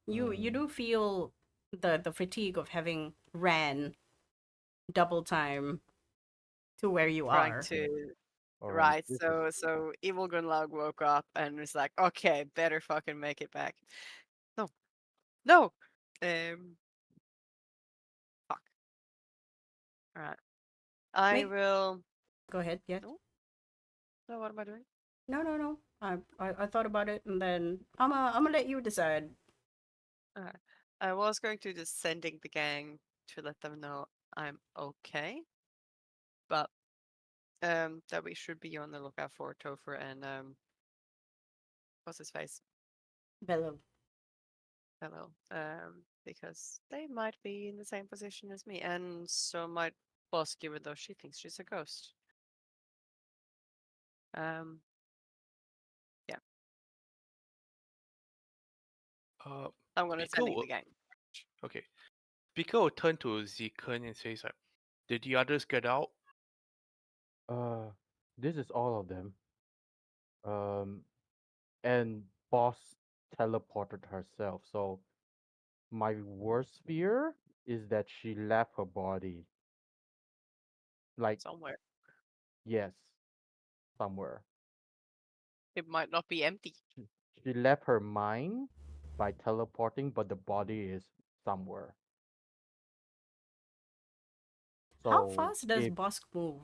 Speaker 1: You
Speaker 3: Mm.
Speaker 1: do feel the fatigue of having ran double time to where you
Speaker 5: Trying
Speaker 1: are.
Speaker 5: to
Speaker 3: All right.
Speaker 5: right.
Speaker 3: This is
Speaker 5: So evil Gunlaug woke up and was like, okay, better fucking make it back. No, no. Um, fuck. All right. I
Speaker 1: Wait,
Speaker 5: will.
Speaker 1: go ahead. Yeah.
Speaker 5: No, no. What am I doing?
Speaker 1: No, no, no. I thought about it and then I'm gonna let you decide.
Speaker 5: Alright. I was going to just sending the gang to let them know I'm okay, but that we should be on the lookout for Topher and what's his face?
Speaker 1: Bello.
Speaker 5: Hello. Because they might be in the same position as me, and so might Bosc, even though she thinks she's a ghost. Um, yeah,
Speaker 4: Uh,
Speaker 5: I'm gonna
Speaker 4: Speaker
Speaker 5: sending
Speaker 4: will,
Speaker 5: the gang.
Speaker 4: okay. Speaker will turn to Tzekhen and says like, "Did the others get out?"
Speaker 3: uh this is all of them. Um and Boss teleported herself. So my worst fear is that she left her body. Like,
Speaker 5: Somewhere.
Speaker 3: yes, somewhere.
Speaker 5: It might not be empty.
Speaker 3: She, she left her mind by teleporting, but the body is somewhere.
Speaker 1: How
Speaker 3: So
Speaker 1: fast does Bosc move?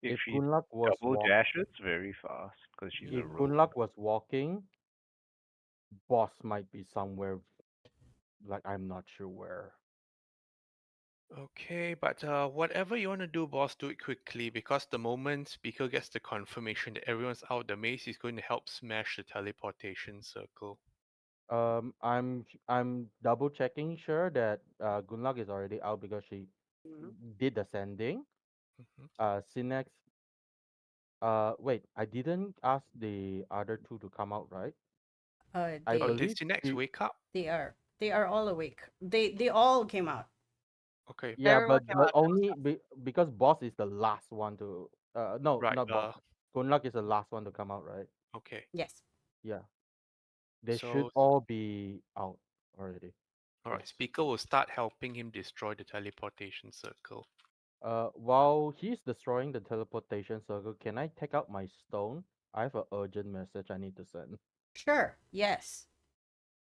Speaker 2: If
Speaker 3: if
Speaker 2: she
Speaker 3: Gunlak was
Speaker 2: double dashes very fast because she's a
Speaker 3: if
Speaker 2: robot.
Speaker 3: Gunlak was walking, Boss might be somewhere, like I'm not sure where.
Speaker 4: Okay, but whatever you want to do, boss, do it quickly because the moment Speaker gets the confirmation that everyone's out, the mace is going to help smash the teleportation circle.
Speaker 3: I'm double checking sure that Gunnlaug is already out because she
Speaker 5: Mhm.
Speaker 3: did the sending.
Speaker 4: Mhm.
Speaker 3: Synnax. Wait, I didn't ask the other two to come out, right? I
Speaker 4: Did
Speaker 1: They
Speaker 3: believe
Speaker 4: Synnax
Speaker 3: she.
Speaker 4: wake up?
Speaker 1: they are all awake. They all came out.
Speaker 4: Okay,
Speaker 3: Yeah,
Speaker 5: Everyone
Speaker 3: but
Speaker 5: came
Speaker 3: but
Speaker 5: out.
Speaker 3: only because boss is the last one to. No,
Speaker 4: right.
Speaker 3: not boss. Gunnlaug is the last one to come out, right?
Speaker 4: Okay.
Speaker 1: Yes.
Speaker 3: Yeah, they should
Speaker 4: So,
Speaker 3: all be out already.
Speaker 4: all right,
Speaker 3: Yes.
Speaker 4: Speaker will start helping him destroy the teleportation circle.
Speaker 3: While he's destroying the teleportation circle, can I take out my stone? I have an urgent message I need to send.
Speaker 1: Sure. Yes.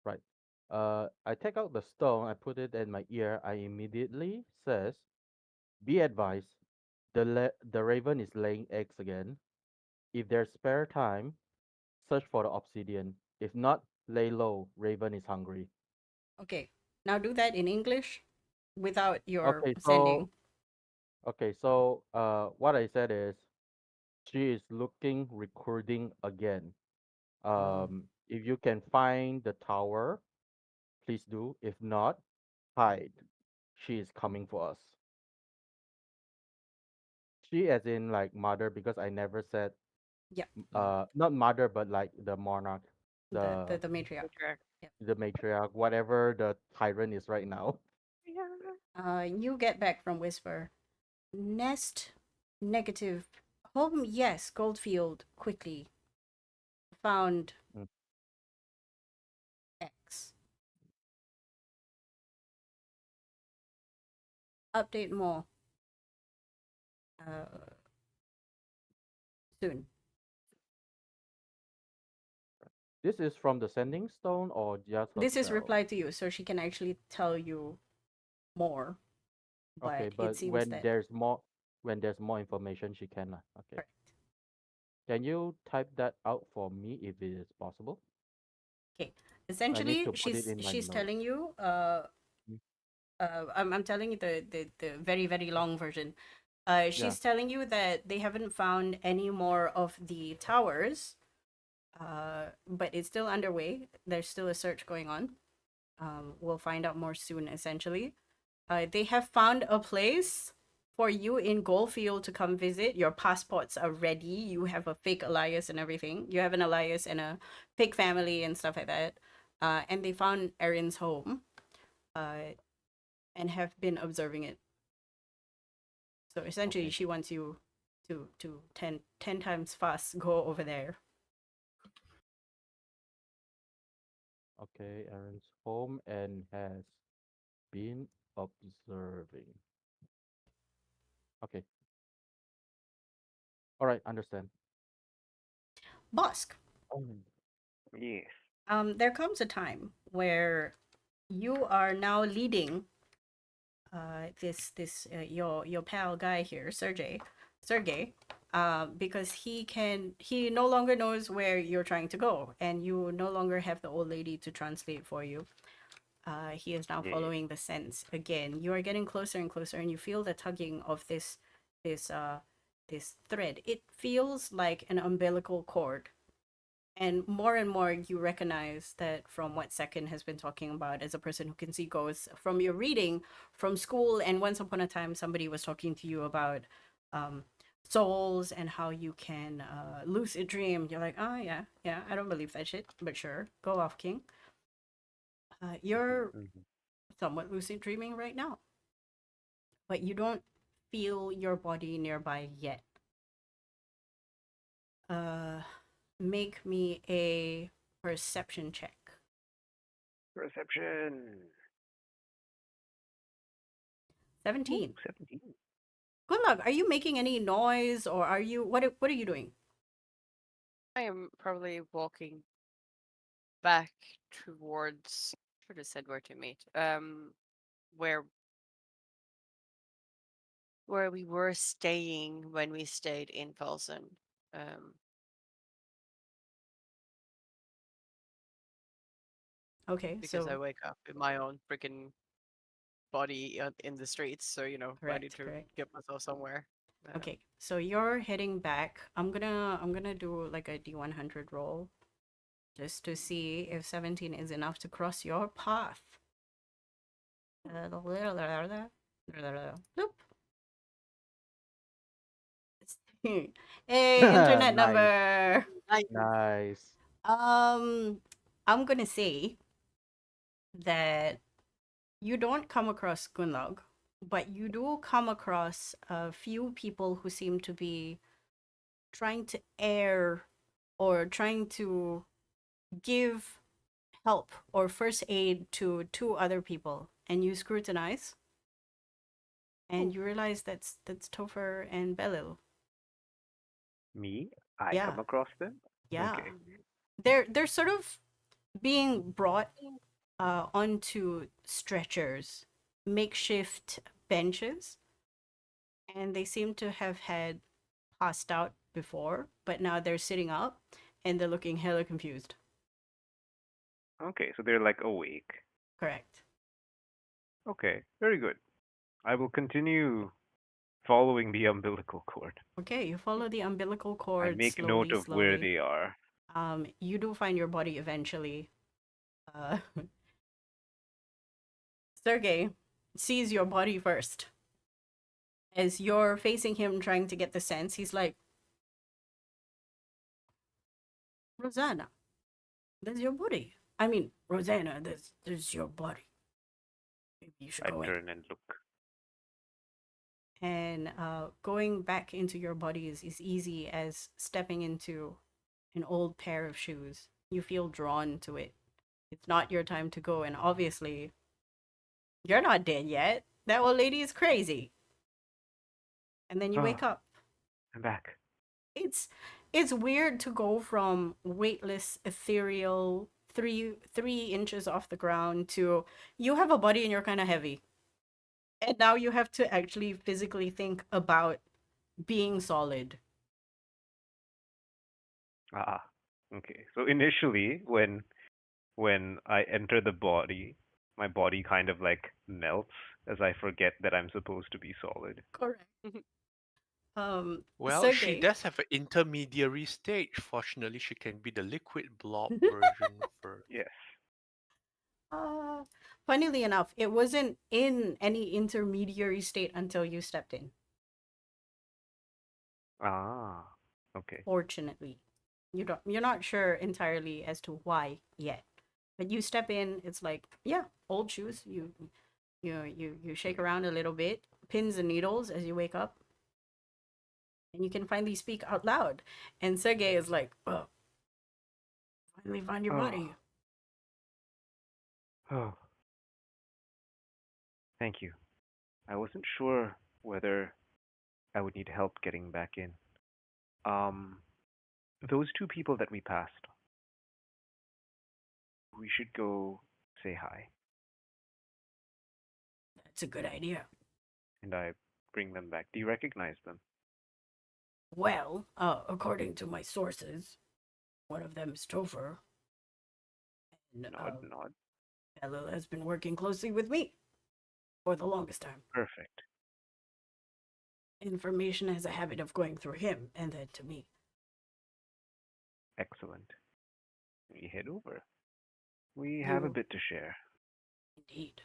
Speaker 3: Right. I take out the stone, I put it in my ear. I immediately says, "Be advised, the raven is laying eggs again. If there's spare time, search for the obsidian. If not, lay low. Raven is hungry."
Speaker 1: Okay. Now do that in English without your
Speaker 3: Okay, so
Speaker 1: sending.
Speaker 3: what I said is she is looking recording again.
Speaker 1: Oh.
Speaker 3: If you can find the tower, please do. If not, hide. She is coming for us. She as in like mother because I never said
Speaker 1: Yeah.
Speaker 3: not mother but like the monarch, the
Speaker 1: The matriarch.
Speaker 5: Okay.
Speaker 1: Yeah.
Speaker 3: the matriarch, whatever the tyrant is right now.
Speaker 5: Yeah.
Speaker 1: You get back from Whisper. Nest negative. Home, yes. Goldfield, quickly. Found
Speaker 3: Mm.
Speaker 1: X. Update more. Uh, soon.
Speaker 3: This is from the sending stone or just
Speaker 1: This is
Speaker 3: herself?
Speaker 1: reply to you, so she can actually tell you more.
Speaker 3: Okay,
Speaker 1: But it
Speaker 3: but
Speaker 1: seems that
Speaker 3: when there's more information, she can. Okay.
Speaker 1: correct.
Speaker 3: Can you type that out for me if it is possible?
Speaker 1: Okay.
Speaker 3: I need
Speaker 1: Essentially,
Speaker 3: to put it in my
Speaker 1: she's
Speaker 3: notes.
Speaker 1: telling you.
Speaker 3: Mm.
Speaker 1: I'm telling you the very very long version.
Speaker 3: Yeah.
Speaker 1: She's telling you that they haven't found any more of the towers. But it's still underway. There's still a search going on. We'll find out more soon. Essentially, they have found a place for you in Goldfield to come visit. Your passports are ready. You have a fake alias and everything. You have an alias and a fake family and stuff like that. And they found Erin's home. And have been observing it. So essentially,
Speaker 3: Okay.
Speaker 1: she wants you to 10 times fast go over there.
Speaker 3: Okay. Aaron's home and has been observing. Okay. All right. Understand.
Speaker 1: Bosc.
Speaker 3: Oh.
Speaker 2: Yes.
Speaker 1: There comes a time where you are now leading your pal guy here, Sergei, because he no longer knows where you're trying to go, and you no longer have the old lady to translate for you. He is now
Speaker 2: Yes.
Speaker 1: following the sense again. You are getting closer and closer, and you feel the tugging of this this thread. It feels like an umbilical cord, and more you recognize that from what Tzekhen has been talking about as a person who can see ghosts from your reading from school. And once upon a time somebody was talking to you about um, souls and how you can lucid dream. You're like, oh yeah, yeah, I don't believe that shit, but sure, go off, king. You're
Speaker 2: Mhm.
Speaker 1: somewhat lucid dreaming right now, but you don't feel your body nearby yet. uh Make me a perception check.
Speaker 2: Perception. Ooh,
Speaker 1: 17.
Speaker 2: 17.
Speaker 1: Good luck. Are you making any noise, or are you what are you doing?
Speaker 5: I am probably walking back towards. Should have said where to meet. Where we were staying when we stayed in Felsen. Um,
Speaker 1: Okay,
Speaker 5: because I
Speaker 1: so
Speaker 5: wake up in my own freaking body in the streets. So I need
Speaker 1: correct,
Speaker 5: to
Speaker 1: correct.
Speaker 5: get myself somewhere.
Speaker 1: Okay, so you're heading back. I'm gonna do like a D100 roll just to see if 17 is enough to cross your path. Nope. Hey, internet
Speaker 3: Nice,
Speaker 1: number.
Speaker 5: I
Speaker 3: nice.
Speaker 1: Um, I'm gonna say that you don't come across Gunnlaug, but you do come across a few people who seem to be trying to air or trying to give help or first aid to two other people, and you scrutinize and you realize that's Topher and Belil.
Speaker 2: Me? I
Speaker 1: Yeah,
Speaker 2: come across them?
Speaker 1: yeah.
Speaker 2: Okay.
Speaker 1: They're sort of being brought onto stretchers, makeshift benches, and they seem to have had passed out before, but now they're sitting up and they're looking hella confused.
Speaker 2: Okay, so they're like awake.
Speaker 1: Correct.
Speaker 2: Okay, very good. I will continue following the umbilical cord.
Speaker 1: Okay, you follow the umbilical
Speaker 2: I
Speaker 1: cord
Speaker 2: make note
Speaker 1: slowly,
Speaker 2: of where
Speaker 1: slowly.
Speaker 2: they are.
Speaker 1: You do find your body eventually. Uh, Sergei sees your body first. As you're facing him trying to get the sense, he's like, Rosanna, there's your body. I mean, Rosanna, there's your body. Maybe you should
Speaker 2: I
Speaker 1: go in.
Speaker 2: turn and look.
Speaker 1: And going back into your body is easy as stepping into an old pair of shoes. You feel drawn to it. It's not your time to go, and obviously, you're not dead yet. That old lady is crazy. And then you
Speaker 2: Oh,
Speaker 1: wake up.
Speaker 2: I'm back.
Speaker 1: It's it's weird to go from weightless, ethereal, three inches off the ground to you have a body and you're kind of heavy, and now you have to actually physically think about being solid.
Speaker 2: Ah, okay. So initially, when I enter the body, my body kind of like melts as I forget that I'm supposed to be solid.
Speaker 1: Correct.
Speaker 4: Well, she
Speaker 1: Sergey.
Speaker 4: does have an intermediary stage. Fortunately, she can be the liquid blob version first.
Speaker 2: Yes.
Speaker 1: uh, Funnily enough, it wasn't in any intermediary state until you stepped in.
Speaker 2: Ah, okay.
Speaker 1: Fortunately, you're not sure entirely as to why yet, but you step in. It's like, yeah, old shoes. You shake around a little bit, pins and needles as you wake up, and you can finally speak out loud. And Sergey is like, oh, finally find your
Speaker 2: Oh,
Speaker 1: body.
Speaker 2: oh, thank you. I wasn't sure whether I would need help getting back in. Um, those two people that we passed, we should go say hi.
Speaker 1: That's a good idea.
Speaker 2: And I bring them back. Do you recognize them?
Speaker 1: Well, according to my sources, one of them is Topher, and
Speaker 2: Nod, nod.
Speaker 1: Belil has been working closely with me for the longest time.
Speaker 2: Perfect.
Speaker 1: Information has a habit of going through him and then to me.
Speaker 2: Excellent. We head over. We have a
Speaker 1: You
Speaker 2: bit to share.
Speaker 1: indeed.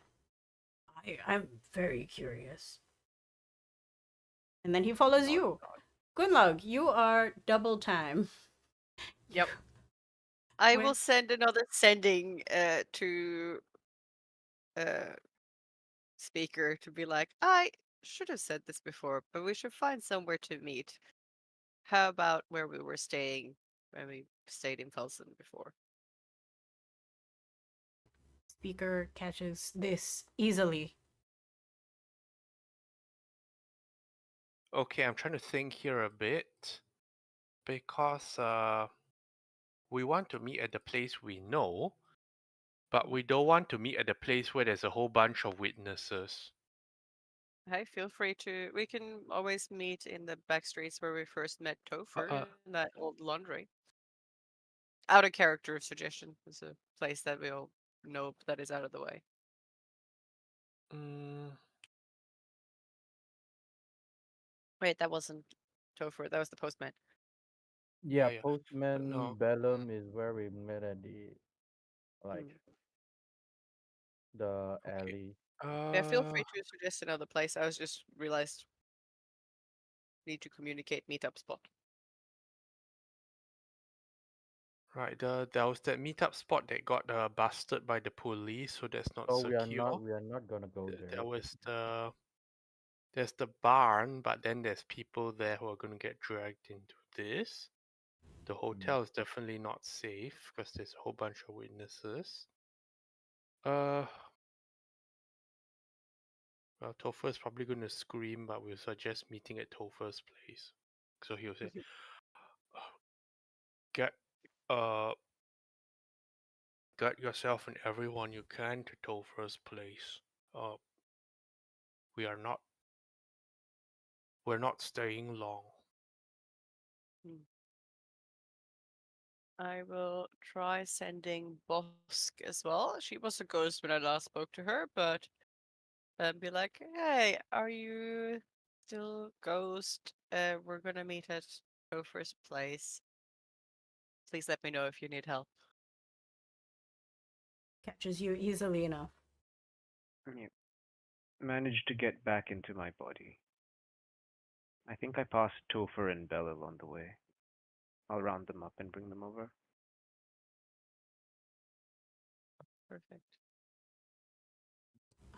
Speaker 1: I'm very curious. And then he follows
Speaker 2: Nod,
Speaker 1: you.
Speaker 2: nod.
Speaker 1: Gunnlaug, you are double time.
Speaker 5: Yep. I
Speaker 1: Where
Speaker 5: will send another sending to uh speaker to be like, I should have said this before, but we should find somewhere to meet. How about where we were staying when we stayed in Felsen before?
Speaker 1: speaker catches this easily.
Speaker 4: Okay, I'm trying to think here a bit because we want to meet at the place we know, but we don't want to meet at the place where there's a whole bunch of witnesses.
Speaker 5: Hey, feel free to. We can always meet in the back streets where we first met Topher in that old laundry. Out of character suggestion. It's a place that we all nope, that is out of the way.
Speaker 4: Mm,
Speaker 5: Wait, that wasn't Topher. That was the postman.
Speaker 3: Yeah,
Speaker 4: yeah.
Speaker 3: Postman
Speaker 4: No.
Speaker 3: Bellum is where we met at the like
Speaker 5: Mm.
Speaker 3: the
Speaker 4: Okay.
Speaker 3: alley.
Speaker 5: Yeah, feel
Speaker 4: Uh,
Speaker 5: free to suggest another place. I was just realized need to communicate meetup spot.
Speaker 4: right. There was that meetup spot that got busted by the police, so that's not
Speaker 3: So
Speaker 4: secure.
Speaker 3: we are not gonna go there.
Speaker 4: There was there's the barn, but then there's people there who are going to get dragged into this. The hotel is definitely not safe because there's a whole bunch of witnesses. Uh, well, Topher is probably going to scream, but we'll suggest meeting at Topher's place. So he'll say, "Get, uh, get yourself and everyone you can to Topher's place. Uh, we are not, we're not staying long."
Speaker 5: I will try sending Bosc as well. She was a ghost when I last spoke to her, but be like, hey, are you still ghost? We're gonna meet at Topher's place. Please let me know if you need help.
Speaker 1: Catches you easily enough.
Speaker 2: Yeah. Managed to get back into my body. I think I passed Topher and Belil on the way. I'll round them up and bring them over.
Speaker 5: Perfect.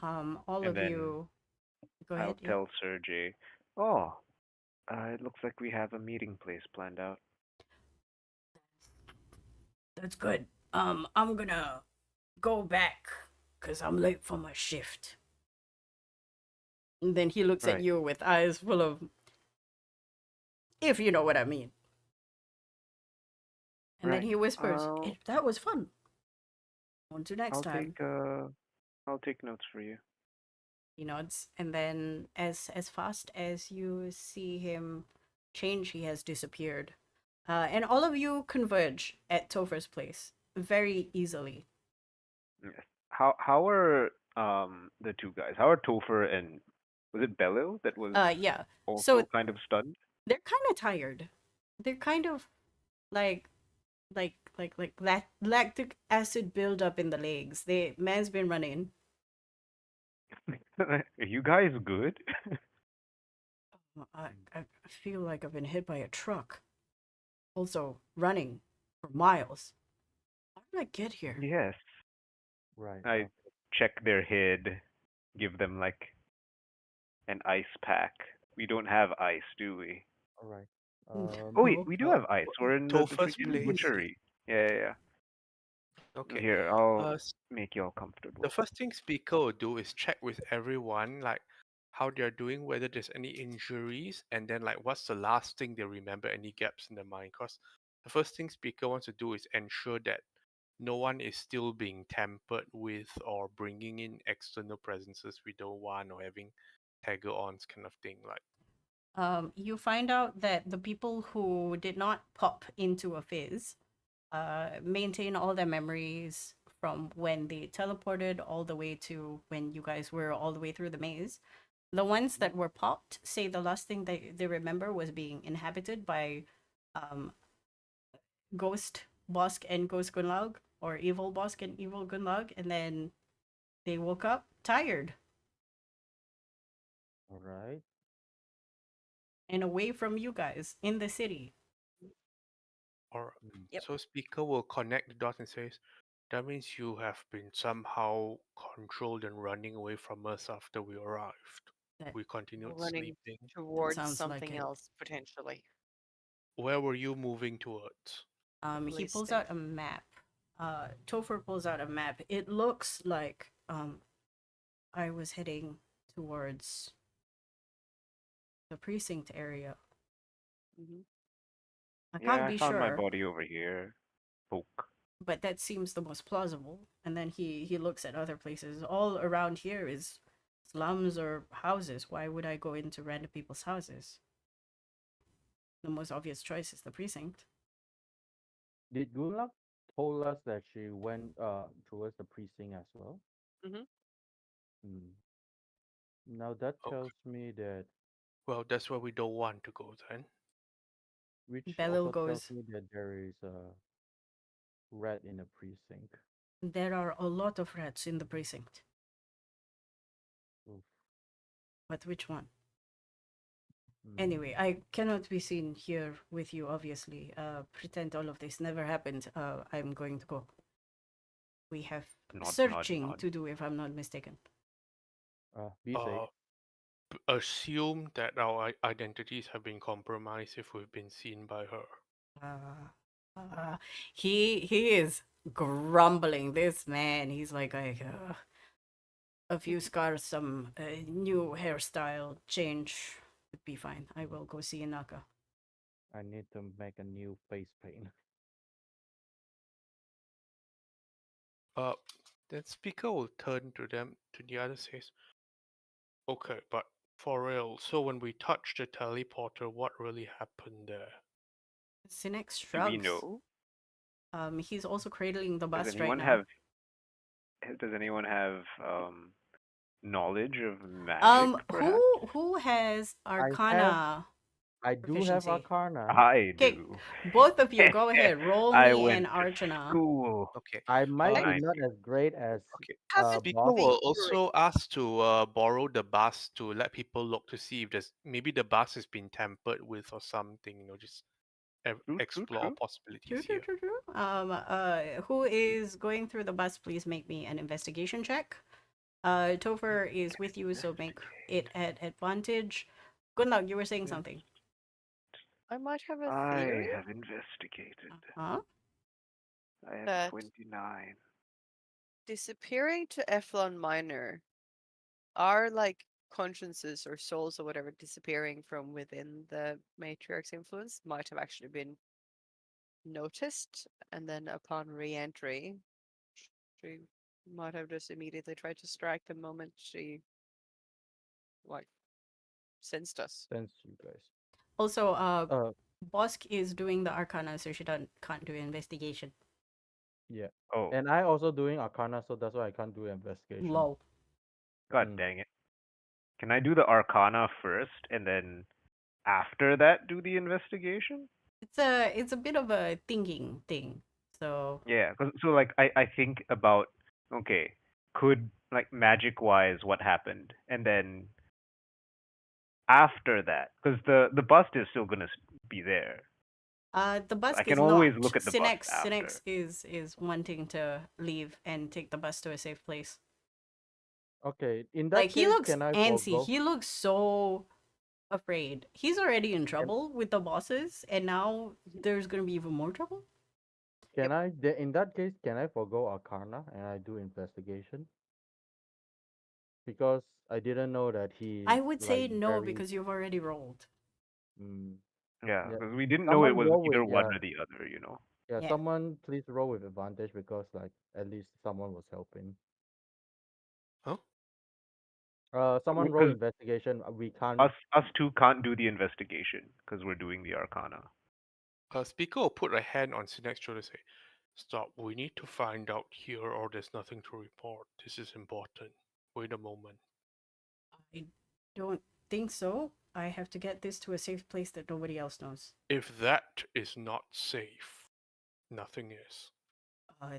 Speaker 1: All
Speaker 2: And
Speaker 1: of
Speaker 2: then
Speaker 1: you, go
Speaker 2: I'll
Speaker 1: ahead. Yeah,
Speaker 2: tell Sergei, oh, it looks like we have a meeting place planned out.
Speaker 1: that's good. I'm gonna go back because I'm late for my shift. And then he looks at
Speaker 2: Right.
Speaker 1: you with eyes full of, if you know what I mean. And then
Speaker 2: Right.
Speaker 1: he whispers, that was fun. On to next
Speaker 2: I'll
Speaker 1: time.
Speaker 2: take notes for you.
Speaker 1: He nods, and then as fast as you see him change, he has disappeared. And all of you converge at Topher's place very easily.
Speaker 2: Yes. How are the two guys? How are Topher and was it Belil that was
Speaker 1: Yeah. So
Speaker 2: also kind of stunned?
Speaker 1: they're kind of tired. They're kind of like lactic acid buildup in the legs. Man's been running.
Speaker 2: Are you guys good?
Speaker 1: I feel like I've been hit by a truck. Also running for miles. How did I get here?
Speaker 2: Yes.
Speaker 3: Right.
Speaker 2: I check their head, give them like an ice pack. We don't have ice, do we?
Speaker 3: All right.
Speaker 2: Oh wait,
Speaker 1: No.
Speaker 2: we do have ice. We're in the
Speaker 4: Topher's
Speaker 2: freaking
Speaker 4: place.
Speaker 2: butchery. Yeah.
Speaker 4: Okay.
Speaker 2: Here, I'll
Speaker 4: S-
Speaker 2: make you all
Speaker 4: the
Speaker 2: comfortable.
Speaker 4: first thing Speaker will do is check with everyone, like how they're doing, whether there's any injuries, and then like what's the last thing they remember, any gaps in their mind. Because the first thing Speaker wants to do is ensure that no one is still being tampered with or bringing in external presences we don't want or having tagger-ons kind of thing. Like,
Speaker 1: You find out that the people who did not pop into a fizz maintain all their memories from when they teleported all the way to when you guys were all the way through the maze. The ones that were popped say the last thing they remember was being inhabited by um, Ghost Bosc and Ghost Gunnlaug, or Evil Bosc and Evil Gunnlaug, and then they woke up tired
Speaker 3: All right.
Speaker 1: and away from you guys in the city.
Speaker 4: or
Speaker 5: Yep.
Speaker 4: so Speaker will connect the dots and says, that means you have been somehow controlled and running away from us after we arrived.
Speaker 1: That
Speaker 4: We continued
Speaker 5: Running
Speaker 4: sleeping.
Speaker 5: towards
Speaker 1: sounds like
Speaker 5: something
Speaker 1: it.
Speaker 5: else, potentially.
Speaker 4: Where were you moving towards?
Speaker 1: He
Speaker 5: Police
Speaker 1: pulls out a
Speaker 5: station.
Speaker 1: map. Topher pulls out a map. It looks like I was heading towards the precinct area.
Speaker 5: Hmm.
Speaker 1: I
Speaker 2: Yeah,
Speaker 1: can't
Speaker 2: I
Speaker 1: be
Speaker 2: found my
Speaker 1: sure,
Speaker 2: body over here. Poke.
Speaker 1: but that seems the most plausible. And then he looks at other places. All around here is slums or houses. Why would I go into random people's houses? The most obvious choice is the precinct.
Speaker 3: Did Gulag told us that she went towards the precinct as well.
Speaker 5: Mhm.
Speaker 3: Mm. Now that
Speaker 4: Okay.
Speaker 3: tells me that,
Speaker 4: Well, that's where we don't want to go then.
Speaker 3: which
Speaker 1: Belil
Speaker 3: also tells
Speaker 1: goes,
Speaker 3: me that there is a rat in the precinct.
Speaker 1: there are a lot of rats in the precinct.
Speaker 3: Oof.
Speaker 1: But which one?
Speaker 3: Mm.
Speaker 1: Anyway, I cannot be seen here with you, obviously. Pretend all of this never happened. I'm going to go. We have
Speaker 2: Nod, nod,
Speaker 1: searching
Speaker 2: nod.
Speaker 1: to do, if I'm not mistaken.
Speaker 3: Be safe.
Speaker 4: Assume that our identities have been compromised if we've been seen by her.
Speaker 1: He is grumbling. This man, he's like a few scars, some new hairstyle change would be fine. I will go see Inaka.
Speaker 3: I need to make a new face paint.
Speaker 4: Then speaker will turn to them to the other says, okay, but for real, so when we touched the teleporter, what really happened there?
Speaker 1: Synnax
Speaker 2: Do we
Speaker 1: shrugs.
Speaker 2: know?
Speaker 1: He's also cradling the
Speaker 2: Does
Speaker 1: bust right
Speaker 2: anyone
Speaker 1: now.
Speaker 2: have? Does anyone have knowledge of magic? Perhaps
Speaker 1: Who has
Speaker 3: I
Speaker 1: Arcana
Speaker 3: do have
Speaker 1: proficiency?
Speaker 3: Arcana.
Speaker 2: I
Speaker 1: Okay,
Speaker 2: do.
Speaker 1: both of you go ahead. Roll
Speaker 2: I
Speaker 1: me
Speaker 2: went
Speaker 1: an
Speaker 2: to
Speaker 1: Arcana.
Speaker 2: school.
Speaker 4: Okay.
Speaker 3: I might be
Speaker 2: I
Speaker 3: not as great as
Speaker 4: Okay.
Speaker 5: Have it
Speaker 4: Speaker
Speaker 3: Boss.
Speaker 4: will
Speaker 5: be
Speaker 4: also ask to borrow the bus to let people look to see if there's maybe the bus has been tampered with or something. Just
Speaker 2: True, true,
Speaker 4: explore
Speaker 2: true.
Speaker 4: possibilities here.
Speaker 1: Who is going through the bus? Please make me an investigation check. Topher is with you, so make it at advantage. Gunnlaug, you were saying something.
Speaker 5: I might have a
Speaker 2: I
Speaker 5: theory
Speaker 2: have investigated.
Speaker 1: Huh?
Speaker 2: I have
Speaker 5: that
Speaker 2: 29.
Speaker 5: disappearing to Efflon Minor are like consciences or souls or whatever disappearing from within the matriarch's influence might have actually been noticed, and then upon re-entry, she might have just immediately tried to strike the moment she like sensed us.
Speaker 3: Thanks, you guys.
Speaker 1: Also,
Speaker 3: Uh,
Speaker 1: Bosc is doing the Arcana, so she can't do investigation.
Speaker 3: yeah.
Speaker 2: Oh,
Speaker 3: And I also doing Arcana, so that's why I can't do investigation.
Speaker 1: Low.
Speaker 2: god
Speaker 3: Mm.
Speaker 2: dang it. Can I do the Arcana first and then after that do the investigation?
Speaker 1: It's a bit of a thinking thing. So
Speaker 2: Yeah, so like I think about, okay, could like magic wise what happened, and then after that, because the bust is still gonna be there.
Speaker 1: the
Speaker 2: So I
Speaker 1: Bosc
Speaker 2: can
Speaker 1: is
Speaker 2: always
Speaker 1: not.
Speaker 2: look at the bust
Speaker 1: Synnax
Speaker 2: after.
Speaker 1: is wanting to leave and take the bus to a safe place.
Speaker 3: Okay, in that
Speaker 1: Like he
Speaker 3: case,
Speaker 1: looks
Speaker 3: can I
Speaker 1: antsy.
Speaker 3: forego?
Speaker 1: He looks so afraid. He's already in trouble with the bosses, and now there's gonna be even more trouble.
Speaker 3: Can I? In that case, can I forego Arcana and I do investigation? Because I didn't know that he's
Speaker 1: I would say
Speaker 3: like
Speaker 1: no
Speaker 3: very.
Speaker 1: because you've already rolled.
Speaker 3: Mm,
Speaker 2: Yeah,
Speaker 3: yeah.
Speaker 2: because we didn't know it
Speaker 3: Someone
Speaker 2: was
Speaker 3: roll with
Speaker 2: either one
Speaker 3: yeah
Speaker 2: or the other, you know.
Speaker 3: yeah.
Speaker 1: Yeah.
Speaker 3: Someone please roll with advantage because like at least someone was helping.
Speaker 4: Huh?
Speaker 3: Someone roll
Speaker 2: Because
Speaker 3: investigation. We can't.
Speaker 2: us two can't do the investigation because we're doing the Arcana.
Speaker 4: Speaker will put a hand on Synnax's shoulder and say, stop, we need to find out here or there's nothing to report. This is important. Wait a moment.
Speaker 1: I don't think so. I have to get this to a safe place that nobody else knows.
Speaker 4: If that is not safe, nothing is.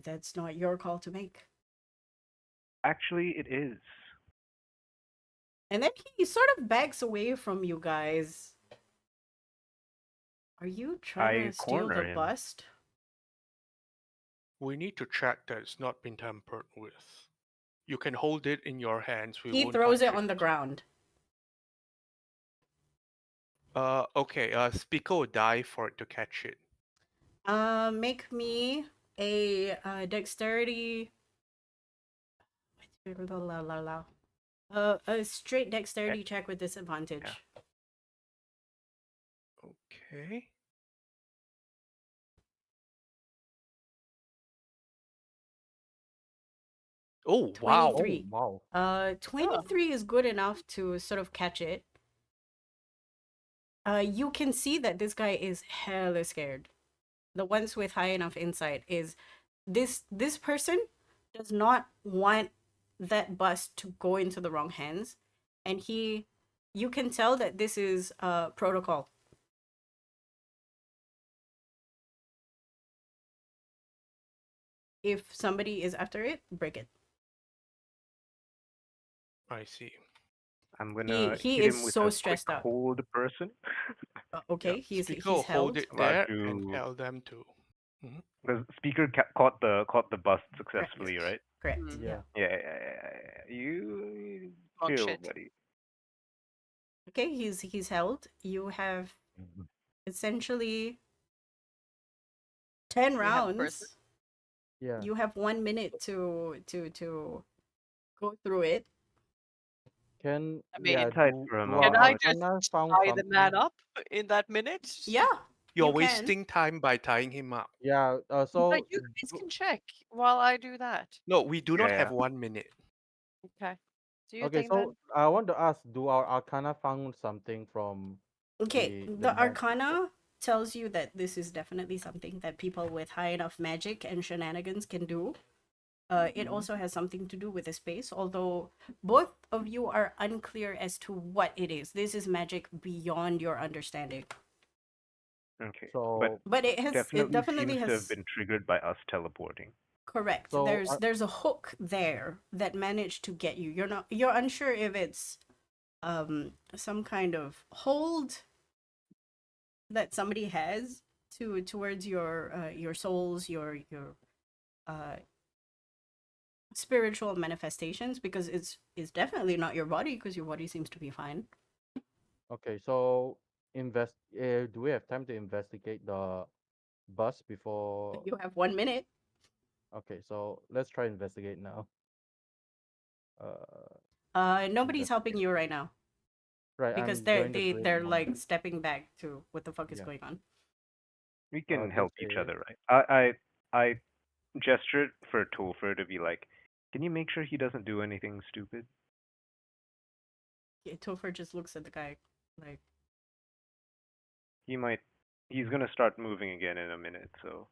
Speaker 1: That's not your call to make.
Speaker 2: Actually, it is.
Speaker 1: And then he sort of backs away from you guys. Are you trying
Speaker 2: I
Speaker 1: to steal
Speaker 2: corner
Speaker 1: the
Speaker 2: him.
Speaker 1: bust?
Speaker 4: We need to check that it's not been tampered with. You can hold it in your hands. We
Speaker 1: He
Speaker 4: won't
Speaker 1: throws
Speaker 4: touch
Speaker 1: it on the ground.
Speaker 4: Okay. Speaker will die for it to catch it.
Speaker 1: Make me a dexterity. A straight dexterity check with disadvantage.
Speaker 2: Yeah.
Speaker 4: Okay. Oh, wow.
Speaker 1: 23.
Speaker 3: Oh wow.
Speaker 1: 23 is good enough to sort of catch it. You can see that this guy is hella scared. The ones with high enough insight is this person does not want that bust to go into the wrong hands, and you can tell that this is protocol. If somebody is after it, break it.
Speaker 4: I see.
Speaker 2: I'm gonna
Speaker 1: He
Speaker 2: hit
Speaker 1: is
Speaker 2: him with
Speaker 1: so
Speaker 2: a quick
Speaker 1: stressed out.
Speaker 2: hold person.
Speaker 1: Okay,
Speaker 4: Yeah.
Speaker 1: he's
Speaker 4: Speaker will hold
Speaker 1: held.
Speaker 4: it
Speaker 2: About
Speaker 4: there and
Speaker 2: to
Speaker 4: tell them to.
Speaker 2: the speaker caught the bust
Speaker 1: Correct.
Speaker 2: successfully, right?
Speaker 1: Correct.
Speaker 5: Mm.
Speaker 1: Yeah.
Speaker 3: Yeah.
Speaker 2: Yeah. You
Speaker 5: Talk
Speaker 2: chill,
Speaker 5: shit.
Speaker 2: buddy.
Speaker 1: Okay, he's held. You have essentially 10
Speaker 5: We have a person.
Speaker 1: rounds.
Speaker 3: Yeah.
Speaker 1: You have 1 minute to go through it.
Speaker 3: Can
Speaker 5: I mean,
Speaker 3: yeah,
Speaker 2: Tight
Speaker 3: do
Speaker 2: for a
Speaker 3: do
Speaker 2: moment.
Speaker 5: Can
Speaker 3: our
Speaker 5: I just
Speaker 3: arcana found
Speaker 5: tie the man
Speaker 3: something?
Speaker 5: up in that minute?
Speaker 1: Yeah,
Speaker 4: You're
Speaker 1: you can.
Speaker 4: wasting time by tying him up.
Speaker 3: Yeah,
Speaker 5: But
Speaker 3: so
Speaker 5: you guys can check while I do that.
Speaker 4: No, we do not
Speaker 2: Yeah.
Speaker 4: have 1 minute.
Speaker 5: Okay. Do you
Speaker 3: okay,
Speaker 5: think
Speaker 3: so I want to ask, do our arcana found something from
Speaker 1: Okay,
Speaker 3: the
Speaker 1: the
Speaker 3: magic?
Speaker 1: Arcana tells you that this is definitely something that people with high enough magic and shenanigans can do. It also has something to do with the space, although both of you are unclear as to what it is. This is magic beyond your understanding.
Speaker 2: Okay.
Speaker 3: So
Speaker 1: But it definitely
Speaker 2: seems to have
Speaker 1: has
Speaker 2: been triggered by us teleporting.
Speaker 1: correct.
Speaker 3: So,
Speaker 1: There's a hook there that managed to get you. You're unsure if it's some kind of hold that somebody has towards your souls, your uh spiritual manifestations, because it's definitely not your body, because your body seems to be fine.
Speaker 3: okay, so do we have time to investigate the bus before?
Speaker 1: You have 1 minute.
Speaker 3: Okay, so let's try investigate now.
Speaker 1: Nobody's helping
Speaker 3: Investigate.
Speaker 1: you right now
Speaker 3: Right,
Speaker 1: because
Speaker 3: I'm going to create
Speaker 1: they're
Speaker 3: one.
Speaker 1: like stepping back to what the fuck is
Speaker 3: Yeah.
Speaker 1: going on.
Speaker 2: We can
Speaker 3: This
Speaker 2: help each
Speaker 3: is
Speaker 2: other, right? I gestured for Topher to be like, can you make sure he doesn't do anything stupid?
Speaker 1: Yeah, Topher just looks at the guy like,
Speaker 2: He's gonna start moving again in a minute, so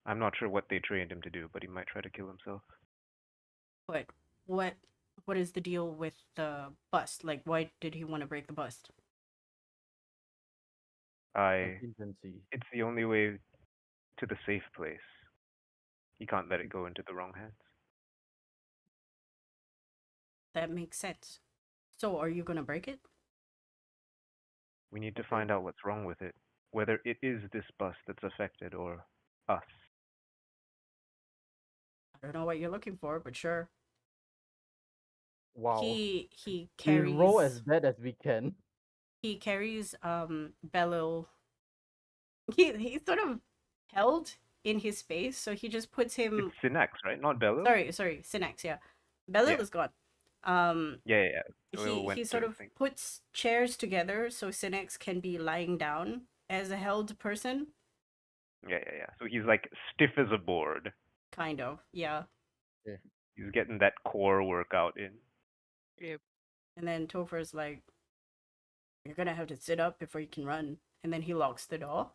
Speaker 2: I'm not sure what they trained him to do, but he might try to kill himself.
Speaker 1: but what is the deal with the bust? Like, why did he want to break the bust?
Speaker 3: contingency.
Speaker 2: It's the only way to the safe place. He can't let it go into the wrong hands.
Speaker 1: That makes sense. So, are you gonna break it?
Speaker 2: We need to
Speaker 3: Okay.
Speaker 2: find out what's wrong with it, whether it is this bus that's affected or us.
Speaker 1: I don't know what you're looking for, but sure.
Speaker 3: Wow.
Speaker 1: He
Speaker 3: We
Speaker 1: carries
Speaker 3: roll as bad as we can.
Speaker 1: Belil. He's sort of held in his space, so he just puts him.
Speaker 2: It's Synnax, right? Not Belil?
Speaker 1: Sorry, Synnax. Yeah, Belil
Speaker 2: Yeah.
Speaker 1: is gone. Um,
Speaker 2: Yeah. Belil went
Speaker 1: he
Speaker 2: to
Speaker 1: sort of
Speaker 2: think.
Speaker 1: puts chairs together so Synnax can be lying down as a held person.
Speaker 2: Yeah. So he's like stiff as a board.
Speaker 1: Kind of, yeah.
Speaker 2: He's getting that core workout in.
Speaker 5: Yep.
Speaker 1: And then Topher's like, "You're gonna have to sit up before you can run." And then he locks the door.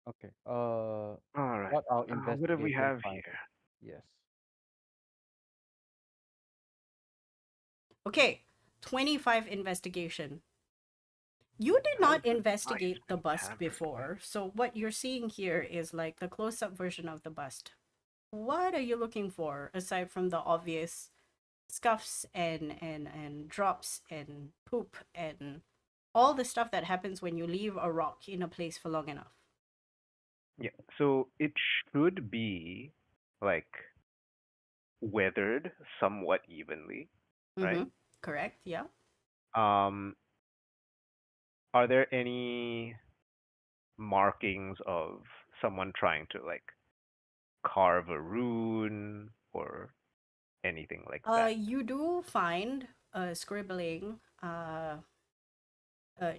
Speaker 3: Okay.
Speaker 2: All right.
Speaker 3: What our
Speaker 2: What do we
Speaker 3: investigation
Speaker 2: have
Speaker 3: find?
Speaker 2: here?
Speaker 3: Yes.
Speaker 1: Okay, 25 investigation. You did not
Speaker 2: Has
Speaker 1: investigate
Speaker 2: device
Speaker 1: the
Speaker 2: been
Speaker 1: bust
Speaker 2: tampered
Speaker 1: before, so what you're seeing here is like the close-up version of the bust. What are you looking for aside from the obvious scuffs and drops and poop and all the stuff that happens when you leave a rock in a place for long enough?
Speaker 2: Yeah. So it should be like weathered somewhat evenly, right?
Speaker 1: Correct, yeah.
Speaker 2: Um, are there any markings of someone trying to like carve a rune or anything like that?
Speaker 1: You do find scribbling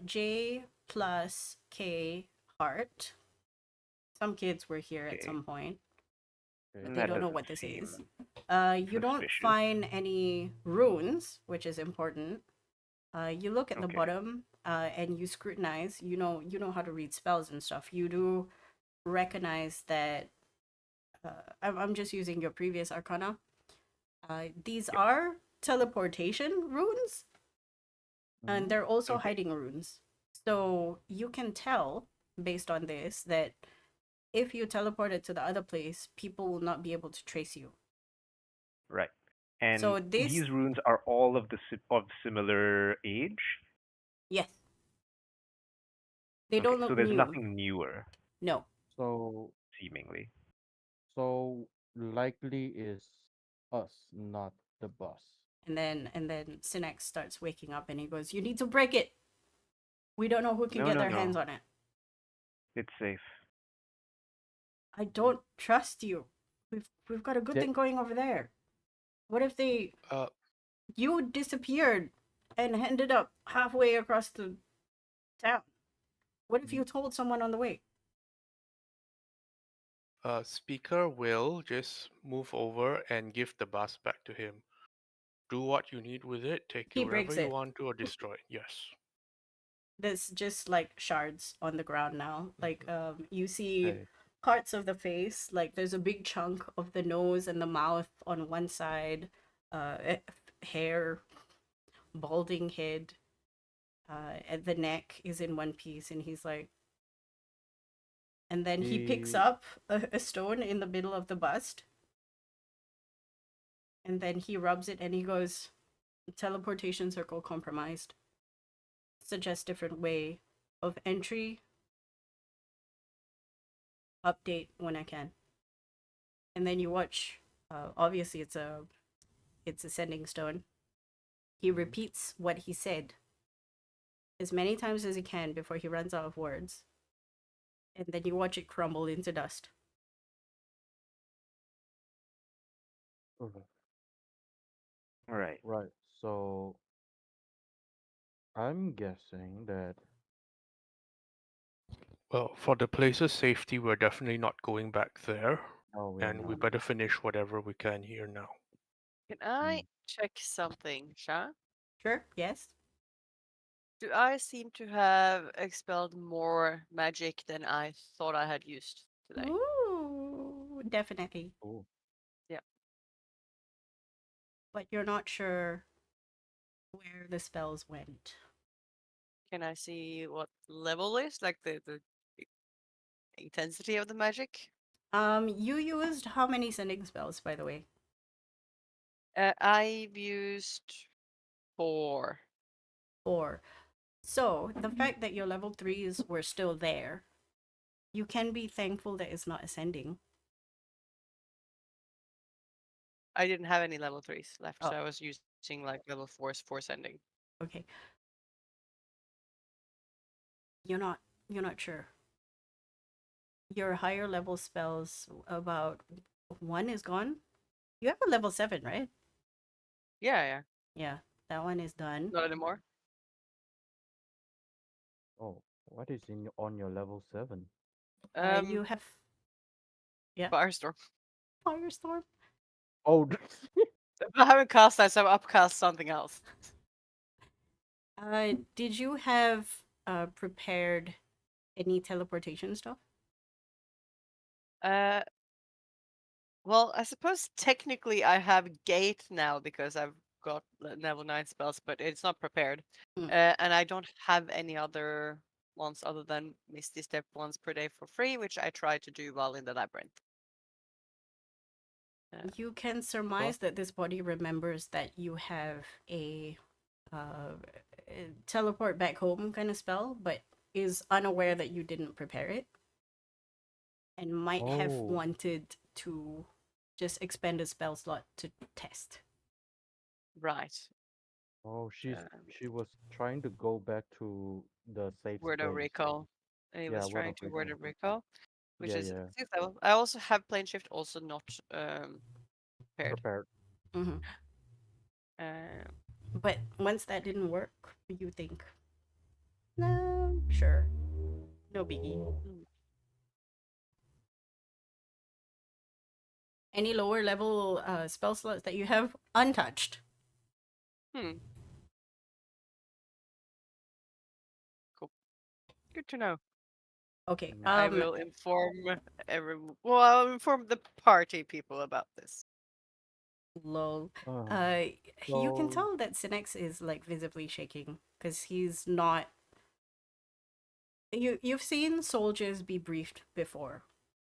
Speaker 1: J plus K heart. Some kids were here at
Speaker 2: Okay.
Speaker 1: some point, but
Speaker 3: Okay.
Speaker 1: they
Speaker 2: That
Speaker 1: don't know
Speaker 2: doesn't
Speaker 1: what this
Speaker 2: seem
Speaker 1: is. You don't
Speaker 2: suspicious.
Speaker 1: find any runes, which is important. You look at the
Speaker 2: Okay.
Speaker 1: bottom and you scrutinize. You know how to read spells and stuff. You do recognize that I'm just using your previous arcana. These
Speaker 2: Yep.
Speaker 1: are teleportation runes, and they're also
Speaker 2: Okay.
Speaker 1: hiding runes. So you can tell based on this that if you teleported to the other place, people will not be able to trace you.
Speaker 2: Right. And
Speaker 1: So this,
Speaker 2: these runes are all of of similar age.
Speaker 1: yes, they
Speaker 2: Okay,
Speaker 1: don't
Speaker 2: so
Speaker 1: look
Speaker 2: there's
Speaker 1: new.
Speaker 2: nothing newer,
Speaker 1: No.
Speaker 3: So
Speaker 2: seemingly.
Speaker 3: so likely is us, not the boss.
Speaker 1: And then Synnax starts waking up and he goes, "You need to break it. We don't know who can
Speaker 2: No,
Speaker 1: get
Speaker 2: no,
Speaker 1: their hands
Speaker 2: no.
Speaker 1: on it.
Speaker 2: It's safe.
Speaker 1: I don't trust you. We've got a good
Speaker 3: That
Speaker 1: thing going over there. What if
Speaker 4: Uh,
Speaker 1: you disappeared and ended up halfway across the town? What if you told someone on the way?"
Speaker 4: Speaker will just move over and give the bus back to him. Do what you need with it. Take
Speaker 1: He
Speaker 4: it wherever
Speaker 1: breaks
Speaker 4: you
Speaker 1: it.
Speaker 4: want to, or destroy it. Yes.
Speaker 1: There's just like shards on the ground now. Like you see
Speaker 3: okay.
Speaker 1: parts of the face, like there's a big chunk of the nose and the mouth on one side, hair, balding head, and the neck is in one piece, and he's like, and then he picks
Speaker 3: He
Speaker 1: up a stone in the middle of the bust, and then he rubs it and he goes, "Teleportation circle compromised. Suggest different way of entry. Update when I can." And then you watch. Obviously, it's a sending stone. He repeats what he said as many times as he can before he runs out of words, and then you watch it crumble into dust.
Speaker 3: okay.
Speaker 2: All right.
Speaker 3: Right. So I'm guessing that
Speaker 4: Well, for the place's safety, we're definitely not going back there,
Speaker 3: no, we are
Speaker 4: and we
Speaker 3: not.
Speaker 4: better finish whatever we can here now.
Speaker 5: Can I
Speaker 3: Mm.
Speaker 5: check something, Sha?
Speaker 1: Sure. Yes.
Speaker 5: Do I seem to have expelled more magic than I thought I had used today?
Speaker 1: Ooh, definitely.
Speaker 3: Oh,
Speaker 5: Yeah.
Speaker 1: But you're not sure where the spells went.
Speaker 5: Can I see what level is? Like the intensity of the magic?
Speaker 1: You used how many sending spells, by the way?
Speaker 5: I've used 4.
Speaker 1: 4. So the fact that your level 3s were still there, you can be thankful that it's not ascending.
Speaker 5: I didn't have any level 3s left,
Speaker 1: Oh,
Speaker 5: so I was using like level 4s for sending.
Speaker 1: okay. You're not sure. Your higher level spells, about 1 is gone. You have a level 7, right?
Speaker 5: Yeah, yeah.
Speaker 1: Yeah, that one is done.
Speaker 5: Not anymore.
Speaker 3: oh, what is in on your level 7?
Speaker 1: You have, yeah,
Speaker 5: Firestorm.
Speaker 1: Firestorm.
Speaker 3: Oh,
Speaker 5: I haven't cast that, so I've upcast something else.
Speaker 1: Did you have prepared any teleportation stuff?
Speaker 5: Uh, well, I suppose technically I have gate now because I've got level 9 spells, but it's not prepared.
Speaker 1: Hmm.
Speaker 5: And I don't have any other ones other than Misty Step once per day for free, which I try to do while in the labyrinth.
Speaker 1: You can surmise that this body remembers that you have uh, teleport back home kind of spell, but is unaware that you didn't prepare it and might have
Speaker 3: oh,
Speaker 1: wanted to just expend a spell slot to test.
Speaker 5: Right.
Speaker 3: oh,
Speaker 5: Um,
Speaker 3: she was trying to go back to the safe
Speaker 5: word of
Speaker 3: place.
Speaker 5: recall. And he
Speaker 3: Yeah,
Speaker 5: was
Speaker 3: word
Speaker 5: trying
Speaker 3: of
Speaker 5: to word
Speaker 3: recall.
Speaker 5: of recall, which
Speaker 3: Yeah,
Speaker 5: is
Speaker 3: yeah,
Speaker 5: 6th level. I also have plane shift, also not prepared.
Speaker 3: prepared.
Speaker 1: Mm-hmm.
Speaker 5: Um,
Speaker 1: But once that didn't work, you think, no, sure, no biggie.
Speaker 5: hmm.
Speaker 1: Any lower level spell slots that you have untouched.
Speaker 5: Hmm. Cool. Good to know.
Speaker 1: Okay.
Speaker 3: Mm,
Speaker 5: I will inform well, I'll inform the party people about this.
Speaker 1: Lol.
Speaker 3: Uh,
Speaker 1: Uh, you can
Speaker 3: so
Speaker 1: tell that Synnax is like visibly shaking because he's not. You've seen soldiers be briefed before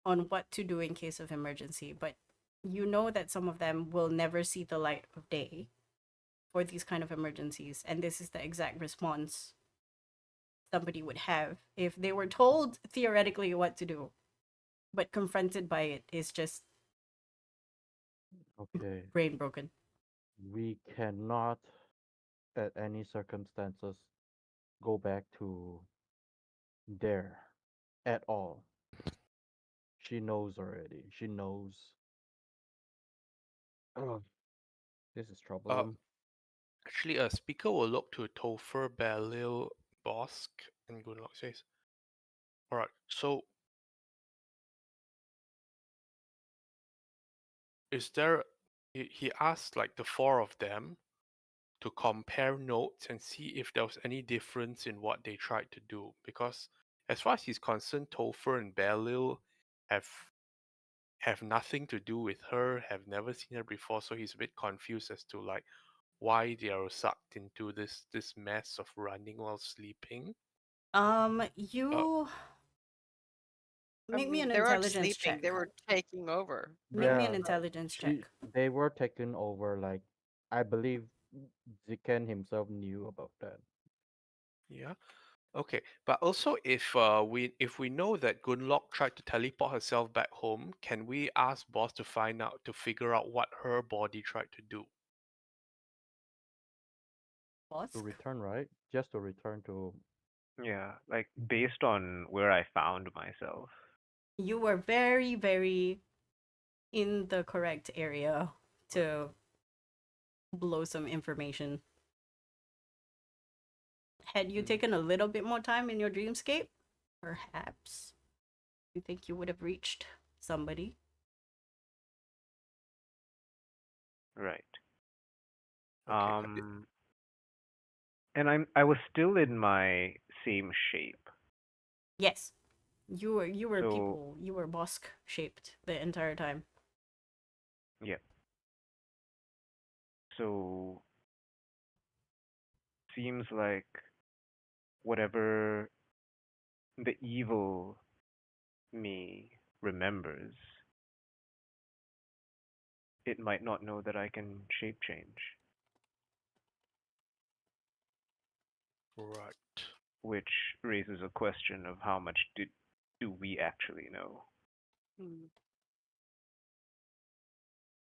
Speaker 1: on what to do in case of emergency, but you know that some of them will never see the light of day for these kind of emergencies, and this is the exact response somebody would have if they were told theoretically what to do, but confronted by it is just
Speaker 3: okay,
Speaker 1: brain broken.
Speaker 3: we cannot, at any circumstances, go back to there at all. She knows already. She knows. Oh, this is
Speaker 4: Uh,
Speaker 3: troublesome.
Speaker 4: actually, a speaker will look to Topher, Belil, Bosc, and Gunnlaug says, "All right, so is there?" He asked like the four of them to compare notes and see if there was any difference in what they tried to do. Because as far as he's concerned, Topher and Belil have have nothing to do with her, have never seen her before, so he's a bit confused as to like why they are sucked into this mess of running while sleeping. Uh,
Speaker 1: You
Speaker 5: I
Speaker 1: make me
Speaker 5: mean,
Speaker 1: an
Speaker 5: they weren't
Speaker 1: intelligence
Speaker 5: sleeping; they
Speaker 1: check.
Speaker 5: were taking over.
Speaker 1: Make me
Speaker 5: Running
Speaker 1: an
Speaker 3: Yeah,
Speaker 5: the show.
Speaker 1: intelligence check.
Speaker 3: they were taken over. Like, I believe Ziken himself knew about that.
Speaker 4: yeah. Okay, but also if we know that Gunnlaug tried to teleport herself back home, can we ask Boss to find out to figure out what her body tried to do?
Speaker 3: To
Speaker 1: Bosc.
Speaker 3: return, right? Just to return to.
Speaker 2: Yeah, like based on where I found myself.
Speaker 1: You were very, very in the correct area to blow some information. Had you
Speaker 4: Mm,
Speaker 1: taken a little bit more time in your dreamscape, perhaps you think you would have reached somebody.
Speaker 2: Right.
Speaker 4: okay,
Speaker 2: And I was still in my same shape.
Speaker 1: Yes, you were
Speaker 2: So
Speaker 1: people. You were Bosc shaped the entire time.
Speaker 2: yeah. So seems like whatever the evil me remembers, it might not know that I can shape change,
Speaker 4: right.
Speaker 2: which raises a question of how much do we actually know?
Speaker 5: Hmm.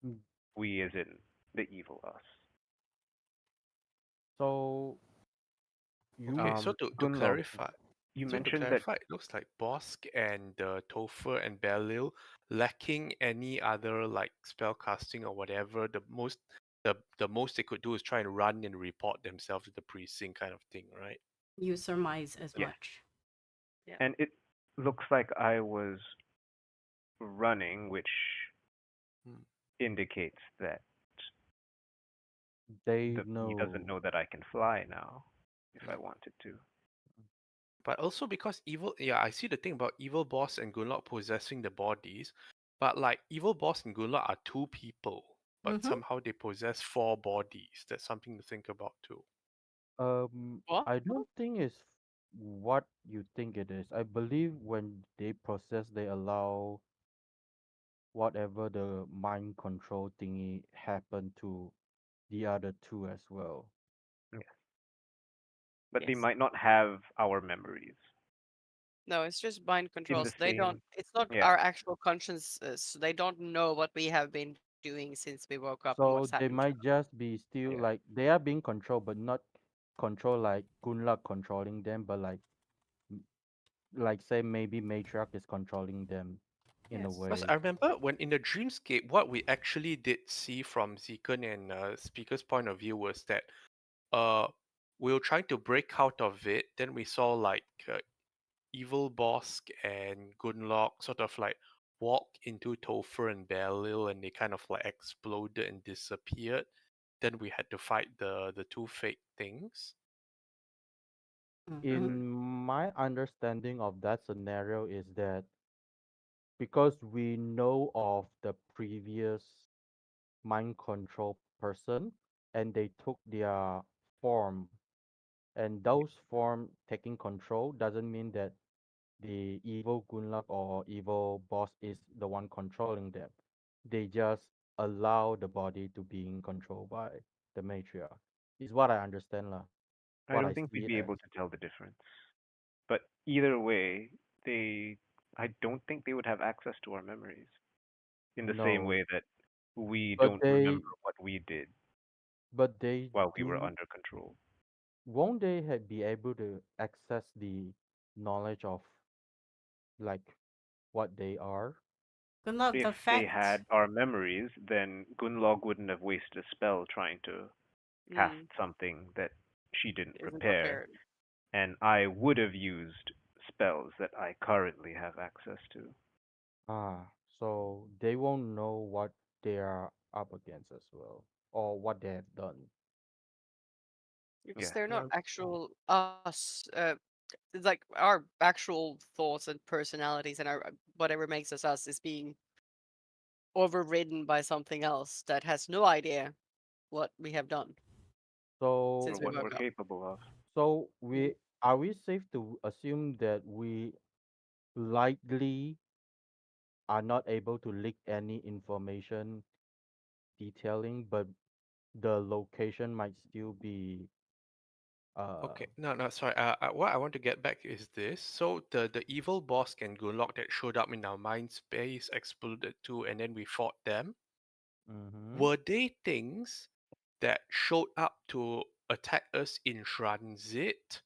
Speaker 3: Mm,
Speaker 2: We as in the evil us.
Speaker 3: So
Speaker 4: Okay, so
Speaker 3: you
Speaker 4: to
Speaker 2: Gunlog,
Speaker 4: clarify,
Speaker 2: you
Speaker 4: so to
Speaker 2: mentioned that
Speaker 4: clarify, it looks like Bosk and Topher and Belil lacking any other like spell casting or whatever. The most they could do is try and run and report themselves to the precinct kind of thing, right?
Speaker 1: You surmise as
Speaker 2: yes,
Speaker 1: much.
Speaker 5: Yeah.
Speaker 2: and it looks like I was running, which
Speaker 4: Hmm.
Speaker 2: indicates that
Speaker 3: they
Speaker 2: the he doesn't
Speaker 3: know.
Speaker 2: know that I can fly now if I wanted to.
Speaker 4: But also because evil, yeah, I see the thing about evil boss and Gunlock possessing the bodies, but like evil boss and Gunlock are two people, but
Speaker 1: Mm-hmm.
Speaker 4: somehow they possess four bodies. That's something to think about too.
Speaker 5: What?
Speaker 3: I don't think it's what you think it is. I believe when they process, they allow whatever the mind control thingy happen to the other two as well.
Speaker 2: Yes. But they
Speaker 5: Yes.
Speaker 2: might not have our memories
Speaker 5: No, it's just mind
Speaker 2: in the
Speaker 5: controls. They don't.
Speaker 2: same.
Speaker 5: It's not
Speaker 2: Yeah,
Speaker 5: our actual consciences. They don't know what we have been doing since we woke up and what's
Speaker 3: So
Speaker 5: happening
Speaker 3: they
Speaker 5: to us.
Speaker 3: might just be still
Speaker 2: yeah.
Speaker 3: like they are being controlled, but not control like Gunlug controlling them, but m- like say maybe Matriarch is controlling them in a
Speaker 5: Yes.
Speaker 4: Because
Speaker 3: way.
Speaker 4: I remember when in the dreamscape, what we actually did see from Tzekhen and Speaker's point of view was that uh we were trying to break out of it. Then we saw like evil Bosk and Gunlock sort of like walk into Topher and Belil, and they kind of like exploded and disappeared. Then we had to fight the two fake things.
Speaker 1: Mm-hmm.
Speaker 3: In my understanding of that scenario is that because we know of the previous mind control person and they took their form, and those form taking control doesn't mean that the evil Gunlug or evil boss is the one controlling them. They just allow the body to being controlled by the matriarch. Is what I understand lah.
Speaker 2: I
Speaker 3: What
Speaker 2: don't
Speaker 3: I
Speaker 2: think
Speaker 3: see
Speaker 2: we'd
Speaker 3: it
Speaker 2: be
Speaker 3: as.
Speaker 2: able to tell the difference. But either way, they I don't think they would have access to our memories in the same
Speaker 3: No,
Speaker 2: way that we
Speaker 3: but
Speaker 2: don't
Speaker 3: they
Speaker 2: remember what we did
Speaker 3: but they
Speaker 2: while we were
Speaker 3: do.
Speaker 2: under control.
Speaker 3: Won't they be able to access the knowledge of like what they are?
Speaker 1: Good luck.
Speaker 2: If
Speaker 1: The
Speaker 2: they
Speaker 1: fact.
Speaker 2: had our memories, then Gunnlaug wouldn't have wasted a spell trying to cast
Speaker 5: Mm,
Speaker 2: something that she didn't
Speaker 5: isn't
Speaker 2: prepare,
Speaker 5: prepared.
Speaker 2: and I would have used spells that I currently have access to.
Speaker 3: Ah, so they won't know what they are up against as well, or what they have done.
Speaker 5: Because
Speaker 2: Yeah.
Speaker 5: they're not
Speaker 4: No,
Speaker 5: actual us. It's like our actual thoughts and personalities and our whatever makes us us is being overridden by something else that has no idea what we have done
Speaker 2: Or
Speaker 5: since
Speaker 3: So
Speaker 5: we
Speaker 2: what
Speaker 5: woke
Speaker 2: we're
Speaker 5: up.
Speaker 2: capable of.
Speaker 3: So
Speaker 5: Mm.
Speaker 3: we safe to assume that we likely are not able to leak any information detailing, but the location might still be
Speaker 4: okay. No, no, sorry. What I want to get back is this. So the evil boss and Gunnlaug that showed up in our mind space exploded too, and then we fought them.
Speaker 3: mm-hmm.
Speaker 4: Were they things that showed up to attack us in transit,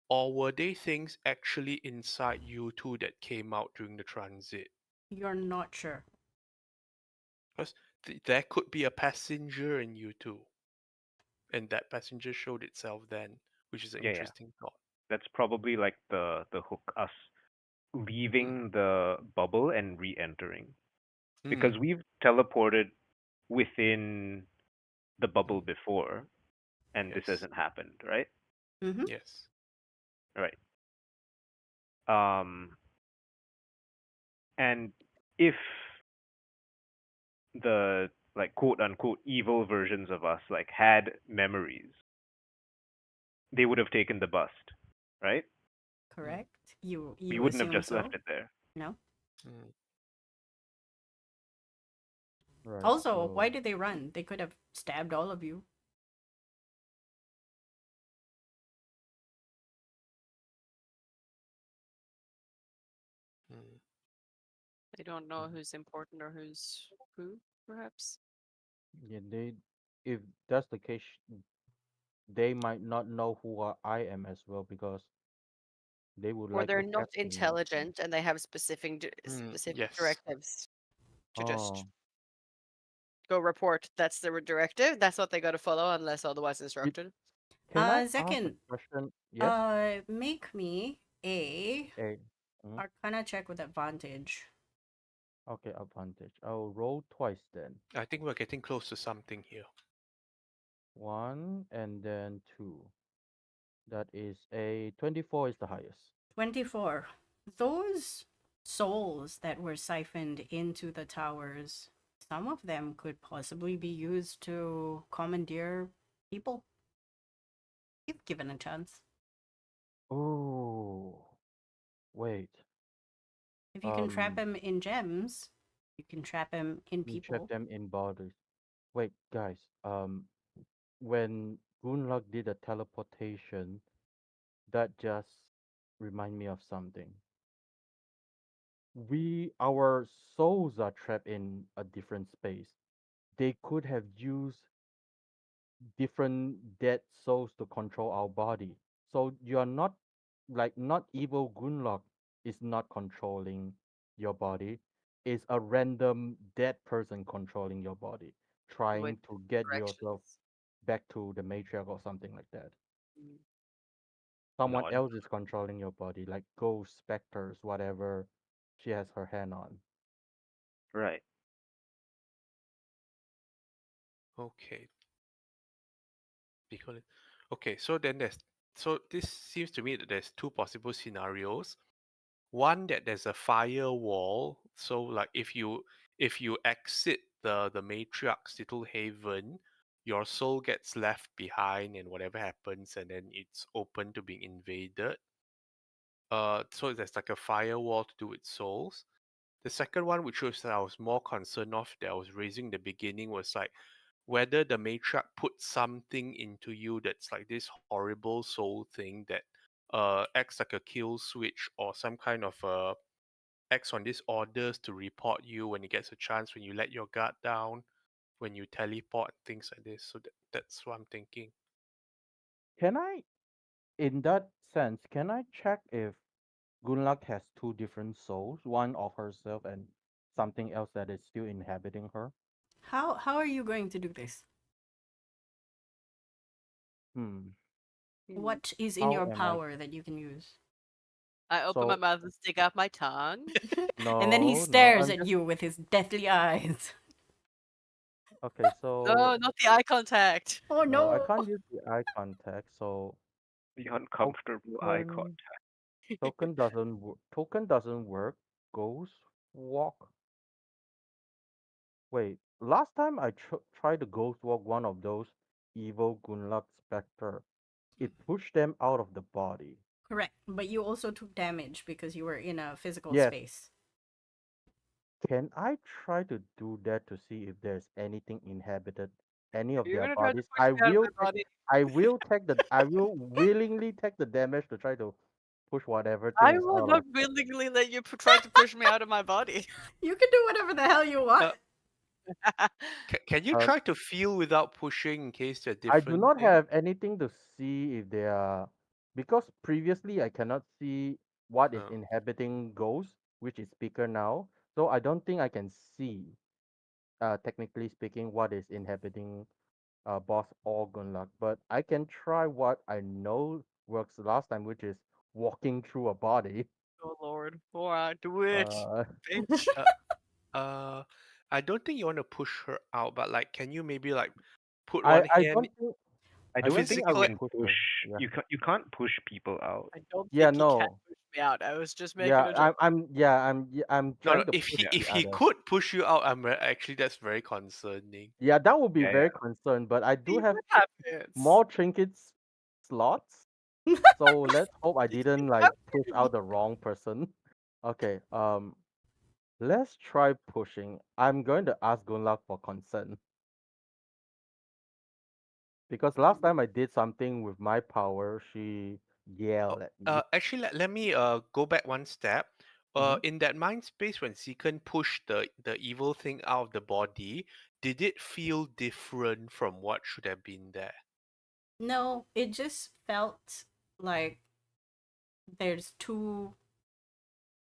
Speaker 4: or were they things actually inside you two that came out during the transit?
Speaker 1: You're not sure.
Speaker 4: Because there could be a passenger in you two, and that passenger showed itself then, which is an
Speaker 2: Yeah, yeah.
Speaker 4: interesting thought.
Speaker 2: That's probably like the hook, us
Speaker 4: Mm.
Speaker 2: leaving the bubble and re-entering.
Speaker 4: Mm.
Speaker 2: Because we've teleported within the bubble
Speaker 4: Mm.
Speaker 2: before, and this
Speaker 4: Yes.
Speaker 2: hasn't happened, right?
Speaker 1: Mm-hmm.
Speaker 4: Yes.
Speaker 2: Right. Um, and if the like quote unquote evil versions of us like had memories, they would have taken the bust, right?
Speaker 4: Mm.
Speaker 1: Correct. You
Speaker 2: We
Speaker 1: you
Speaker 2: wouldn't have
Speaker 1: assume
Speaker 2: just
Speaker 1: so?
Speaker 2: left it there.
Speaker 1: No.
Speaker 4: Mm.
Speaker 3: Right.
Speaker 1: Also, why
Speaker 3: So
Speaker 1: did they run? They could have stabbed all of you.
Speaker 4: Mm.
Speaker 5: They don't know who's important or who's who, perhaps.
Speaker 3: yeah, if that's the case, they might not know who I am as well because they would
Speaker 5: Or they're
Speaker 3: likely
Speaker 5: not
Speaker 3: test me.
Speaker 5: intelligent and they have
Speaker 4: Mm.
Speaker 5: specific
Speaker 4: Yes.
Speaker 5: directives to just
Speaker 3: Oh,
Speaker 5: go report. That's the directive. That's what they got to follow unless otherwise
Speaker 3: it,
Speaker 5: instructed.
Speaker 3: can I ask a
Speaker 1: Tzekhen,
Speaker 3: question? Yes.
Speaker 1: make me a
Speaker 3: A. Mhm.
Speaker 1: Arcana check with advantage.
Speaker 3: Okay, advantage. I'll roll twice then.
Speaker 4: I think we're getting close to something here.
Speaker 3: One and then two. That is a 24 is the highest.
Speaker 1: 24. Those souls that were siphoned into the towers, some of them could possibly be used to commandeer people if given a chance.
Speaker 3: Oh, wait.
Speaker 1: If you can trap
Speaker 3: Um,
Speaker 1: them in gems, you can trap them in
Speaker 3: you trap
Speaker 1: people.
Speaker 3: them in borders. Wait, guys. When Gunnlaug did a teleportation, that just remind me of something. Our souls are trapped in a different space. They could have used different dead souls to control our body. So you're not not evil Gunlock is not controlling your body. It's a random dead person controlling your body,
Speaker 5: With
Speaker 3: trying to get yourself
Speaker 5: directions.
Speaker 3: back to the matriarch or something like that.
Speaker 5: Mm.
Speaker 3: Someone
Speaker 2: Nod.
Speaker 3: else is controlling your body, like ghosts, specters, whatever she has her hand on.
Speaker 2: Right.
Speaker 4: Okay. Because okay, so then there's so this seems to me that there's two possible scenarios. One, that there's a firewall, so like if you exit the matriarch's little haven, your soul gets left behind and whatever happens, and then it's open to being invaded. So there's like a firewall to do with souls. The second one, which was I was more concerned of, that I was raising in the beginning, was like whether the matriarch put something into you that's like this horrible soul thing that acts like a kill switch, or some kind of acts on these orders to report you when it gets a chance, when you let your guard down, when you teleport, things like this. So that's what I'm thinking.
Speaker 3: Can I, in that sense, can I check if Gunnlaug has two different souls, one of herself and something else that is still inhabiting her?
Speaker 1: How are you going to do this?
Speaker 3: Hmm.
Speaker 1: What is in
Speaker 3: How
Speaker 1: your
Speaker 3: am I?
Speaker 1: power that you can use?
Speaker 5: I open my
Speaker 3: So
Speaker 5: mouth and stick out my tongue.
Speaker 1: And then he
Speaker 3: no, no.
Speaker 1: stares
Speaker 3: I'm
Speaker 1: at
Speaker 3: just
Speaker 1: you with his deathly eyes.
Speaker 3: okay.
Speaker 5: No,
Speaker 3: So
Speaker 5: not the eye contact.
Speaker 1: Oh
Speaker 3: no, I
Speaker 1: no!
Speaker 3: can't use the eye contact. So
Speaker 2: The uncomfortable eye
Speaker 3: token
Speaker 2: contact.
Speaker 3: token doesn't work. Ghost walk. Wait, last time I tried to ghost walk one of those evil Gunlug specter, it pushed them out of the body.
Speaker 1: Correct, but you also took damage because you were in a physical
Speaker 3: Yes.
Speaker 1: space.
Speaker 3: Can I try to do that to see if there's anything inhabited, any of
Speaker 5: You're
Speaker 3: their
Speaker 5: gonna try to
Speaker 3: bodies?
Speaker 5: push me out of my body.
Speaker 3: I will willingly take the damage to try to push whatever
Speaker 5: I
Speaker 3: thing is
Speaker 5: will
Speaker 3: out
Speaker 5: not
Speaker 3: of.
Speaker 5: willingly let you try to push me out of my body.
Speaker 1: You can do whatever the hell you want.
Speaker 4: Can you
Speaker 3: Uh,
Speaker 4: try to feel without pushing in case they're
Speaker 3: I do
Speaker 4: different
Speaker 3: not
Speaker 4: things?
Speaker 3: have anything to see if they are, because previously I cannot see what is
Speaker 4: Oh.
Speaker 3: inhabiting ghosts, which is speaker now. So I don't think I can see, technically speaking, what is inhabiting Boss or Gunlock. But I can try what I know works last time, which is walking through a body.
Speaker 5: Oh lord. Alright, do it,
Speaker 3: Uh,
Speaker 5: bitch.
Speaker 4: Uh, I don't think you want to push her out, but like, can you maybe like put
Speaker 3: I
Speaker 4: one
Speaker 3: I
Speaker 4: hand
Speaker 3: don't think
Speaker 2: I
Speaker 3: I
Speaker 2: don't
Speaker 3: don't think
Speaker 2: think
Speaker 3: I
Speaker 2: you
Speaker 3: would
Speaker 4: physically?
Speaker 2: can
Speaker 3: push
Speaker 2: push.
Speaker 3: her. Yeah.
Speaker 2: You can't push people out.
Speaker 5: I don't
Speaker 3: Yeah.
Speaker 5: think he can
Speaker 3: No.
Speaker 5: push me out. I was just making
Speaker 3: Yeah.
Speaker 5: a joke.
Speaker 3: I'm
Speaker 4: No, no.
Speaker 3: trying to
Speaker 4: If
Speaker 3: push
Speaker 4: he
Speaker 2: Yeah.
Speaker 3: the
Speaker 4: if he
Speaker 3: other.
Speaker 4: could push you out, actually that's very concerning.
Speaker 3: Yeah, that would be
Speaker 2: Yeah,
Speaker 3: very
Speaker 2: yeah.
Speaker 3: concerned, but I do
Speaker 5: See
Speaker 3: have
Speaker 5: what happens.
Speaker 3: more trinkets slots. So let's hope I
Speaker 5: See
Speaker 3: didn't
Speaker 5: what
Speaker 3: like push
Speaker 5: happens.
Speaker 3: out the wrong person. Okay, let's try pushing. I'm going to ask Gunlak for consent. Because last time I did something with my power, she
Speaker 4: Oh,
Speaker 3: yelled at me.
Speaker 4: actually, let me go back one step.
Speaker 3: Hmm.
Speaker 4: In that mind space, when Tzekhen pushed the evil thing out of the body, did it feel different from what should have been there?
Speaker 1: No, it just felt like there's two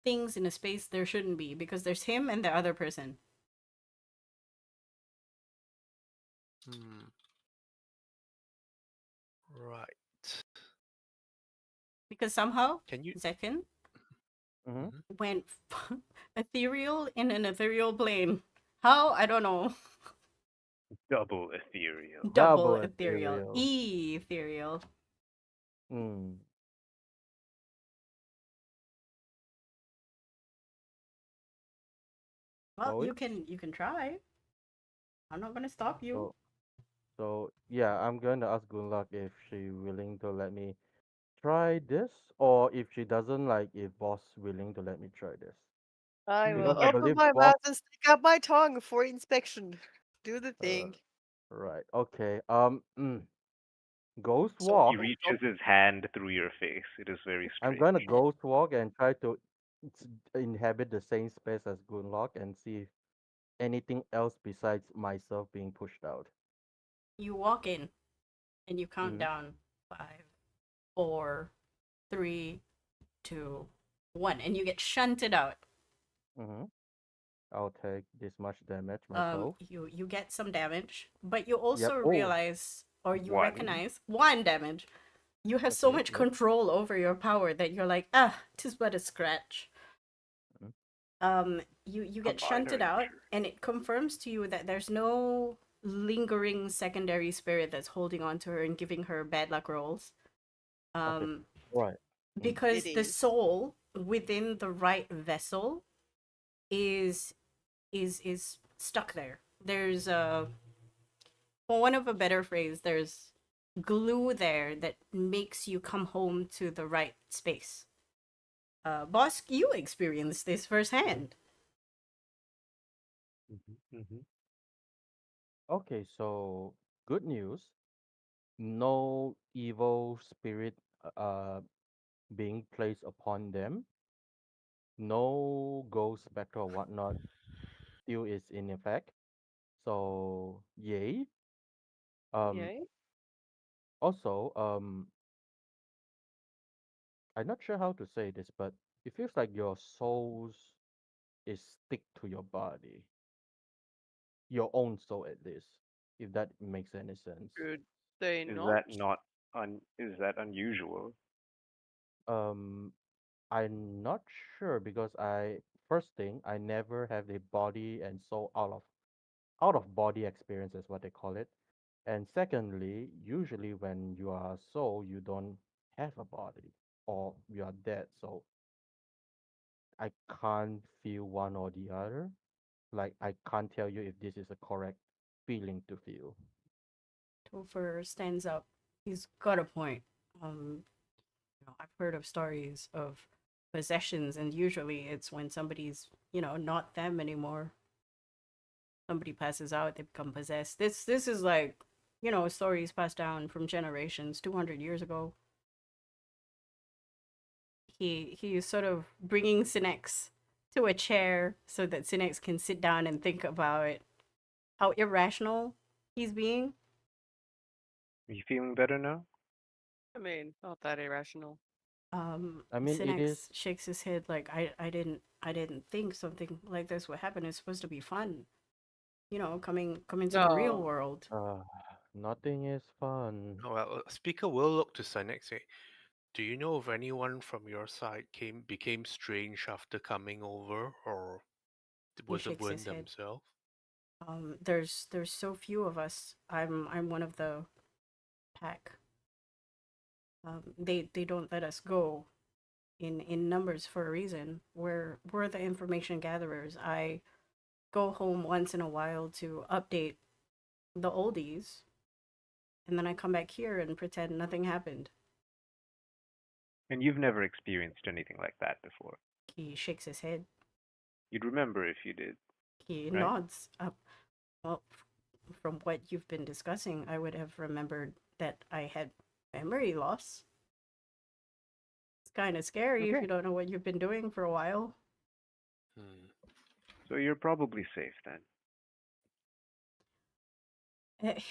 Speaker 1: things in a space there shouldn't be because there's him and the other person.
Speaker 4: Hmm. Right.
Speaker 1: Because somehow
Speaker 4: Can you?
Speaker 1: Tzekhen
Speaker 3: Hmm.
Speaker 4: Mhm.
Speaker 1: went ethereal in an ethereal plane. How? I don't know.
Speaker 2: Double ethereal.
Speaker 1: Double
Speaker 3: Double
Speaker 1: ethereal.
Speaker 3: ethereal.
Speaker 1: Ethereal.
Speaker 3: Hmm.
Speaker 1: Well,
Speaker 3: Oh,
Speaker 1: you can try. I'm not gonna stop you.
Speaker 3: so so yeah, I'm going to ask Gunlak if she willing to let me try this, or if she doesn't like, if boss willing to let me try this.
Speaker 5: I will
Speaker 3: Because I
Speaker 5: open
Speaker 3: believe
Speaker 5: my
Speaker 3: boss.
Speaker 5: mouth and stick out my tongue for inspection. Do the
Speaker 3: Uh,
Speaker 5: thing.
Speaker 3: right. Okay. Ghost
Speaker 5: So
Speaker 2: He
Speaker 3: walk.
Speaker 5: don't
Speaker 2: reaches his hand through your face. It is very
Speaker 3: I'm gonna
Speaker 2: strange.
Speaker 3: ghost walk and try to inhabit the same space as Gunlock and see if anything else besides myself being pushed out.
Speaker 1: You walk in and you count
Speaker 3: Mm-hmm.
Speaker 1: down 5, 4, 3, 2, 1, and you get shunted out.
Speaker 3: Mm-hmm. I'll take this much damage myself.
Speaker 1: You get some damage, but you
Speaker 3: Yep.
Speaker 1: also
Speaker 3: Oh.
Speaker 1: realize or you
Speaker 2: One.
Speaker 1: recognize 1 damage. You have so
Speaker 3: Okay.
Speaker 1: much
Speaker 3: Yep.
Speaker 1: control over your power that you're like, ah, tis but a scratch.
Speaker 3: Mhm.
Speaker 1: You
Speaker 2: A
Speaker 1: get
Speaker 2: minor
Speaker 1: shunted out,
Speaker 2: injury.
Speaker 1: and it confirms to you that there's no lingering secondary spirit that's holding on to her and giving her bad luck rolls.
Speaker 3: Okay.
Speaker 1: Um,
Speaker 3: Right. Mm.
Speaker 1: because
Speaker 5: It
Speaker 1: the
Speaker 5: is.
Speaker 1: soul within the right vessel is is stuck there. There's for one of a better phrase, there's glue there that makes you come home to the right space. Bosc, you experienced this firsthand.
Speaker 2: Mm-hmm.
Speaker 3: Okay, so good news. No evil spirit being placed upon them. No ghost spectre or whatnot still is in effect. So yay. Um
Speaker 5: Yay.
Speaker 3: also I'm not sure how to say this, but it feels like your souls is stick to your body. Your own soul at least, if that makes any sense.
Speaker 5: Should they
Speaker 2: Is
Speaker 5: not?
Speaker 2: that not is that unusual?
Speaker 3: Um I'm not sure because I first thing I never have the body and soul out of body experience is what they call it. And secondly, usually when you are a soul, you don't have a body or you are dead. So I can't feel one or the other. Like I can't tell you if this is a correct feeling to feel.
Speaker 1: Topher stands up. He's got a point. I've heard of stories of possessions, and usually it's when somebody's, not them anymore. Somebody passes out, they become possessed. This is like, stories passed down from generations, 200 years ago. He is sort of bringing Synnax to a chair so that Synnax can sit down and think about how irrational he's being.
Speaker 2: Are you feeling better now?
Speaker 5: I mean, not that irrational.
Speaker 3: I mean, it is.
Speaker 1: Synnax shakes his head like I didn't think something like this would happen. It's supposed to be fun, coming to the real
Speaker 5: No.
Speaker 1: world.
Speaker 3: Uh, Nothing is fun.
Speaker 4: Oh, well, Speaker will look to Synnax. Say, do you know if anyone from your side became strange after coming over, or
Speaker 1: He
Speaker 4: was it
Speaker 1: shakes
Speaker 4: Wynn
Speaker 1: his head.
Speaker 4: themselves?
Speaker 1: There's so few of us. I'm one of the pack. They don't let us go in numbers for a reason. We're the information gatherers. I go home once in a while to update the oldies, and then I come back here and pretend nothing happened.
Speaker 2: And you've never experienced anything like that before.
Speaker 1: He shakes his head.
Speaker 2: You'd remember if you did,
Speaker 1: He
Speaker 2: right?
Speaker 1: nods up. Well, from what you've been discussing, I would have remembered that I had memory loss. It's kind of scary if
Speaker 2: Okay.
Speaker 1: you don't know what you've been doing for a while.
Speaker 4: Hmm.
Speaker 2: So you're probably safe then.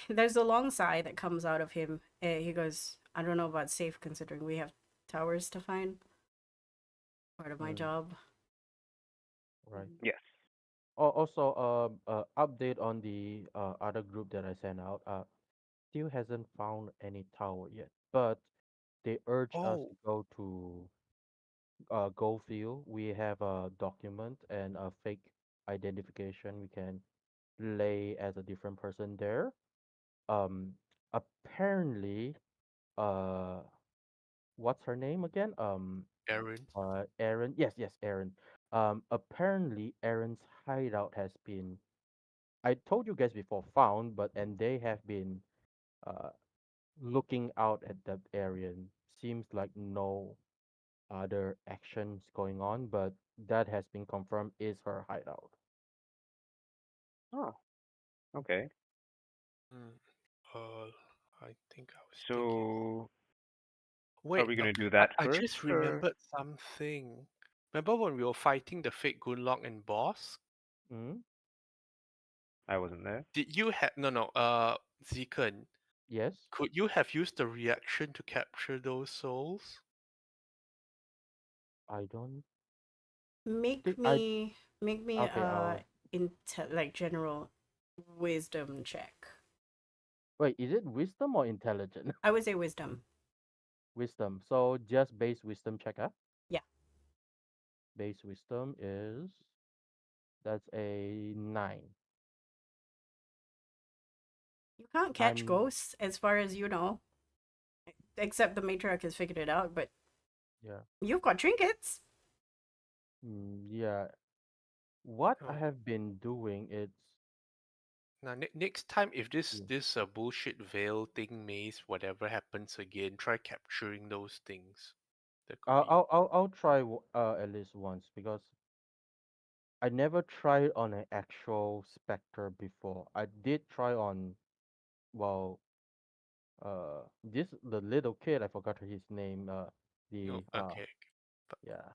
Speaker 1: There's a long sigh that comes out of him. He goes, I don't know about safe considering we have towers to find. Part of my
Speaker 3: Mm,
Speaker 1: job.
Speaker 3: right.
Speaker 2: Yes.
Speaker 3: Also, update on the other group that I sent out. Still hasn't found any tower yet, but they urge us
Speaker 4: Oh,
Speaker 3: to go to Goldfield. We have a document and a fake identification we can lay as a different person there. Um, Apparently, uh, what's her name again?
Speaker 4: Aaron.
Speaker 3: Aaron. Yes, yes, Aaron. Apparently, Aaron's hideout has been. I told you guys before found, but and they have been uh looking out at that area. Seems like no other actions going on, but that has been confirmed is her hideout.
Speaker 2: Oh, okay.
Speaker 4: Hmm. Uh, I think I was thinking.
Speaker 2: So are
Speaker 4: Wait,
Speaker 2: we
Speaker 4: no,
Speaker 2: gonna do
Speaker 4: I,
Speaker 2: that
Speaker 4: I
Speaker 2: first,
Speaker 4: just
Speaker 2: or
Speaker 4: remembered something. Remember when we were fighting the fake Gunnlaug and Boss?
Speaker 3: Mm?
Speaker 2: I wasn't there?
Speaker 4: Did you have no? Tzekhen,
Speaker 3: Yes,
Speaker 4: could you have used the reaction to capture those souls?
Speaker 3: I don't
Speaker 1: Make
Speaker 3: think I.
Speaker 1: me make me
Speaker 3: Okay, I'll
Speaker 1: like general wisdom check.
Speaker 3: wait. Is it wisdom or intelligent?
Speaker 1: I would say wisdom.
Speaker 3: Wisdom. So just base wisdom checker.
Speaker 1: Yeah.
Speaker 3: Base wisdom is that's a 9.
Speaker 1: You can't catch
Speaker 3: I'm
Speaker 1: ghosts as far as you know. except the matriarch has figured it out, but
Speaker 3: Yeah.
Speaker 1: you've got trinkets.
Speaker 3: Yeah. What I
Speaker 4: Oh.
Speaker 3: have been doing is
Speaker 4: Now, next time, if
Speaker 3: Yeah.
Speaker 4: this bullshit veil thing, maze, whatever happens again, try capturing those things. That could be.
Speaker 3: I'll try at least once because I never tried on an actual specter before. I did try on well this the little kid I forgot his name
Speaker 4: No,
Speaker 3: the
Speaker 4: okay,
Speaker 3: yeah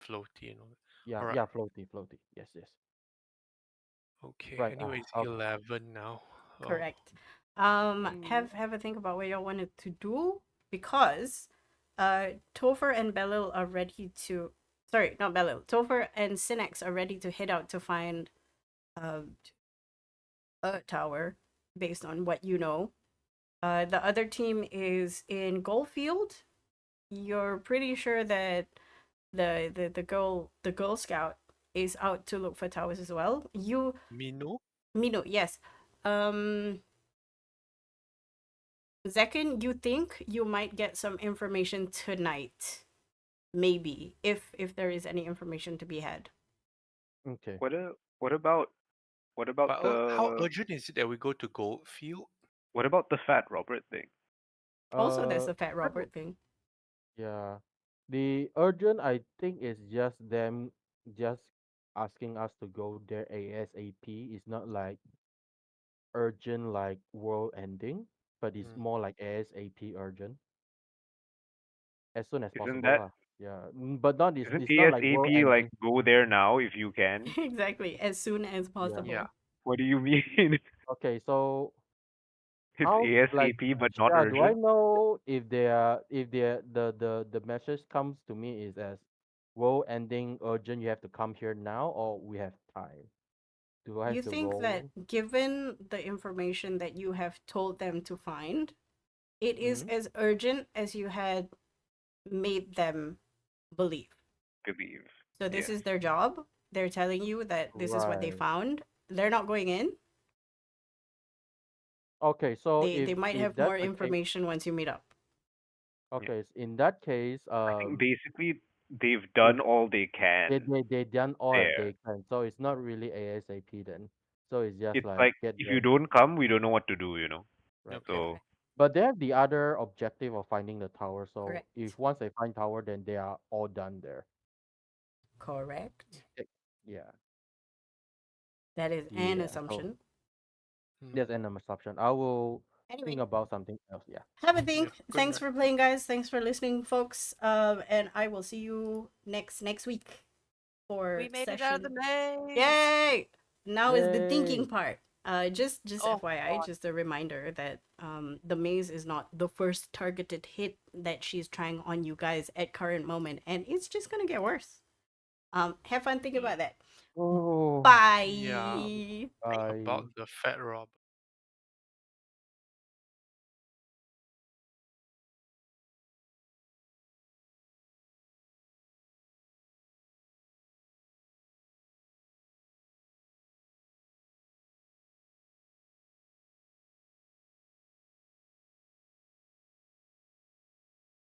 Speaker 4: floaty and all that.
Speaker 3: yeah
Speaker 4: All right.
Speaker 3: yeah floaty yes
Speaker 4: Okay.
Speaker 3: right
Speaker 4: Anyways,
Speaker 3: okay
Speaker 4: 11 now. Oh.
Speaker 1: Correct.
Speaker 5: Mm.
Speaker 1: Have a think about what y'all wanted to do because Topher and Belil are ready to sorry, not Belil. Topher and Synnax are ready to head out to find a tower based on what you know. The other team is in Goldfield. You're pretty sure that the girl scout is out to look for towers as well. You
Speaker 4: Mino?
Speaker 1: Mino, yes. Tzekhen, you think you might get some information tonight. Maybe, if there is any information to be had.
Speaker 3: okay
Speaker 2: What a, what about what about
Speaker 4: But how
Speaker 2: the
Speaker 4: urgent is it that we go to Goldfield?
Speaker 2: what about the Fat Robert thing?
Speaker 1: Also, there's the Fat
Speaker 3: that
Speaker 1: Robert thing.
Speaker 3: yeah the urgent I think is just them just asking us to go there ASAP. It's not like urgent like world ending, but it's
Speaker 4: Mm.
Speaker 3: more like ASAP urgent as soon as
Speaker 2: Isn't
Speaker 3: possible
Speaker 2: that
Speaker 3: lah. Yeah, but not
Speaker 2: isn't
Speaker 3: it's not like world
Speaker 2: ASAP like
Speaker 3: ending.
Speaker 2: go there now if you can?
Speaker 1: Exactly, as soon as
Speaker 3: Yeah.
Speaker 4: Yeah.
Speaker 1: possible.
Speaker 2: What do you mean?
Speaker 3: Okay, so
Speaker 2: It's
Speaker 3: how like
Speaker 2: ASAP but not
Speaker 3: yeah, do I
Speaker 2: urgent?
Speaker 3: know if the message comes to me is as world ending urgent, you have to come here now or we have time? Do I
Speaker 1: You
Speaker 3: have to
Speaker 1: think that
Speaker 3: roll?
Speaker 1: given the information that you have told them to find, it is
Speaker 3: Hmm.
Speaker 1: as urgent as you had made them believe.
Speaker 2: Believe.
Speaker 1: So this
Speaker 2: Yes.
Speaker 1: is their job. They're telling you that this is what they
Speaker 3: Right.
Speaker 1: found. They're not going in.
Speaker 3: Okay, so
Speaker 1: They might
Speaker 3: if
Speaker 1: have
Speaker 3: that's
Speaker 1: more
Speaker 3: the case,
Speaker 1: information once you meet up.
Speaker 2: Yeah.
Speaker 3: okay, in that case,
Speaker 2: I think basically they've
Speaker 3: if
Speaker 2: done all they can
Speaker 3: they done all that
Speaker 2: there.
Speaker 3: they can, so it's not really ASAP then. So it's just
Speaker 2: It's
Speaker 3: like
Speaker 2: like
Speaker 3: get
Speaker 2: if you
Speaker 3: there,
Speaker 2: don't come, we don't know what to do, you know.
Speaker 3: right?
Speaker 4: Okay.
Speaker 2: So
Speaker 3: But they have the other objective of finding the tower. So
Speaker 1: Correct.
Speaker 3: if once they find tower, then they are all done there.
Speaker 1: Correct.
Speaker 3: Yeah,
Speaker 1: That is an
Speaker 3: yeah. So
Speaker 1: assumption.
Speaker 4: Mm.
Speaker 3: that's an assumption. I will think
Speaker 1: Anyway,
Speaker 3: about something else. Yeah.
Speaker 1: have a
Speaker 4: Yeah.
Speaker 1: think.
Speaker 4: Good
Speaker 1: Thanks
Speaker 4: night.
Speaker 1: for playing, guys. Thanks for listening, folks. And I will see you next week for
Speaker 5: We made it out of the
Speaker 1: session.
Speaker 5: maze.
Speaker 1: Yay! Now is the thinking
Speaker 3: Yay!
Speaker 1: part. Just
Speaker 5: Oh,
Speaker 1: FYI,
Speaker 5: God.
Speaker 1: just a reminder that the maze is not the first targeted hit that she's trying on you guys at current moment, and it's just gonna get worse. Have fun thinking about that.
Speaker 3: Oh,
Speaker 1: Bye.
Speaker 4: Yeah.
Speaker 3: bye.
Speaker 4: About the fat rob.